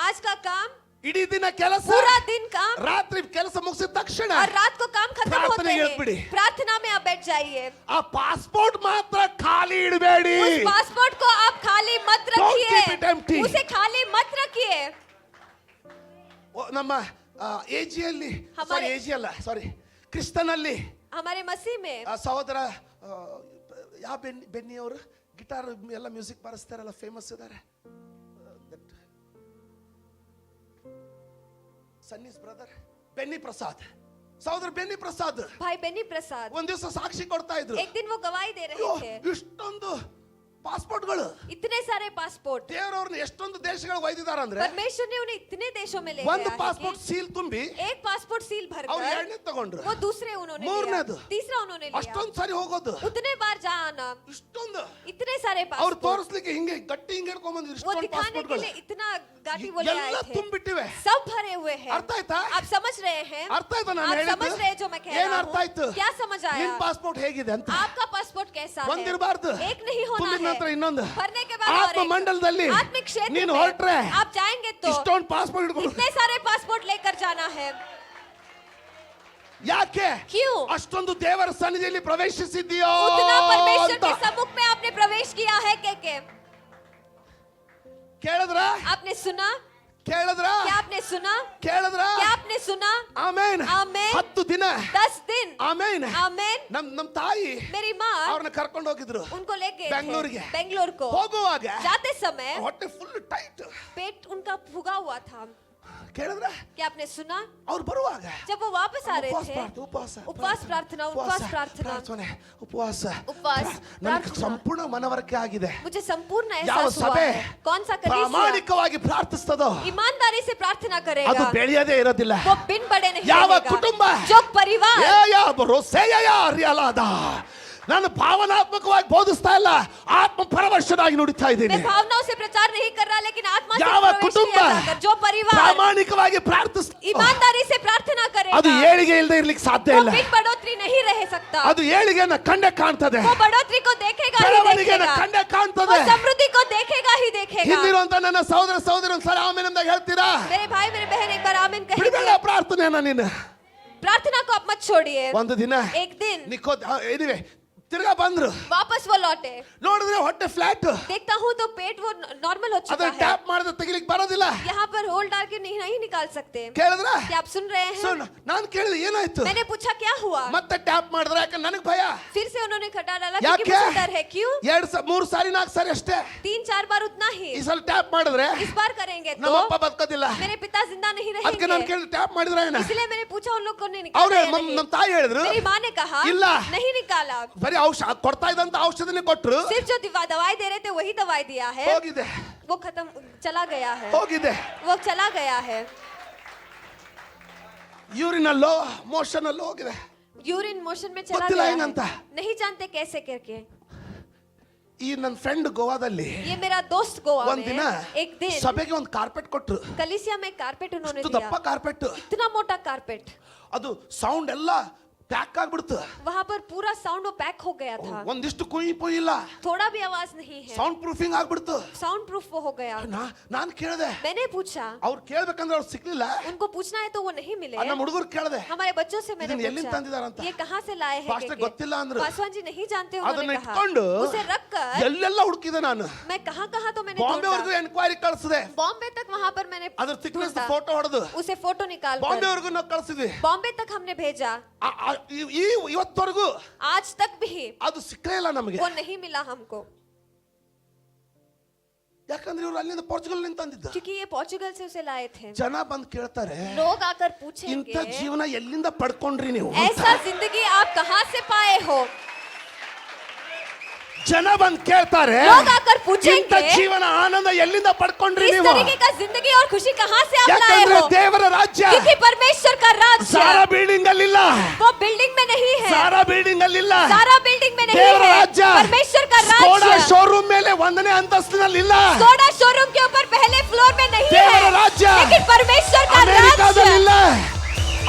आज का काम, ಇಡೀ ದಿನ ಕೆಲಸ, पूरा दिन काम ರಾತ್ರಿ ಕೆಲಸ ಮುಗಿಸಿದ ತಕ್ಷಣ और रात को काम खत्म होते ಪ್ರಾರ್ಥನೆಗೆ ಹೇಳ್ಬಿಡಿ. हैं, प्रार्थना में आप बैठ जाइए। ಆ ಪಾಸ್ಪೋರ್ಟ್ ಮಾತ್ರ ಖಾಲಿ ಇಡಬೇಡಿ. उस पासपोर्ट को आप खाली मत Don't keep it रखिए, empty. उसे खाली मत रखिए। ನಮ್ಮ ಏಜಿಯಲ್ಲಿ, ಹಮಾರೆ- ಏಜಿ ಅಲ್ಲ, ಸಾರಿ, ಕ್ರಿಸ್ತನಲ್ಲಿ हमारे मसीह में ಸಹೋದರ ಯಾವ ಬೆನ್ನಿ ಅವರು ಗಿಟಾರ್ ಎಲ್ಲ ಮ್ಯೂಸಿಕ್ ಬಾರಿಸ್ತಾರಲ್ಲ, ಫೇಮಸ್ ಇದ್ದಾರೆ, ಸನ್ನಿಸ್ ಬ್ರದರ್ ಬೆನ್ನಿ ಪ್ರಸಾದ್, ಸಹೋದರ ಬೆನ್ನಿ ಪ್ರಸಾದ್ भाई बेनी प्रसाद ಒಂದ್ ದಿವಸ ಸಾಕ್ಷಿ ಕೊಡ್ತಾ ಇದ್ರು. एक दिन वो गवाही दे रहे ಅಯ್ಯೋ, थे। ಇಷ್ಟೊಂದು ಪಾಸ್ಪೋರ್ಟ್ಗಳು इतने सारे पासपोर्ट ದೇವರವ್ರನ್ನ ಎಷ್ಟೊಂದು ದೇಶಗಳು ಒಯ್ದಿದ್ದಾರೆ ಅಂದ್ರೆ, परमेश्वर ने उन्हें इतने देशों में ले ಒಂದು गया है ಪಾಸ್ಪೋರ್ಟ್ कि ಸೀಲ್ ತುಂಬಿ एक पासपोर्ट सील ಅವ್ರು भरकर ಎರಡನೇ ತಗೊಂಡ್ರು, वो दूसरे उन्होंने लिया, ಮೂರನೇದು तीसरा उन्होंने लिया, ಅಷ್ಟೊಂದು ಸಾರಿ ಹೋಗೋದು, उतने बार जाना, ಇಷ್ಟೊಂದು इतने सारे ಅವ್ರು पासपोर्ट ತೋರಿಸ್ಲಿಕ್ಕೆ ಹಿಂಗೆ ಗಟ್ಟಿ ಹಿಂಗೆ ಹಿಡ್ಕೊಂಡ್ ಬಂದ್ರು, वो ಇಷ್ಟೊಂದು दिखाने के ಪಾಸ್ಪೋರ್ಟ್ಗಳು लिए इतना गाड़ी वो ले ಎಲ್ಲ आए थे, ತುಂಬಿಟ್ಟಿವೆ. सब भरे हुए हैं। ಅರ್ಥ ಆಯ್ತಾ? आप समझ रहे हैं? ಅರ್ಥ ಆಯ್ತಾ ನಾನು आप ಹೇಳಿದ್ದು? समझ रहे हैं जो मैं कह ಏನ್ रहा ಅರ್ಥ ಆಯ್ತು? हूँ? क्या समझ आया? ನಿಮ್ ಪಾಸ್ಪೋರ್ಟ್ ಹೇಗಿದೆ ಅಂತ आपका पासपोर्ट कैसा है? ಒಂದಿರಬಾರ್ದು. एक नहीं होना ತುಂಬಿದ ನಂತರ है, ಇನ್ನೊಂದು. भरने के बाद और ಆತ್ಮ एक। ಮಂಡಲದಲ್ಲಿ आत्मिक क्षेत्र ನೀನು में ಹೊರಟ್ರೆ आप जाएंगे तो ಇಷ್ಟೊಂದು ಪಾಸ್ಪೋರ್ಟ್ ಹಿಡ್ಕೊಂಡು, इतने सारे पासपोर्ट लेकर जाना है। ಯಾಕೆ क्यों? ಅಷ್ಟೊಂದು ದೇವರ ಸನ್ನಿಧಿಯಲ್ಲಿ ಪ್ರವೇಶಿಸಿದ್ಯೋ उतना परमेश्वर ಅಂತ के सम्मुख में आपने प्रवेश किया है के ಕೇಳಿದ್ರ आपने सुना? ಕೇಳಿದ್ರ क्या आपने सुना? ಕೇಳಿದ್ರ क्या आपने सुना? ಆಮೇನ್. ಆಮೇನ್. 10 ದಿನ 10 दिन ಆಮೇನ್. आमेन। ನಮ್ ತಾಯಿ मेरी माँ ಅವ್ರನ್ನ ಕರ್ಕೊಂಡು ಹೋಗಿದ್ರು उनको ले गए ಬೆಂಗಳೂರಿಗೆ. थे बेंगलोर को। ಹೋಗುವಾಗ जाते समय ಹೊಟ್ಟೆ ಫುಲ್ ಟೈಟ್. पेट उनका फूगा हुआ था। ಕೇಳಿದ್ರ क्या आपने सुना? ಅವ್ರು ಬರುವಾಗ जब वो वापस आ रहे थे, ಉಪವಾಸ उपवास प्रार्थना, उपवास प्रार्थना, ಪ್ರಾರ್ಥನೆ, ಉಪವಾಸ, उपवास ನನಗೆ प्रार्थना। ಸಂಪೂರ್ಣ ಮನವರಿಕೆ ಆಗಿದೆ. मुझे संपूर्ण ಯಾವ एहसास हुआ ಸಭೆ है। कौन सा कलीसिया ಪ್ರಾಮಾಣಿಕವಾಗಿ ಪ್ರಾರ್ಥಿಸ್ತದೋ ईमानदारी से प्रार्थना ಅದು करेगा, ಬೆಳೆಯದೇ ಇರೋದಿಲ್ಲ. वो बिन बड़े नहीं ಯಾವ बनेगा। ಕುಟುಂಬ जो परिवार ಅರಿಯಲಾದ ನಾನು ಭಾವನಾತ್ಮಕವಾಗಿ ಬೋಧಿಸ್ತಾ ಇಲ್ಲ, ಆತ್ಮ ಪರವಶನಾಗಿ ನುಡಿತಾ ಇದ್ದೀನಿ. मैं भावनाओं से प्रचार नहीं कर रहा, लेकिन आत्मा से ಯಾವ प्रवेश ಕುಟುಂಬ किया जाकर जो परिवार ಪ್ರಾಮಾಣಿಕವಾಗಿ ಪ್ರಾರ್ಥಿಸ್ತಾ ईमानदारी से प्रार्थना ಅದು करेगा, ಏಳಿಗೆ ಇಲ್ಲದೆ ಇರ್ಲಿಕ್ಕೆ ಸಾಧ್ಯ वो ಇಲ್ಲ. बिन बढ़ोतरी नहीं रह सकता। ಅದು ಏಳಿಗೆನ ಕಂಡೆ ಕಾಣ್ತದೆ, वो बढ़ोतरी को देखेगा ही ಬೆಳವಣಿಗೆನ देखेगा, ಕಂಡೆ वो ಕಾಣ್ತದೆ. समृद्धि को देखेगा ही देखेगा। ಹಿಂದಿರುವಂತ ನನ್ನ ಸಹೋದರ ಸಹೋದರಿ ಒಂದ್ಸಲ ಆಮೇಲೆ ಅಂತ ಹೇಳ್ತೀರಾ? मेरे भाई मेरे बहन एक बार आमीन ಬಿಡಬೇಡ कहेंगे। ಪ್ರಾರ್ಥನೆಯನ್ನ ನೀನು. प्रार्थना को आप मत छोड़िए। ಒಂದು ದಿನ एक दिन ಏನಿವೆ ತಿರ್ಗಾ ಬಂದ್ರು, वापस वो लौटे, ನೋಡಿದ್ರೆ ಹೊಟ್ಟೆ ಫ್ಲಾಟ್. देखता हूँ तो पेट वो नॉर्मल हो चुका ಅದನ್ನ है। ಟ್ಯಾಪ್ ಮಾಡಿದ್ರೆ ತೆಗಿಲಿಕ್ಕೆ ಬರೋದಿಲ್ಲ. यहाँ पर होल डाल के नहीं निकाल सकते। ಕೇಳಿದ್ರ? क्या आप सुन रहे हैं? ಸುನ್ ನಾನು ಕೇಳಿದೆ ಏನಾಯ್ತು? मैंने पूछा क्या हुआ? ಮತ್ತೆ ಟ್ಯಾಪ್ ಮಾಡಿದ್ರೆ ಯಾಕೆ ನನಗೆ ಭಯ. फिर से उन्होंने खटा डाला ಯಾಕೆ? क्योंकि मुझे डर है। क्यों? 3 ಸಾರಿ 4 ಸಾರಿ ಅಷ್ಟೇ. 3-4 बार उतना ही। ಈ ಸಲ ಟ್ಯಾಪ್ ಮಾಡಿದ್ರೆ इस बार करेंगे तो ನಮ್ಮಪ್ಪ ಬದುಕೋದಿಲ್ಲ. मेरे पिता जिंदा नहीं ಅದಕ್ಕೆ ನಾನು रहेंगे। ಕೇಳಿದೆ ಟ್ಯಾಪ್ ಮಾಡಿದ್ರೆ ಏನ? इसलिए मैंने पूछा उन लोग को नहीं ಅವ್ರು निकाला या नहीं? ನಮ್ಮ ತಾಯಿ ಹೇಳಿದ್ರು मेरी माँ ने कहा ಇಲ್ಲ. नहीं निकाला, ಬರೀ ಔಷಧ ಕೊಡ್ತಾ ಇದ್ದಂತ ಔಷಧನೇ ಕೊಟ್ರು. सिर्फ जो दवाई दे रहे थे वही दवाई दिया है, ಹೋಗಿದೆ वो खत्म चला गया है, ಹೋಗಿದೆ. वो चला गया है। ಯೂರಿನಲ್ಲೋ ಮೋಷನ್ ಅಲ್ಲೋ ಹೋಗಿದೆ. यूरिन मोशन में चला ಗೊತ್ತಿಲ್ಲ गया ಹೆಂಗಂತ. है, नहीं जानते कैसे करके। ಈ ನನ್ನ ಫ್ರೆಂಡ್ ಗೋವಾದಲ್ಲಿ ये मेरा दोस्त गोवा ಒಂದ್ ದಿನ में एक दिन ಸಭೆಗೆ ಒಂದು ಕಾರ್ಪೆಟ್ ಕೊಟ್ರು. कलिसिया में कारपेट उन्होंने ಇಷ್ಟು ದಪ್ಪ दिया, ಕಾರ್ಪೆಟ್. इतना मोटा कारपेट, ಅದು ಸೌಂಡ್ ಎಲ್ಲ ಪ್ಯಾಕ್ ಆಗ್ಬಿಡ್ತು. वहाँ पर पूरा साउंड वो पैक हो गया था, ಒಂದಿಷ್ಟು ಕುಯ್ ಪುಯ್ ಇಲ್ಲ, थोड़ा भी आवाज नहीं है, ಸೌಂಡ್ ಪ್ರೂಫಿಂಗ್ ಆಗ್ಬಿಡ್ತು. साउंड प्रूफ वो हो गया। ನಾನು ಕೇಳಿದೆ, मैंने पूछा, ಅವ್ರು ಕೇಳ್ಬೇಕಂದ್ರೆ ಅವ್ರು ಸಿಕ್ಲಿಲ್ಲ. उनको पूछना है तो वो नहीं मिले। ನಮ್ಮ ಹುಡುಗರು ಕೇಳಿದೆ, हमारे बच्चों से मैंने ಇದನ್ನ ಎಲ್ಲಿಂದ पूछा ತಂದಿದಾರಂತ? ये कहाँ से लाए हैं ಪಾಸ್ಟರ್ ಗೊತ್ತಿಲ್ಲ ಅಂದ್ರು. पासवान जी नहीं जानते, ಅದನ್ನ उन्होंने कहा ಇಟ್ಕೊಂಡು उसे रखकर ಎಲ್ಲೆಲ್ಲ ಹುಡುಕಿದೆ ನಾನು. मैं कहाँ कहाँ तो मैंने ಬಾಂಬೆ ढूंढा, ವರೆಗೂ ಎನ್ಕ್ವೈರಿ ಕಳಿಸಿದೆ. बॉम्बे तक वहाँ पर मैंने ಅದ್ರ ಥಿಕ್ನೆಸ್ ढूंढा, ಫೋಟೋ ಹೊಡೆದು उसे फोटो निकाल ಬಾಂಬೆ कर ವರೆಗೂ ನಾವು ಕಳಿಸಿದ್ವಿ. बॉम्बे तक हमने भेजा, ಇವತ್ತವರೆಗೂ आज तक भी ಅದು ಸಿಕ್ಕಲೇ ಇಲ್ಲ ನಮಗೆ. वो नहीं मिला हमको, ಯಾಕಂದ್ರೆ ಇವ್ರು ಅಲ್ಲಿಂದ ಪೋರ್ಚುಗಲ್ ನಿಂದ ತಂದಿದ್ದ. क्योंकि ये पोर्चुगल से उसे लाए थे। ಜನ ಬಂದು ಕೇಳ್ತಾರೆ, लोग आकर ಇಂಥ पूछेंगे ಜೀವನ ಎಲ್ಲಿಂದ ಪಡ್ಕೊಂಡ್ರಿ ನೀವು? ऐसा जिंदगी आप कहाँ से पाए हो? ಜನ ಬಂದು ಕೇಳ್ತಾರೆ, लोग आकर ಇಂಥ पूछेंगे ಜೀವನ ಆನಂದ ಎಲ್ಲಿಂದ ಪಡ್ಕೊಂಡ್ರಿ इस ನೀವು? तरीके का जिंदगी और खुशी कहाँ से आप लाए ಯಾಕಂದ್ರೆ हो? ದೇವರ ರಾಜ್ಯ क्योंकि परमेश्वर का राज्य ಸಾರಾ ಬಿಲ್ಡಿಂಗ್ ಅಲ್ಲಿಲ್ಲ, वो बिल्डिंग में नहीं है, ಸಾರಾ ಬಿಲ್ಡಿಂಗ್ ಅಲ್ಲಿಲ್ಲ. सारा बिल्डिंग में नहीं ದೇವರ है, ರಾಜ್ಯ परमेश्वर का ಸ್ಕೋಡಾ राज्य ಒಂದನೇ ಅಂತಸ್ತಿನಲ್ಲಿ ಇಲ್ಲ. स्कोडा शोरूम के ऊपर पहले फ्लोर में नहीं ದೇವರ है, ರಾಜ್ಯ लेकिन परमेश्वर का ಅಮೆರಿಕಾದಲ್ಲಿಲ್ಲ, राज्य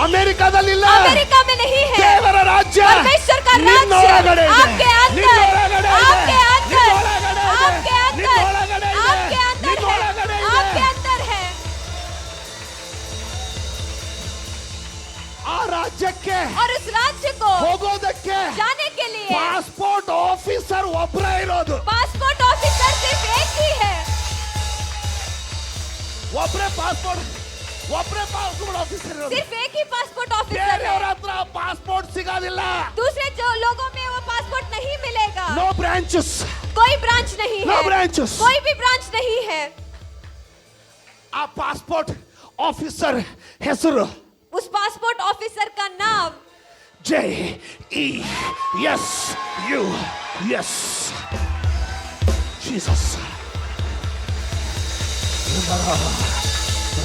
ಅಮೆರಿಕಾದಲ್ಲಿಲ್ಲ. अमेरिका में नहीं है। ದೇವರ ರಾಜ್ಯ परमेश्वर का ನಿನ್ನೊಳಗಡೆ राज्य ಇದೆ. आपके अंदर, ನಿನ್ನೊಳಗಡೆ ಇದೆ. आपके अंदर, ನಿನ್ನೊಳಗಡೆ ಇದೆ. आपके अंदर, ನಿನ್ನೊಳಗಡೆ ಇದೆ. आपके अंदर ನಿನ್ನೊಳಗಡೆ है, ಇದೆ. आपके अंदर है। ಆ ರಾಜ್ಯಕ್ಕೆ और उस राज्य को ಹೋಗೋದಕ್ಕೆ जाने के लिए ಪಾಸ್ಪೋರ್ಟ್ ಆಫೀಸರ್ ಒಬ್ಬರೇ ಇರೋದು. पासपोर्ट ऑफिसर सिर्फ एक ही है। ಒಬ್ಬರೇ ಪಾಸ್ಪೋರ್ಟ್ ಆಫೀಸರ್ ಇರೋದು. सिर्फ एक ही पासपोर्ट ऑफिसर ಬೇರೆಯವರ है। ಹತ್ರ ಪಾಸ್ಪೋರ್ಟ್ ಸಿಗೋದಿಲ್ಲ. दूसरे जो लोगों में वो पासपोर्ट नहीं मिलेगा। ನೋ ಬ್ರಾಂಚಸ್, कोई ब्रांच नहीं ನೋ है, ಬ್ರಾಂಚಸ್. कोई भी ब्रांच नहीं है। ಆ ಪಾಸ್ಪೋರ್ಟ್ ಆಫೀಸರ್ ಹೆಸರು उस पासपोर्ट ऑफिसर का नाम JESUS Jesus.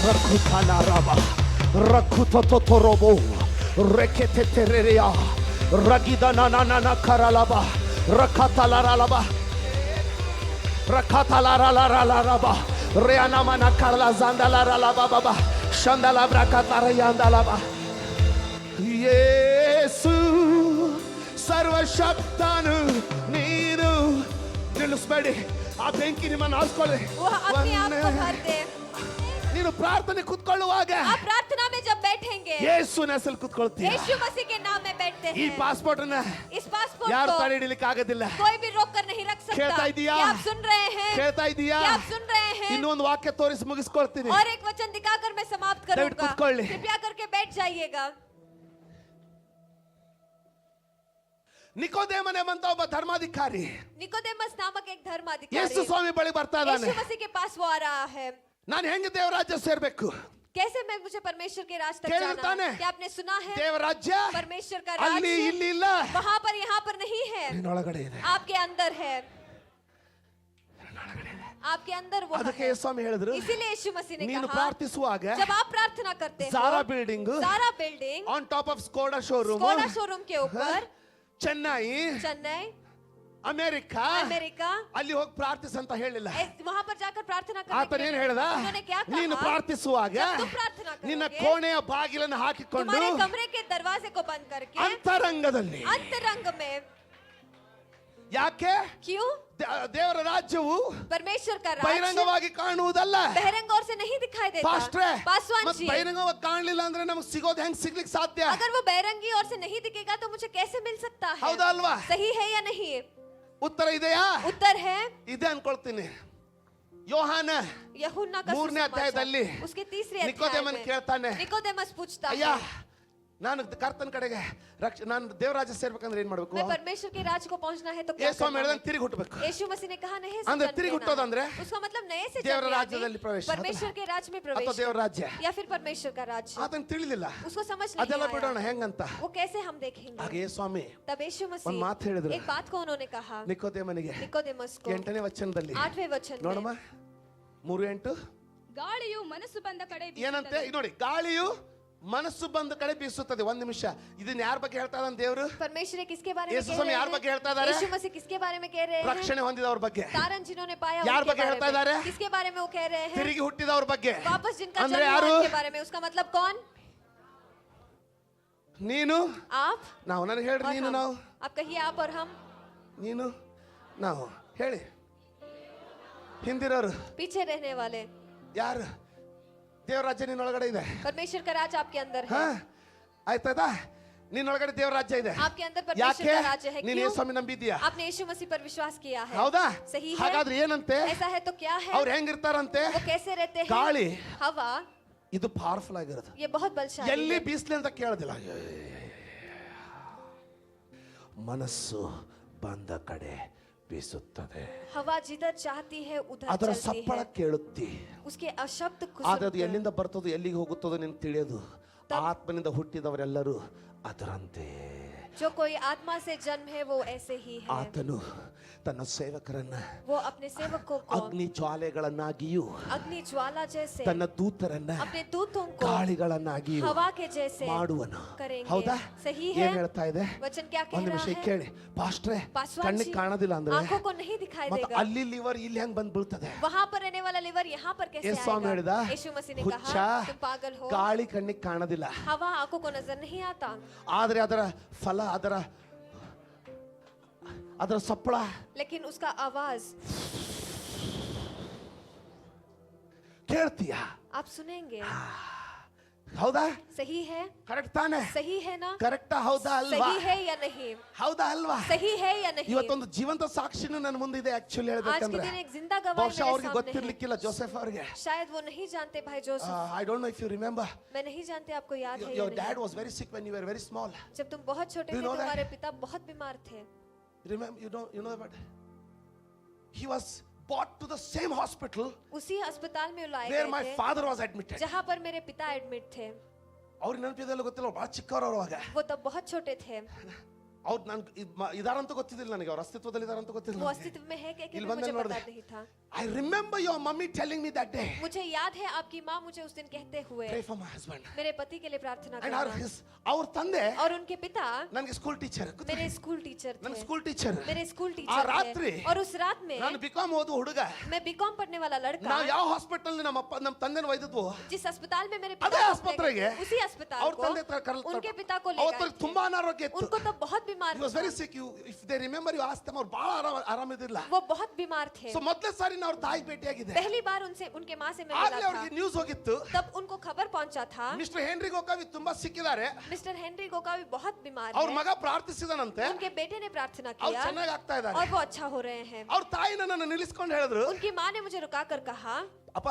Rakutana Rakutotorobo Reketeteria Ragidana Nana Karalaba Rakatalaralaba Rakatalaralaba Reanamana Karla Zandalaralaba Baba Shandala Brakatarayandalaba Yesu ಸರ್ವಶಕ್ತನು ನೀನು. ನಿಲ್ಲಿಸ್ಬೇಡಿ, ಆ ಬೆಂಕಿ ನಿಮ್ಮನ್ನು ಆರಿಸ್ಕೊಳ್ಳಿ. वो अपने आप को भर दे। ನೀನು ಪ್ರಾರ್ಥನೆ ಕೂತ್ಕೊಳ್ಳುವಾಗ आप प्रार्थना में जब बैठेंगे ಯೇಸುವಿನ ಹೆಸರಲ್ಲಿ ಕೂತ್ಕೊಳ್ತೀಯ. यीशु मसीह के नाम में बैठते ಈ हैं। ಪಾಸ್ಪೋರ್ಟ್ ಅನ್ನ इस पासपोर्ट ಯಾರು को ತಡೆ ಹಿಡಿಲಿಕ್ಕೆ ಆಗೋದಿಲ್ಲ. कोई भी रोक कर नहीं रख सकता। ಕೇಳ್ತಾ ಇದೀಯಾ? क्या आप सुन रहे हैं? ಕೇಳ್ತಾ ಇದೀಯಾ? क्या आप सुन रहे हैं? ಇನ್ನೊಂದು ವಾಕ್ಯ ತೋರಿಸಿ ಮುಗಿಸ್ಕೊಳ್ತೀನಿ. और एक वचन दिखाकर मैं समाप्त दयविಟ್ಟು करूंगा। ಕೂತ್ಕೊಳ್ಳಿ. कृपया करके बैठ जाइएगा। ನಿಕೋದೇಮನೆ ಅಂತ ಒಬ್ಬ ಧರ್ಮಾಧಿಕಾರಿ निकोदेमस नामक एक धर्माधिकारी ಯೇಸು ಸ್ವಾಮಿ ಬಳಿ ಬರ್ತಾ ಇದ್ದಾನೆ. यीशु मसीह के पास वो आ रहा है। ನಾನು ಹೆಂಗೆ ದೇವರಾಜ್ಯ ಸೇರ್ಬೇಕು? कैसे मैं मुझे परमेश्वर के राज तक ಕೇಳಿರ್ತಾನೆ? जाना है? क्या आपने सुना है? ದೇವರಾಜ್ಯ परमेश्वर का ಅಲ್ಲಿ राज्य ಇಲ್ಲಿ ಇಲ್ಲ, वहाँ पर यहाँ पर नहीं है, ನಿನ್ನೊಳಗಡೆ ಇದೆ. आपके अंदर है, आपके अंदर वो ಅದಕ್ಕೆ है। ಯೇಸು ಸ್ವಾಮಿ ಹೇಳಿದ್ರು, इसीलिए यीशु मसीह ने ನೀನು कहा ಪ್ರಾರ್ಥಿಸುವಾಗ जब आप प्रार्थना करते हो Zara building Zara building on top of Skoda showroom Skoda showroom के ऊपर ಚೆನ್ನೈ चेन्नई ಅಮೆರಿಕಾ अमेरिका ಅಲ್ಲಿ ಹೋಗಿ ಪ್ರಾರ್ಥಿಸ ಅಂತ ಹೇಳಿಲ್ಲ. वहाँ पर जाकर प्रार्थना करने ಆತನ के ಏನ್ लिए ಹೇಳ್ದ? उन्होंने क्या ನೀನು कहा? ಪ್ರಾರ್ಥಿಸುವಾಗ जब तुम प्रार्थना ನಿನ್ನ करोगे, ಕೋಣೆಯ ಬಾಗಿಲನ್ನು ಹಾಕಿಕೊಂಡು तुम्हारे कमरे के दरवाजे को बंद करके ಅಂತರಂಗದಲ್ಲಿ अंतरंग में ಯಾಕೆ क्यों? ದೇವರ ರಾಜ್ಯವು परमेश्वर का राज्य ಬಹಿರಂಗವಾಗಿ ಕಾಣುವುದಲ್ಲ. बहिरंग और से नहीं दिखाई देता। ಪಾಸ್ಟ್ರೆ पासवान ಮತ್ತೆ जी, ಬಹಿರಂಗವಾಗಿ ಕಾಣಲಿಲ್ಲ ಅಂದ್ರೆ ನಮಗೆ ಸಿಗೋದು ಹೆಂಗ್ ಸಿಗ್ಲಿಕ್ಕೆ ಸಾಧ್ಯ? अगर वो बहिरंगी और से नहीं दिखेगा तो मुझे कैसे मिल सकता है? ಹೌದಾ ಅಲ್ವಾ? सही है या नहीं? ಉತ್ತರ ಇದೆಯಾ? उत्तर है ಇದೆ ಅನ್ಕೊಳ್ತೀನಿ. ಯೋಹಾನ यूहन्ना का ಮೂರನೇ ಅಧ್ಯಾಯದಲ್ಲಿ सुसमाचार, उसके तीसरे ನಿಕೋದೇಮನ್ अध्याय ಕೇಳ್ತಾನೆ, में निकोदेमस पूछता ಅಯ್ಯ है, ನಾನು ಕರ್ತನ ಕಡೆಗೆ ನಾನು ದೇವರಾಜ್ಯ ಸೇರ್ಬೇಕಂದ್ರೆ ಏನ್ ಮಾಡ್ಬೇಕು? मैं परमेश्वर के राज्य को पहुंचना है तो क्या ಯೇಸು ಸ್ವಾಮಿ करना है? ಹೇಳ್ದಂಗೆ ತಿರುಗಿ ಹುಟ್ಟಬೇಕು. यीशु मसीह ने कहा नहीं ಅಂದ್ರೆ जन्म ತಿರುಗಿ लेना ಹುಟ್ಟೋದಂದ್ರೆ है। उसका मतलब नए से ದೇವರ जन्म ರಾಜ್ಯದಲ್ಲಿ यानी ಪ್ರವೇಶ परमेश्वर के राज्य में ಅಥವಾ प्रवेश ದೇವರ ರಾಜ್ಯ या फिर परमेश्वर का राज्य। ಅದನ್ನ ತಿಳಿಲಿಲ್ಲ. उसको समझ नहीं ಅದೆಲ್ಲ ಬಿಡೋಣ आया। ಹೆಂಗಂತ. वो कैसे हम देखेंगे? ಹಾಗೆ ಯೇಸು ಸ್ವಾಮಿ तब यीशु ಒಂದ್ मसीह ಮಾತು ಹೇಳಿದ್ರು. एक बात को उन्होंने कहा ನಿಕೋದೇಮನಿಗೆ निकोदेमस को 8ನೇ ವಚನದಲ್ಲಿ 8वें वचन ನೋಡಮ್ಮ, में 3:8 ಗಾಳಿಯು ಮನಸ್ಸು ಬಂದ ಕಡೆ ಏನಂತೆ? ಬೀಸುತ್ತದೆ. ಈಗ ನೋಡಿ, ಗಾಳಿಯು ಮನಸ್ಸು ಬಂದ ಕಡೆ ಬೀಸುತ್ತದೆ. ಒಂದ್ ನಿಮಿಷ, ಇದನ್ನ ಯಾರ ಬಗ್ಗೆ ಹೇಳ್ತಾ ಇದ್ದಾನೆ ದೇವರು? परमेश्वर किसके बारे में ಯೇಸು कह ಸ್ವಾಮಿ रहे ಯಾರ ಬಗ್ಗೆ ಹೇಳ್ತಾ ಇದ್ದಾರೆ? हैं? यीशु मसीह किसके बारे में कह रहे हैं? ರಕ್ಷಣೆ ಹೊಂದಿದವ್ರ ಬಗ್ಗೆ, तारन जिन्होंने पाया यार उनके ಬಗ್ಗೆ बारे ಹೇಳ್ತಾ में। ಇದ್ದಾರೆ? किसके बारे में वो कह रहे हैं? ತಿರುಗಿ ಹುಟ್ಟಿದವ್ರ ಬಗ್ಗೆ. वापस जिनका ಅಂದ್ರೆ जन्म हुआ ಯಾರು? उनके बारे में। उसका मतलब कौन? ನೀನು आप ನಾವು. ನನಗೆ ಹೇಳ್ರಿ, और ನೀನು हम। ನಾವು. आप कहिए आप और हम। ನೀನು ನಾವು ಹೇಳಿ. ಹಿಂದಿರೋರು पीछे रहने वाले। ಯಾರು? ದೇವರ ರಾಜ್ಯ ನಿನ್ನೊಳಗಡೆ ಇದೆ. परमेश्वर का राज आपके अंदर ಹಾ, है। ಆಯ್ತದ? ನಿನ್ನೊಳಗಡೆ ದೇವರ ರಾಜ್ಯ ಇದೆ. आपके अंदर परमेश्वर ಯಾಕೆ? का राज्य है। ನೀನು क्यों? ಯೇಸು ಸ್ವಾಮಿ ನಂಬಿದ್ಯಾ? आपने यीशु मसीह पर विश्वास किया है। ಹೌದಾ? सही है। ಹಾಗಾದ್ರೆ ಏನಂತೆ? ऐसा है तो क्या है? ಅವ್ರು ಹೆಂಗಿರ್ತಾರಂತೆ? वो कैसे रहते हैं? ಗಾಳಿ हवा ಇದು ಪವರ್ಫುಲ್ ಆಗಿರೋದು. ये बहुत बलशाली ಎಲ್ಲಿ है। ಬೀಸ್ಲಿ ಅಂತ ಕೇಳೋದಿಲ್ಲ. ಮನಸ್ಸು ಬಂದ ಕಡೆ ಬೀಸುತ್ತದೆ. हवा जिधर चाहती है उधर ಅದರ चलती ಸಪ್ಪಳ है। ಕೇಳುತ್ತಿ. उसके अशब्द ಆದ್ರೆ ಅದು खुशबू ಎಲ್ಲಿಂದ ಬರ್ತದೋ ಎಲ್ಲಿಗೆ ಹೋಗುತ್ತದೋ ನಿನ್ ತಿಳಿಯೋದು. ಆತ್ಮನಿಂದ ಹುಟ್ಟಿದವರೆಲ್ಲರೂ ಅದರಂತೆ. जो कोई आत्मा से जन्म है वो ऐसे ही है। ಆತನು ತನ್ನ ಸೇವಕರನ್ನ वो अपने सेवकों को ಅಗ್ನಿ ಜ್ವಾಲೆಗಳನ್ನಾಗಿಯೂ अग्नि ज्वाला जैसे ತನ್ನ ದೂತರನ್ನ अपने दूतों को ಗಾಳಿಗಳನ್ನಾಗಿಯೂ हवा के जैसे ಮಾಡುವನು. करेंगे. ಹೌದಾ? सही है. ಏನ್ ಹೇಳ್ತಾ ಇದೆ? वचन क्या कह ಒಂದು रहा ವಿಷಯ है? ಕೇಳಿ ಪಾಸ್ಟ್ರೆ, पासवान ಕಣ್ಣಿಗೆ जी, ಕಾಣೋದಿಲ್ಲ ಅಂದ್ರೆ आंखों को नहीं दिखाई ಮತ್ತೆ देगा, ಅಲ್ಲಿ ಲಿವರ್ ಇಲ್ಲಿ ಹೆಂಗ್ ಬಂದ್ ಬೀಳ್ತದೆ? वहां पर रहने वाला लिवर यहाँ पर कैसे ಯೇಸು ಸ್ವಾಮಿ ಹೇಳಿದ, आएगा? यीशु मसीह ने ಹುಚ್ಚ, कहा तुम पागल हो, ಗಾಳಿ ಕಣ್ಣಿಗೆ ಕಾಣೋದಿಲ್ಲ, हवा आंखों को नजर नहीं आता, ಆದ್ರೆ ಅದರ ಫಲ, ಅದರ ಸಪ್ಪಳ लेकिन उसका आवाज ಕೇಳ್ತೀಯ. आप सुनेंगे. ಹೌದಾ? सही है? ಕರೆಕ್ಟ್ ತಾನೆ? सही है ना? ಕರೆಕ್ಟಾ ಹೌದಾ ಅಲ್ವಾ? सही है या नहीं? ಹೌದಾ ಅಲ್ವಾ? सही है या नहीं? ಇವತ್ತೊಂದು ಜೀವಂತ ಸಾಕ್ಷಿನೂ ನನ್ನ ಮುಂದಿದೆ. ಆಕ್ಚುಲಿ आज के ಹೇಳ್ಬೇಕಂದ್ರೆ दिन एक जिंदा गवाही ಬಹುಶಃ मेरे ಅವ್ರಿಗೆ सामने है. ಗೊತ್ತಿರ್ಲಿಕ್ಕಿಲ್ಲ ಜೋಸೆಫ್ ಅವ್ರಿಗೆ. शायद वो नहीं जानते भाई Joseph. I don't know if you remember, मैं नहीं जानती आपको याद है या your नहीं. dad was very sick when you were very small. जब तुम बहुत छोटे Do थे you know that? तुम्हारे पिता बहुत बीमार थे. Remember, you know that he was brought to the same hospital उसी अस्पताल में लाए where गए my थे father was admitted. जहाँ पर मेरे पिता एडमिट थे. ಅವ್ರಿಗೆ ನೆನಪಿದೆಲ್ಲ ಗೊತ್ತಿಲ್ಲ, ಅವ್ರು ಬಹಳ ಚಿಕ್ಕವರು ಅವಾಗ. वो तब बहुत छोटे थे. ಅವ್ರು ನನ್ ಇದಾರಂತ ಗೊತ್ತಿದ್ದಿಲ್ಲ ನನಗೆ, ಅವ್ರ ಅಸ್ತಿತ್ವದಲ್ಲಿ ಇದಾರಂತ वो ಗೊತ್ತಿಲ್ಲ. अस्तित्व में है कि ಇಲ್ಲಿ मुझे ಬಂದ पता ನೋಡಿದೆ. नहीं था. I remember your mummy telling me that day, मुझे याद है आपकी माँ मुझे उस दिन कहते हुए pray for my husband. मेरे पति के लिए प्रार्थना And करना. ಅವ್ರ ತಂದೆ और उनके पिता ನನಗೆ ಸ್ಕೂಲ್ ಟೀಚರ್. मेरे स्कूल टीचर ನನ್ನ थे. School teacher. मेरे स्कूल ಆ टीचर ರಾತ್ರಿ थे. और उस रात में ನಾನು ಬಿಕಾಮ್ ಓದು ಹುಡುಗ, मैं बीकॉम पढ़ने वाला लड़का ನಾವು ಯಾವ ಹಾಸ್ಪಿಟಲ್ ನಮ್ಮ ತಂದೆನ ಒಯ್ದಿದ್ವು जिस अस्पताल में मेरे ಅದೇ पिता को ಆಸ್ಪತ್ರೆಗೆ ले गए, उसी अस्पताल ಅವ್ರ ತಂದೆ को उनके पिता को ले ಅವತ್ತು गए थे. ತುಂಬಾ ಅನಾರೋಗ್ಯ ಇತ್ತು. उनको तो बहुत बीमार He was very sick. If they remember, you asked them, ಅವ್ರು ಬಹಳ ಆರಾಮಿದ್ದಿಲ್ಲ. वो बहुत बीमार थे. ಸೊ ಮೊದಲನೇ ಸಾರಿ ನಾವು ತಾಯಿ ಭೇಟಿಯಾಗಿದೆ. पहली बार उनसे उनके माँ से मैं ಆಗ್ಲೇ मिला ಅವ್ರಿಗೆ था. ನ್ಯೂಸ್ ಹೋಗಿತ್ತು, तब उनको खबर पहुंचा था ಮಿಸ್ಟರ್ ಹೆನ್ರಿ ಗೋಕಾವಿ ತುಂಬಾ ಸಿಕ್ಕಿದ್ದಾರೆ, मिस्टर हेनरी गोकावी बहुत बीमार ಅವ್ರ है. ಮಗ ಪ್ರಾರ್ಥಿಸಿದನಂತೆ, उनके बेटे ने प्रार्थना ಅವ್ರು किया ಚೆನ್ನಾಗಿ ಆಗ್ತಾ और ಇದ್ದಾರೆ. वो अच्छा हो रहे हैं. ಅವ್ರ ತಾಯಿ ನನ್ನ ನಿಲ್ಲಿಸ್ಕೊಂಡು ಹೇಳಿದ್ರು, उनकी माँ ने मुझे रुकाकर कहा ಅಪ್ಪ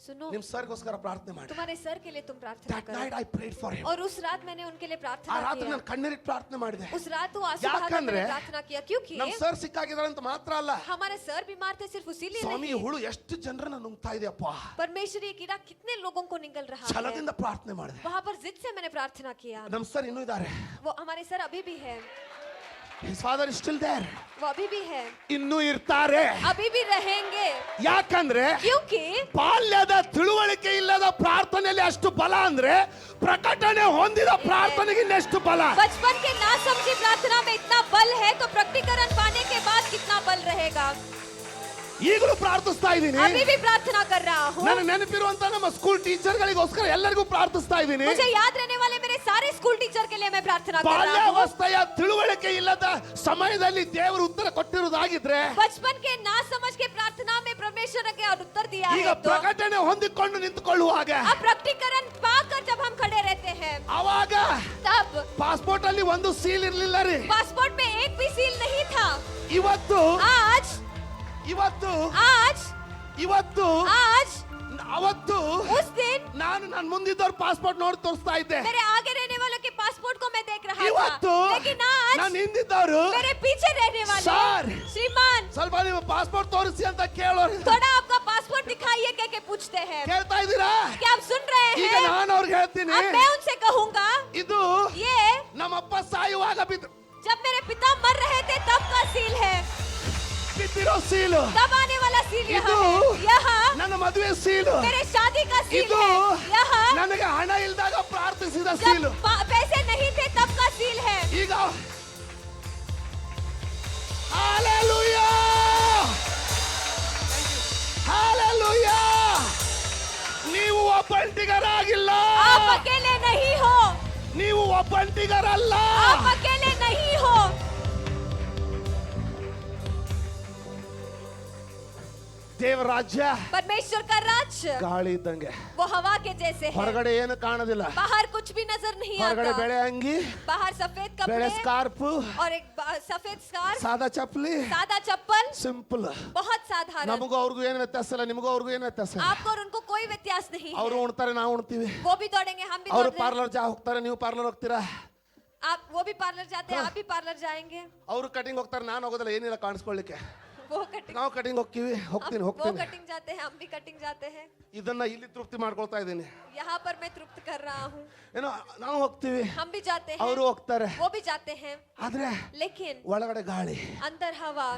सुनो ನಿಮ್ ಸರ್ಗೋಸ್ಕರ ಪ್ರಾರ್ಥನೆ ಮಾಡಿ. तुम्हारे सर के लिए तुम प्रार्थना That night करो. I prayed for him. और उस रात मैंने उनके लिए ಆ प्रार्थना ರಾತ್ರಿ किया. ನಾನು ಕಣ್ಣೀರಿಟ್ಟು ಪ್ರಾರ್ಥನೆ ಮಾಡಿದೆ. उस रात वो आंसू बहाकर ಯಾಕಂದ್ರೆ मैंने प्रार्थना किया क्योंकि ನಮ್ ಸರ್ ಸಿಕ್ಕಾಗಿದ್ದಾರೆ ಅಂತ ಮಾತ್ರ ಅಲ್ಲ, हमारे सर बीमार थे सिर्फ इसीलिए ಸ್ವಾಮಿ नहीं. ಹುಳು ಎಷ್ಟು ಜನರನ್ನ ನುಂಗ್ತಾ ಇದೆಯಪ್ಪ. परमेश्वर ये कीड़ा कितने लोगों को निगल रहा है. ಛಲದಿಂದ ಪ್ರಾರ್ಥನೆ ಮಾಡಿದೆ. वहां पर जिद से मैंने प्रार्थना किया. ನಮ್ ಸರ್ ಇನ್ನೂ ಇದ್ದಾರೆ. वो हमारे सर अभी भी है. His father is still there. वो अभी भी है. ಇನ್ನೂ ಇರ್ತಾರೆ. अभी भी रहेंगे. ಯಾಕಂದ್ರೆ क्योंकि ಬಾಲ್ಯದ ತಿಳುವಳಿಕೆ ಇಲ್ಲದ ಪ್ರಾರ್ಥನೆಯಲ್ಲಿ ಅಷ್ಟು ಬಲ ಅಂದ್ರೆ ಪ್ರಕಟಣೆ ಹೊಂದಿದ ಪ್ರಾರ್ಥನೆಗೆ ಇನ್ನೆಷ್ಟು ಬಲ. बचपन के ना समझी प्रार्थना में इतना बल है तो प्रकटीकरण पाने के बाद कितना बल रहेगा. ಈಗಲೂ ಪ್ರಾರ್ಥಿಸ್ತಾ ಇದ್ದೀನಿ. अभी भी प्रार्थना कर रहा हूँ. ನನಗೆ ನೆನಪಿರುವಂತ ನಮ್ಮ ಸ್ಕೂಲ್ ಟೀಚರ್ ಗಳಿಗೋಸ್ಕರ ಎಲ್ಲರಿಗೂ ಪ್ರಾರ್ಥಿಸ್ತಾ ಇದ್ದೀನಿ. मुझे याद रहने वाले मेरे सारे स्कूल टीचर के लिए मैं प्रार्थना कर रहा हूँ. ಬಾಲ್ಯಾವಸ್ಥೆಯ ತಿಳುವಳಿಕೆ ಇಲ್ಲದ ಸಮಯದಲ್ಲಿ ದೇವರು ಉತ್ತರ ಕೊಟ್ಟಿರುವುದಾಗಿದ್ರೆ, बचपन के ना समझ के प्रार्थना में परमेश्वर ने और उत्तर दिया ಈಗ है तो ಪ್ರಕಟಣೆ ಹೊಂದಿಕೊಂಡು ನಿಂತುಕೊಳ್ಳುವಾಗ, अब प्रकटीकरण पाकर जब हम खड़े रहते हैं ಅವಾಗ तब ಪಾಸ್ಪೋರ್ಟ್ ಅಲ್ಲಿ ಒಂದು ಸೀಲ್ ಇರ್ಲಿಲ್ಲ ರೀ. पासपोर्ट में एक भी सील नहीं था. ಇವತ್ತು आज ಇವತ್ತು आज ಇವತ್ತು आज ಅವತ್ತು उस दिन ನಾನು ನನ್ನ ಮುಂದಿದ್ದವ್ರ ಪಾಸ್ಪೋರ್ಟ್ ನೋಡಿ ತೋರಿಸ್ತಾ ಇದ್ದೆ. मेरे आगे रहने वालों के पासपोर्ट को मैं देख रहा ಇವತ್ತು था. लेकिन आज ನಾನು ಹಿಂದಿದ್ದವರು मेरे पीछे रहने वाले सर, श्रीमान ಸ್ವಲ್ಪ ನಿಮ್ಮ ಪಾಸ್ಪೋರ್ಟ್ ತೋರಿಸಿ ಅಂತ ಕೇಳೋರು थोड़ा आपका पासपोर्ट दिखाइए कह के पूछते हैं. ಕೇಳ್ತಾ ಇದ್ದೀರಾ? क्या आप सुन रहे ಈಗ हैं? ನಾನು ಅವ್ರಿಗೆ ಹೇಳ್ತೀನಿ, अब मैं उनसे कहूंगा ಇದು ये ನಮ್ಮಪ್ಪ ಸಾಯುವಾಗ जब मेरे पिता मर रहे थे तब का सील है. ಬಿದ್ದಿರೋ ಸೀಲು, तब आने वाला सील ಇದು यहाँ है. यहाँ ನನ್ನ ಮದುವೆ ಸೀಲು, मेरे शादी का सील ಇದು है. यहाँ ನನಗೆ ಹಣ ಇಲ್ದಾಗ ಪ್ರಾರ್ಥಿಸಿದ जब ಸೀಲು. पैसे नहीं थे तब का सील है. ಈಗ ಹಾಲೆಲೂಯಾ ಹಾಲೆಲೂಯಾ. ನೀವು ಒಬ್ಬಂಟಿಗರಾಗಿಲ್ಲ, आप अकेले नहीं हो. ನೀವು ಒಬ್ಬಂಟಿಗರಲ್ಲ. आप अकेले नहीं हो. ದೇವರ ರಾಜ್ಯ परमेश्वर का राज्य ಗಾಳಿ ಇದ್ದಂಗೆ, वो हवा के जैसे है. ಹೊರಗಡೆ ಏನು ಕಾಣೋದಿಲ್ಲ. बाहर कुछ भी नजर नहीं ಹೊರಗಡೆ आता. ಬೆಳೆ ಅಂಗಿ, बाहर सफेद ಬೆಳೆ कपड़े ಸ್ಕಾರ್ಫ್, और एक सफेद स्कार्फ, ಸಾದಾ ಚಪ್ಪಲಿ, सादा चप्पल, ಸಿಂಪಲ್. बहुत साधारण. ನಮಗೂ ಅವ್ರಿಗೂ ಏನು ವ್ಯತ್ಯಾಸ ಇಲ್ಲ, ನಿಮಗೂ ಅವ್ರಿಗೂ ಏನು ವ್ಯತ್ಯಾಸ ಇಲ್ಲ. आपको और उनको कोई व्यत्यास नहीं ಅವರು है. ಉಣ್ತಾರೆ, ನಾವು ಉಣ್ತೀವಿ. वो भी दौड़ेंगे हम भी ಅವರು दौड़ रहे हैं. ಪಾರ್ಲರ್ ಹೋಗ್ತಾರೆ, ನೀವು ಪಾರ್ಲರ್ ಹೋಗ್ತೀರಾ. आप वो भी पार्लर जाते हैं, आप भी पार्लर जाएंगे. ಅವರು ಕಟಿಂಗ್ ಹೋಗ್ತಾರೆ, ನಾನು ಹೋಗೋದಿಲ್ಲ, ಏನಿಲ್ಲ ಕಾಣಿಸ್ಕೊಳ್ಳಿಕ್ಕೆ. वो कटिंग ನಾವು ಕಟಿಂಗ್ ಹೋಗ್ತೀವಿ, ಹೋಗ್ತೀನಿ वो ಹೋಗ್ತೀನಿ. कटिंग जाते हैं, हम भी कटिंग जाते हैं. ಇದನ್ನ ಇಲ್ಲಿ ತೃಪ್ತಿ ಮಾಡ್ಕೊಳ್ತಾ ಇದ್ದೀನಿ. यहाँ पर मैं तृप्त कर रहा हूँ. ಏನೋ ನಾವು ಹೋಗ್ತೀವಿ, हम भी जाते हैं, ಅವರು ಹೋಗ್ತಾರೆ. वो भी जाते हैं. ಆದ್ರೆ लेकिन ಒಳಗಡೆ ಗಾಳಿ, अंदर हवा,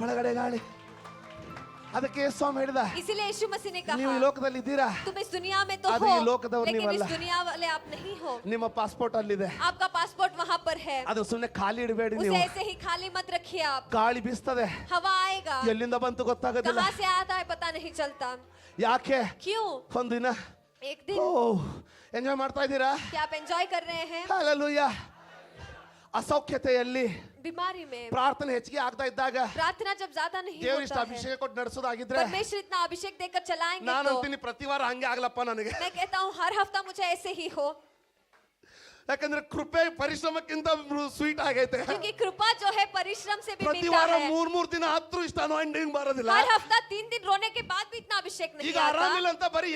ಒಳಗಡೆ ಗಾಳಿ. ಅದಕ್ಕೆ ಸ್ವಾಮಿ ಹೇಳಿದ, इसीलिए यीशु मसीह ने ನೀವು ಈ कहा ಲೋಕದಲ್ಲಿ ಇದ್ದೀರಾ, तुम इस दुनिया में तो आदि हो ये लोकदवर लेकिन नहीं इस वाला। दुनिया वाले आप नहीं हो। ನಿಮ್ಮ ಪಾಸ್ಪೋರ್ಟ್ ಅಲ್ಲಿದೆ, आपका पासपोर्ट वहाँ पर है, ಅದು ಸುಮ್ಮನೆ ಖಾಲಿ ಇಡಬೇಡಿ उसे ನೀವು. ऐसे ही खाली मत रखिए आप। ಗಾಳಿ ಬೀಸ್ತದೆ, हवा आएगा, ಎಲ್ಲಿಂದ ಬಂತು ಗೊತ್ತಾಗೋದಿಲ್ಲ. कहाँ से आता है पता नहीं चलता। ಯಾಕೆ क्यों? ಒಂದು ದಿನ एक दिन ಎಂಜಾಯ್ ಮಾಡ್ತಾ ಇದ್ದೀರಾ? क्या आप एंजॉय कर रहे हैं? ಹಲ್ಲೆಲೂಯಾ. ಅಸೌಖ್ಯತೆಯಲ್ಲಿ बीमारी में ಪ್ರಾರ್ಥನೆ ಹೆಚ್ಚಿಗೆ ಆಗ್ತಾ ಇದ್ದಾಗ प्रार्थना जब ज्यादा नहीं ದೇವರು ಇಷ್ಟ होता है, ಅಭಿಷೇಕ ಕೊಟ್ಟು ನಡೆಸೋದಾಗಿದ್ರೆ परमेश्वर इतना अभिषेक देकर चलाएंगे ನಾನು तो ಅಂತೀನಿ ಪ್ರತಿ ವಾರ ಹಂಗೆ ಆಗ್ಲಪ್ಪ ನನಗೆ. मैं कहता हूँ हर हफ्ता मुझे ऐसे ही हो, ಯಾಕಂದ್ರೆ ಕೃಪೆ ಪರಿಶ್ರಮಕ್ಕಿಂತ ಸ್ವೀಟ್ ಆಗೈತೆ. क्योंकि कृपा जो है परिश्रम से भी ಪ್ರತಿ मिलता ವಾರ है। ಮೂರ್ ದಿನ ಹತ್ತು ಇಷ್ಟ ಅನಾಯಿಂಟಿಂಗ್ ಬರೋದಿಲ್ಲ. हर हफ्ता 3 दिन रोने के बाद भी इतना अभिषेक नहीं ಈಗ आता। ಆರಾಮಿಲ್ಲ ಅಂತ ಬರೀ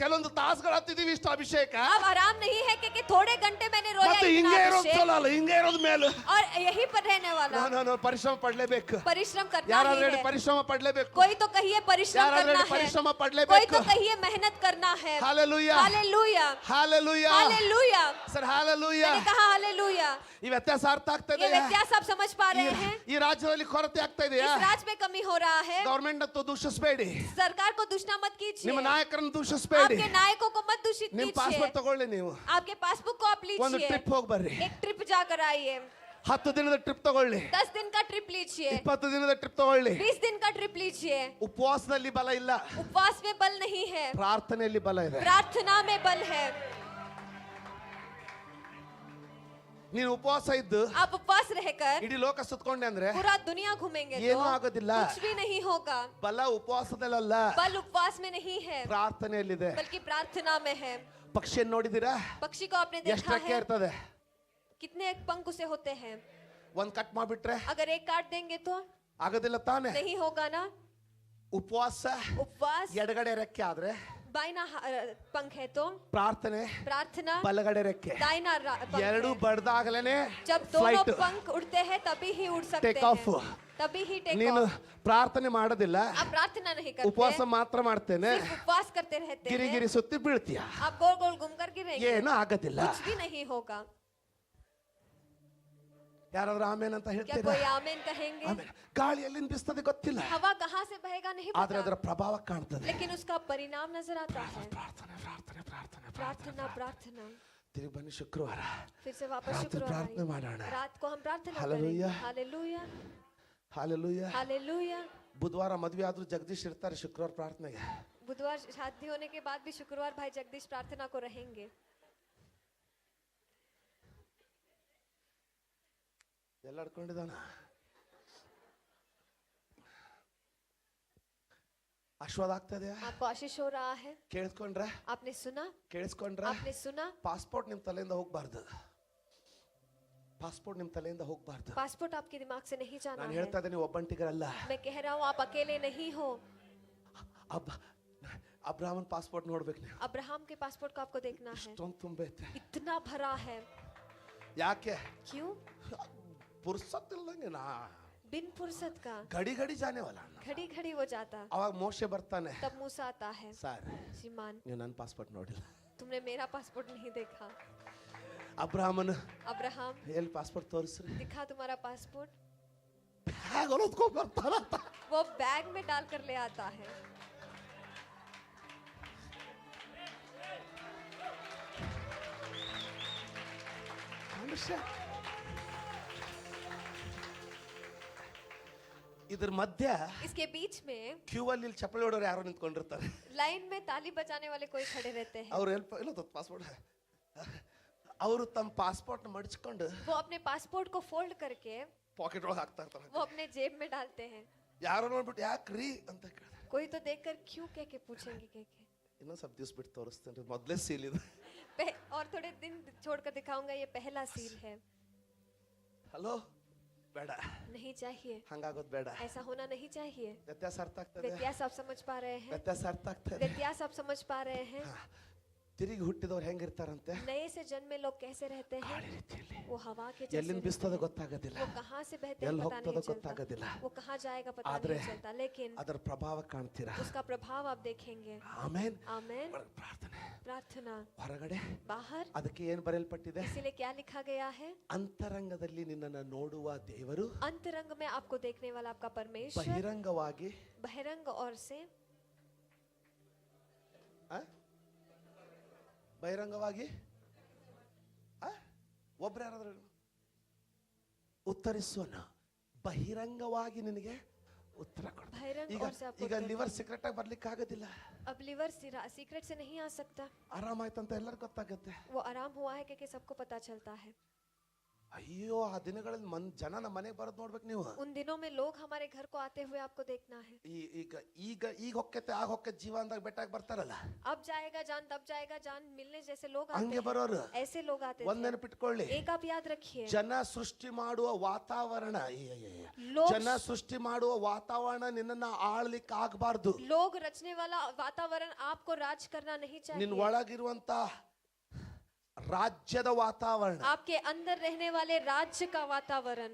ಕೆಲವೊಂದು ತಾಸುಗಳು ಹತ್ತಿದೀವಿ ಇಷ್ಟ ಅಭಿಷೇಕ. अब आराम नहीं है क्योंकि थोड़े घंटे मैंने रोया ಮತ್ತೆ इतना ಹಿಂಗೆ ಇರೋದು अभिषेक, ಚಲೋ ಅಲ್ಲ, ಹಿಂಗೆ ಇರೋದು ಮೇಲು. और यही पर रहने वाला ನಾನು ಪರಿಶ್ರಮ ಪಡ್ಲೇಬೇಕು. परिश्रम करना ಯಾರಾದ್ರೂ ही ಹೇಳಿ है। ಪರಿಶ್ರಮ ಪಡ್ಲೇಬೇಕು. कोई तो कहिए परिश्रम ಯಾರಾದ್ರೂ करना ಹೇಳಿ है, ಪರಿಶ್ರಮ कोई ಪಡ್ಲೇಬೇಕು. तो कहिए मेहनत करना है। Hallelujah, hallelujah, hallelujah hallelujah. Sir, hallelujah. मैंने कहा हालेलूया। ಈ ವ್ಯತ್ಯಾಸ ಅರ್ಥ ಆಗ್ತಾ ये ಇದೆ? व्यत्यास आप समझ पा रहे हैं? ಈ ರಾಜ್ಯದಲ್ಲಿ ಕೊರತೆ ಆಗ್ತಾ ಇದೆಯಾ? इस राज्य में कमी हो रहा है। ಗವರ್ಮೆಂಟ್ ಅಂತೂ ದೂಷಿಸಬೇಡಿ, सरकार को दूषणा मत कीजिए, ನಿಮ್ಮ ನಾಯಕರನ್ನು ದೂಷಿಸಬೇಡಿ. आपके नायकों को मत दूषित ನಿಮ್ कीजिए। ಪಾಸ್ಪೋರ್ಟ್ ತಗೊಳ್ಳಿ, ನೀವು आपके पासबुक को आप ಒಂದು लीजिए, ಟ್ರಿಪ್ ಹೋಗಿ ಬರ್ರಿ. एक ट्रिप जाकर आइए, 10 ದಿನದ ಟ್ರಿಪ್ ತಗೊಳ್ಳಿ, 10 दिन का ट्रिप लीजिए, 20 ದಿನದ ಟ್ರಿಪ್ ತಗೊಳ್ಳಿ. 20 दिन का ट्रिप लीजिए। ಉಪವಾಸದಲ್ಲಿ ಬಲ ಇಲ್ಲ, उपवास में बल नहीं है, ಪ್ರಾರ್ಥನೆಯಲ್ಲಿ ಬಲ ಇದೆ. प्रार्थना में बल है। ನೀನು ಉಪವಾಸ ಇದ್ದು आप उपवास रहकर ಇಡೀ ಲೋಕ ಸುತ್ಕೊಂಡೆ ಅಂದ್ರೆ पूरा दुनिया घूमेंगे ಏನೂ तो ಆಗೋದಿಲ್ಲ. कुछ भी नहीं होगा। ಬಲ ಉಪವಾಸದಲ್ಲ, बल उपवास में नहीं है ಪ್ರಾರ್ಥನೆಯಲ್ಲಿದೆ. बल्कि प्रार्थना में है। ಪಕ್ಷಿಯನ್ನು ನೋಡಿದಿರಾ? पक्षी को आपने ಎಷ್ಟು देखा ರೆಕ್ಕೆ है? ಇರ್ತದೆ? कितने एक पंख उसे होते हैं? ಒಂದ್ ಕಟ್ ಮಾಡ್ಬಿಟ್ರೆ अगर एक काट देंगे तो ಆಗೋದಿಲ್ಲ ತಾನೆ. नहीं होगा ना। ಉಪವಾಸ उपवास ಎಡಗಡೆ ರೆಕ್ಕೆ ಆದ್ರೆ, बाइना पंख है तो ಪ್ರಾರ್ಥನೆ प्रार्थना ಬಲಗಡೆ ರೆಕ್ಕೆ. दाइना पंख ಎರಡು है। ಬಡ್ದಾಗಲೇನೆ जब दोनों ಫ್ಲೈಟ್ पंख उड़ते हैं तभी ही उड़ सकते ಟೇಕ್ ಆಫ್. हैं, तभी ही टेक ನೀನು ऑफ। ಪ್ರಾರ್ಥನೆ ಮಾಡೋದಿಲ್ಲ, आप प्रार्थना नहीं ಉಪವಾಸ करते, ಮಾತ್ರ ಮಾಡ್ತೇನೆ, सिर्फ उपवास करते रहते ಗಿರಿ हैं, ಗಿರಿ ಸುತ್ತಿ ಬೀಳ್ತೀಯ, आप गोल गोल घूम कर गिरेंगे, ಏನು ಆಗೋದಿಲ್ಲ. कुछ भी नहीं होगा। ಯಾರಾದ್ರೂ ಆಮೇನ್ ಅಂತ क्या ಹೇಳ್ತೀರಾ? कोई आमेन कहेंगे? ಆಮೇನ್. ಗಾಳಿ ಎಲ್ಲಿಂದ ಬೀಸ್ತದೆ ಗೊತ್ತಿಲ್ಲ, हवा कहाँ से बहेगा नहीं ಆದ್ರೆ ಅದರ पता, ಪ್ರಭಾವ ಕಾಣ್ತದೆ. लेकिन उसका परिणाम नजर आता है। ಪ್ರಾರ್ಥನೆ ಪ್ರಾರ್ಥನೆ ಪ್ರಾರ್ಥನೆ प्रार्थना प्रार्थना। ತಿರುಗಿ ಬನ್ನಿ ಶುಕ್ರವಾರ फिर से वापस रात शुक्रवार प्रार्थना आइए। ಮಾಡೋಣ. रात को हम प्रार्थना हालेलुया। करेंगे। Hallelujah, hallelujah. हालेलुया। ಬುಧವಾರ ಮದುವೆ ಆದ್ರೂ ಜಗದೀಶ್ ಇರ್ತಾರೆ ಶುಕ್ರವಾರ ಪ್ರಾರ್ಥನೆಗೆ. बुधवार शादी होने के बाद भी शुक्रवार भाई जगदीश प्रार्थना को रहेंगे। ಎಲ್ಲ ಅಡ್ಕೊಂಡಿದ್ದಾನ? ಆಶೀರ್ವಾದ ಆಗ್ತದೆ? आपको आशीष हो रहा है? ಕೇಳಿಸ್ಕೊಂಡ್ರೆ? आपने सुना? ಕೇಳಿಸ್ಕೊಂಡ್ರೆ? आपने सुना? ಪಾಸ್ಪೋರ್ಟ್ ನಿಮ್ ತಲೆಯಿಂದ ಹೋಗ್ಬಾರ್ದು. ಪಾಸ್ಪೋರ್ಟ್ ನಿಮ್ ತಲೆಯಿಂದ ಹೋಗ್ಬಾರ್ದು. पासपोर्ट आपके दिमाग से नहीं जाना ನಾನು है। ಹೇಳ್ತಾ ಇದ್ದೀನಿ, ಒಬ್ಬಂಟಿಗರಲ್ಲ. मैं कह रहा हूँ आप अकेले नहीं हो। ಅಬ್ರಾಹ್ಮನ್ ಪಾಸ್ಪೋರ್ಟ್ ನೋಡ್ಬೇಕು ನೀವು. अब्राहम के पासपोर्ट को आपको देखना है, ಇಷ್ಟೊಂದು ತುಂಬೈತೆ. इतना भरा है। ಯಾಕೆ? क्यों? ಪುರ್ಸತ್ತಿಲ್ದಂಗೆ ನಾ बिन फुर्सत का ಗಡಿ ಗಡಿ ಜಾನೇವಲ್ಲ. घड़ी घड़ी वो जाता, ಅವಾಗ ಮೋಶೆ ಬರ್ತಾನೆ, तब मूसा आता है। ಸರ್ श्रीमान, ನೀವು ನನ್ನ ಪಾಸ್ಪೋರ್ಟ್ ನೋಡಿಲ್ಲ. तुमने मेरा पासपोर्ट नहीं देखा। ಅಬ್ರಾಹ್ಮನ್ अब्राहम, ಎಲ್ಲಿ ಪಾಸ್ಪೋರ್ಟ್ ತೋರಿಸ್ರಿ? दिखा तुम्हारा पासपोर्ट। ಹೇಗೆ ಹೊಲದ್ಕೊಂಡ್ ಬರ್ತಾನ? वो बैग में डालकर ले आता है। ಮನುಷ್ಯ ಇದ್ರ ಮಧ್ಯ इसके बीच में ಕ್ಯೂ ಅಲ್ಲಿ ಚಪ್ಪಲಿ ಹೊಡೋರು ಯಾರೋ ನಿಂತ್ಕೊಂಡಿರ್ತಾರೆ. लाइन में ताली बजाने वाले कोई खड़े रहते हैं। ಅವ್ರು ಇಲ್ಲ ಪಾಸ್ಪೋರ್ಟ್, ಅವರು ತಮ್ಮ ಪಾಸ್ಪೋರ್ಟ್ ಮಡಚ್ಕೊಂಡು वो अपने पासपोर्ट को फोल्ड करके ಪಾಕೆಟ್ ಒಳಗೆ ಹಾಕ್ತಾ ಇರ್ತಾರೆ. वो अपने जेब में डालते हैं। ಯಾರೋ ನೋಡ್ಬಿಟ್ಟು ಯಾಕ್ರಿ ಅಂತ ಕೇಳಿದೆ. कोई तो देखकर क्यों कह के पूछेंगे कह के। ಇನ್ನೊಂದು ಸ್ವಲ್ಪ ದಿವ್ಸ ಬಿಟ್ಟು ತೋರಿಸ್ತೇನೆ, ಮೊದಲೇ ಸೀಲ್ ಇದೆ. और थोड़े दिन छोड़कर दिखाऊंगा, ये पहला सील है। ಹಲೋ, ಬೇಡ, नहीं चाहिए, ಹಂಗಾಗೋದು ಬೇಡ. ऐसा होना नहीं चाहिए। ವ್ಯತ್ಯಾಸ ಅರ್ಥ ಆಗ್ತದೆ? व्यत्यास आप समझ पा रहे हैं? ವ್ಯತ್ಯಾಸ ಅರ್ಥ ಆಗ್ತದೆ? व्यत्यास आप समझ पा रहे हैं? ತಿರುಗಿ ಹುಟ್ಟಿದವ್ರು ಹೆಂಗಿರ್ತಾರಂತೆ? नए से जन्मे लोग कैसे रहते हैं? ಗಾಳಿ ರೀತಿಯಲ್ಲಿ वो हवा के जैसे ಎಲ್ಲಿಂದ रहते ಬಿಸ್ತದ हैं। ಗೊತ್ತಾಗೋದಿಲ್ಲ, वो कहाँ से बहते हैं ಎಲ್ಲಿ पता ಹೋಗ್ತದೋ नहीं चलता, ಗೊತ್ತಾಗೋದಿಲ್ಲ. वो कहाँ जाएगा पता ಆದ್ರೆ नहीं चलता, लेकिन ಅದರ ಪ್ರಭಾವ ಕಾಣ್ತೀರಾ? उसका प्रभाव आप देखेंगे। ಆಮೇನ್. आमेन। ಪ್ರಾರ್ಥನೆ प्रार्थना ಹೊರಗಡೆ बाहर, ಅದಕ್ಕೆ ಏನು ಬರೆಯಲ್ಪಟ್ಟಿದೆ? इसीलिए क्या लिखा गया है? ಅಂತರಂಗದಲ್ಲಿ ನಿನ್ನನ್ನು ನೋಡುವ ದೇವರು अंतरंग में आपको देखने वाला आपका परमेश्वर ಬಹಿರಂಗವಾಗಿ बहिरंग और से ಬಹಿರಂಗವಾಗಿ ಒಬ್ರು ಯಾರಾದ್ರೂ ಉತ್ತರಿಸೋಣ. ಬಹಿರಂಗವಾಗಿ ನಿನಗೆ ಉತ್ತರ ಕೊಡ. बहिरंग ಈಗ और से आपको ಈಗ ಲಿವರ್ ಸೀಕ್ರೆಟ್ ಆಗಿ ಬರ್ಲಿಕ್ಕೆ ಆಗೋದಿಲ್ಲ. अब लिवर सीक्रेट से नहीं आ सकता. ಆರಾಮಾಯ್ತಂತ ಎಲ್ಲರಿಗೂ ಗೊತ್ತಾಗುತ್ತೆ. वो आराम हुआ है क्योंकि सबको पता चलता है. ಅಯ್ಯೋ ಆ ದಿನಗಳಲ್ಲಿ ಜನ ನಮ್ಮ ಮನೆಗೆ ಬರೋದು ನೋಡ್ಬೇಕು ನೀವು. उन दिनों में लोग हमारे घर को आते हुए आपको देखना है. ಈಗ ಹೊಕ್ಕತೆ ಆಗ ಹೊಕ್ಕ ಜೀವನದಾಗ ಬೆಟ್ಟಾಗಿ ಬರ್ತಾರಲ್ಲ, अब जाएगा जान तब जाएगा जान मिलने जैसे लोग आते ಹಂಗೆ हैं. ಬರೋರು. ऐसे लोग आते ಒಂದ್ थे. ನೆನಪಿಟ್ಕೊಳ್ಳಿ, एक आप याद रखिए, ಜನ ಸೃಷ್ಟಿ ಮಾಡುವ ವಾತಾವರಣ लोग ಜನ ಸೃಷ್ಟಿ ಮಾಡುವ ವಾತಾವರಣ ನಿನ್ನನ್ನ ಆಳ್ಲಿಕ್ಕೆ ಆಗಬಾರ್ದು. लोग रचने वाला वातावरण आपको राज करना नहीं ನಿನ್ चाहिए. ಒಳಗಿರುವಂತ ರಾಜ್ಯದ ವಾತಾವರಣ, आपके अंदर रहने वाले राज्य का वातावरण,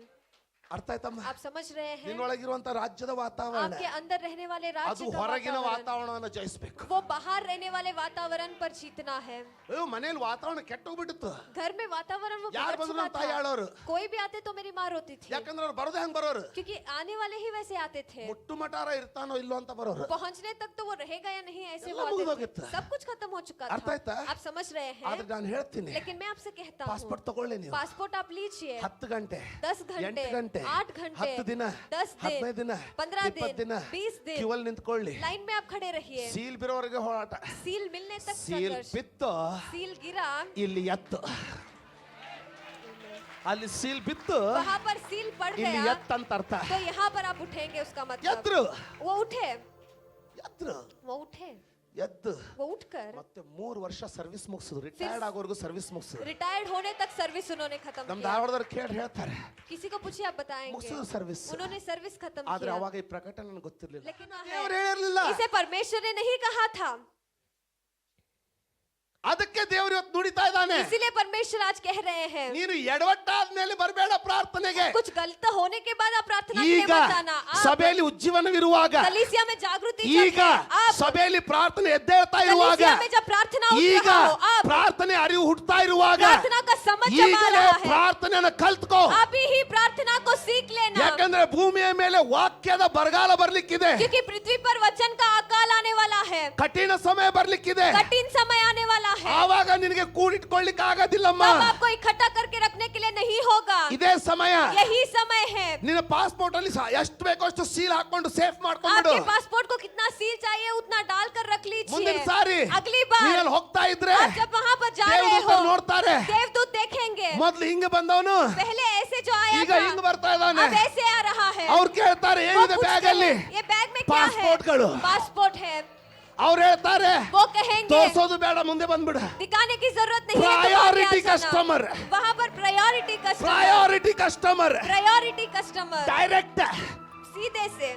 ಅರ್ಥ ಆಯ್ತಮ್ಮ? आप समझ रहे हैं? ನಿನ್ನೊಳಗಿರುವಂತ ರಾಜ್ಯದ ವಾತಾವರಣ आपके अंदर रहने वाले ಅದು राज्य का ಹೊರಗಿನ वातावरण, ವಾತಾವರಣವನ್ನು ಜಯಿಸಬೇಕು. वो बाहर रहने वाले वातावरण पर जीतना है. ಅಯ್ಯೋ ಮನೇಲಿ ವಾತಾವರಣ ಕೆಟ್ಟೋಗ್ಬಿಟ್ಟಿತ್ತು. घर में वातावरण वो ಯಾರು बिगड़ ಬಂದ್ರು चुका ನಮ್ಮ ತಾಯಿ था. ಆಳೋರು. कोई भी आते तो मेरी माँ रोती थी, ಯಾಕಂದ್ರೆ ಅವ್ರು ಬರೋದೇ ಹಂಗ್ ಬರೋರು. क्योंकि आने वाले ही वैसे आते थे. ಮುಟ್ಟು ಮಟಾರ ಇರ್ತಾನೋ ಇಲ್ಲೋ ಅಂತ ಬರೋರು. पहुंचने तक तो वो रहेगा या नहीं ऐसे ಎಲ್ಲ वो आते ಮುಗ್ದೋಗಿತ್ತು. थे. सब कुछ खत्म हो चुका ಅರ್ಥ था. ಆಯ್ತಾ? आप समझ रहे ಆದ್ರೆ हैं? ನಾನು ಹೇಳ್ತೀನಿ, लेकिन मैं आपसे कहता हूँ, ಪಾಸ್ಪೋರ್ಟ್ ತಗೊಳ್ಳಿ ನೀವು. पासपोर्ट आप लीजिए. 10 ಗಂಟೆ 10 घंटे 8 ಗಂಟೆ 8 घंटे 10 ದಿನ 10 दिन 15 ದಿನ 15 20 ದಿನ दिन 20 दिन ಕ್ಯೂವಲ್ಲಿ ನಿಂತ್ಕೊಳ್ಳಿ. लाइन में आप खड़े रहिए. ಸೀಲ್ ಬಿರೋವರೆಗೆ ಹೋರಾಟ. सील मिलने तक ಸೀಲ್ संघर्ष. ಬಿತ್ತು सील गिरा, ಇಲ್ಲಿ ಎತ್ತು, ಅಲ್ಲಿ ಸೀಲ್ ಬಿತ್ತು वहाँ पर सील पड़ ಇಲ್ಲಿ गया ಎತ್ತು ಅಂತ ಅರ್ಥ. तो यहाँ पर आप उठेंगे, उसका मतलब ಎದ್ರು वो उठे, ಎದ್ರು वो उठे, ಎದ್ದು वो उठकर ಮತ್ತೆ 3 ವರ್ಷ ಸರ್ವಿಸ್ ಮುಗಿಸಿದ್ರು. ರಿಟೈರ್ಡ್ ಆಗೋವರೆಗೂ ಸರ್ವಿಸ್ ಮುಗಿಸಿದ್ರು. रिटायर्ड होने तक सर्विस उन्होंने खत्म ನಮ್ किया. ಧಾರವಾಡದವ್ರು ಕೇಳಿ ಹೇಳ್ತಾರೆ, किसी को पूछिए आप बताएंगे, ಮುಗಿಸಿದ್ರು ಸರ್ವಿಸ್. उन्होंने सर्विस खत्म ಆದ್ರೆ किया. ಅವಾಗ ಈ ಪ್ರಕಟಣೆ ನನಗೆ ಗೊತ್ತಿರ್ಲಿಲ್ಲ. लेकिन ದೇವರು ಹೇಳಿರ್ಲಿಲ್ಲ. इसे परमेश्वर ने नहीं कहा था. ಅದಕ್ಕೆ ದೇವರು ಇವತ್ತು ನುಡಿತಾ ಇದ್ದಾನೆ, इसीलिए परमेश्वर आज कह रहे हैं, ನೀನು ಎಡವಟ್ಟಾದ ಮೇಲೆ ಬರಬೇಡ ಪ್ರಾರ್ಥನೆಗೆ. कुछ गलत होने के बाद आप प्रार्थना के लिए ಈಗ मत आना. आप ಸಭೆಯಲ್ಲಿ ಉಜ್ಜೀವನವಿರುವಾಗ, कलीसिया में जागृति ಈಗ जब है, आप ಸಭೆಯಲ್ಲಿ ಪ್ರಾರ್ಥನೆ ಎದ್ದೇಳ್ತಾ ಇರುವಾಗ, कलीसिया में जब प्रार्थना उठ ಈಗ रहा हो, आप ಪ್ರಾರ್ಥನೆ ಅರಿವು ಹುಟ್ಟುತ್ತಾ ಇರುವಾಗ प्रार्थना का समझ जमा ಈಗಲೇ रहा है, ಪ್ರಾರ್ಥನೆಯನ್ನು ಕಲ್ತ್ಕೋ. अभी ही प्रार्थना को सीख लेना. ಯಾಕಂದ್ರೆ ಭೂಮಿಯ ಮೇಲೆ ವಾಕ್ಯದ ಬರಗಾಲ ಬರ್ಲಿಕ್ಕಿದೆ, क्योंकि पृथ्वी पर वचन का अकाल आने वाला है, ಕಠಿಣ ಸಮಯ ಬರ್ಲಿಕ್ಕಿದೆ. कठिन समय आने वाला है. ಆವಾಗ ನಿನಗೆ ಕೂಡಿಟ್ಕೊಳ್ಳಿಕ್ಕೆ ಆಗೋದಿಲ್ಲಮ್ಮ. तब आपको इकट्ठा करके रखने के लिए नहीं होगा. ಇದೇ ಸಮಯ. यही समय है. ನಿನ್ನ ಪಾಸ್ಪೋರ್ಟ್ ಅಲ್ಲಿ ಎಷ್ಟು ಬೇಕೋ ಅಷ್ಟು ಸೀಲ್ ಹಾಕೊಂಡು ಸೇಫ್ ಮಾಡ್ಕೊಂಡ್ಬಿಡು. आपके पासपोर्ट को कितना सील चाहिए उतना डालकर रख ಮುಂದಿನ लीजिए. ಸಾರಿ अगली बार ನೀನಲ್ಲಿ ಹೋಗ್ತಾ ಇದ್ರೆ आप जब वहाँ पर जा रहे ದೇವದೂತರು हो, ನೋಡ್ತಾರೆ. देवदूत देखेंगे. ಮೊದ್ಲು ಹಿಂಗ ಬಂದವನು पहले ऐसे जो आया ಈಗ था, ಹಿಂಗ ಬರ್ತಾ ಇದ್ದಾನೆ. अब ऐसे आ रहा है. ಅವ್ರು ಕೇಳ್ತಾರೆ, वो ಏನಿದೆ पूछते ಬ್ಯಾಗ್ ಅಲ್ಲಿ? हैं, ये बैग में क्या है? ಪಾಸ್ಪೋರ್ಟ್ಗಳು. पासपोर्ट है. ಅವ್ರು ಹೇಳ್ತಾರೆ, वो कहेंगे ತೋರ್ಸೋದು ಬೇಡ, ಮುಂದೆ ಬಂದ್ಬಿಡ. दिखाने की जरूरत नहीं है. Priority customer. वहाँ पर priority customer. Priority customer priority customer. Direct सीधे से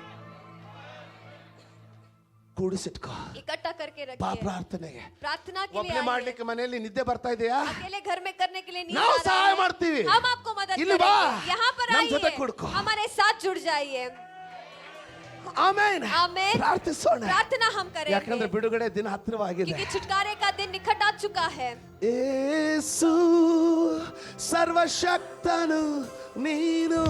ಕೂಡಿಸಿಟ್ಕೋ. इकट्ठा करके ಬಾ रखिए. ಪ್ರಾರ್ಥನೆಗೆ. प्रार्थना के ಒಬ್ಬನೇ लिए आइए. ಮಾಡ್ಲಿಕ್ಕೆ ಮನೆಯಲ್ಲಿ ನಿದ್ದೆ ಬರ್ತಾ ಇದೆಯಾ? अकेले घर में करने के लिए नहीं ನಾವು आ रहे ಸಹಾಯ हैं. ಮಾಡ್ತೀವಿ. हम आपको मदद ಇಲ್ಲಿ ಬಾ. करेंगे. यहाँ पर ನಮ್ಮ ಜೊತೆ आइए, ಕೂಡ್ಕೋ. हमारे साथ जुड़ जाइए. ಆಮೆನ್. आमेन. ಪ್ರಾರ್ಥಿಸೋಣ. प्रार्थना हम ಯಾಕಂದ್ರೆ करेंगे ಬಿಡುಗಡೆ ದಿನ ಹತ್ತಿರವಾಗಿದೆ. क्योंकि छुटकारे का दिन निकट आ चुका है. ಯೇಸು ಸರ್ವಶಕ್ತನು ನೀನು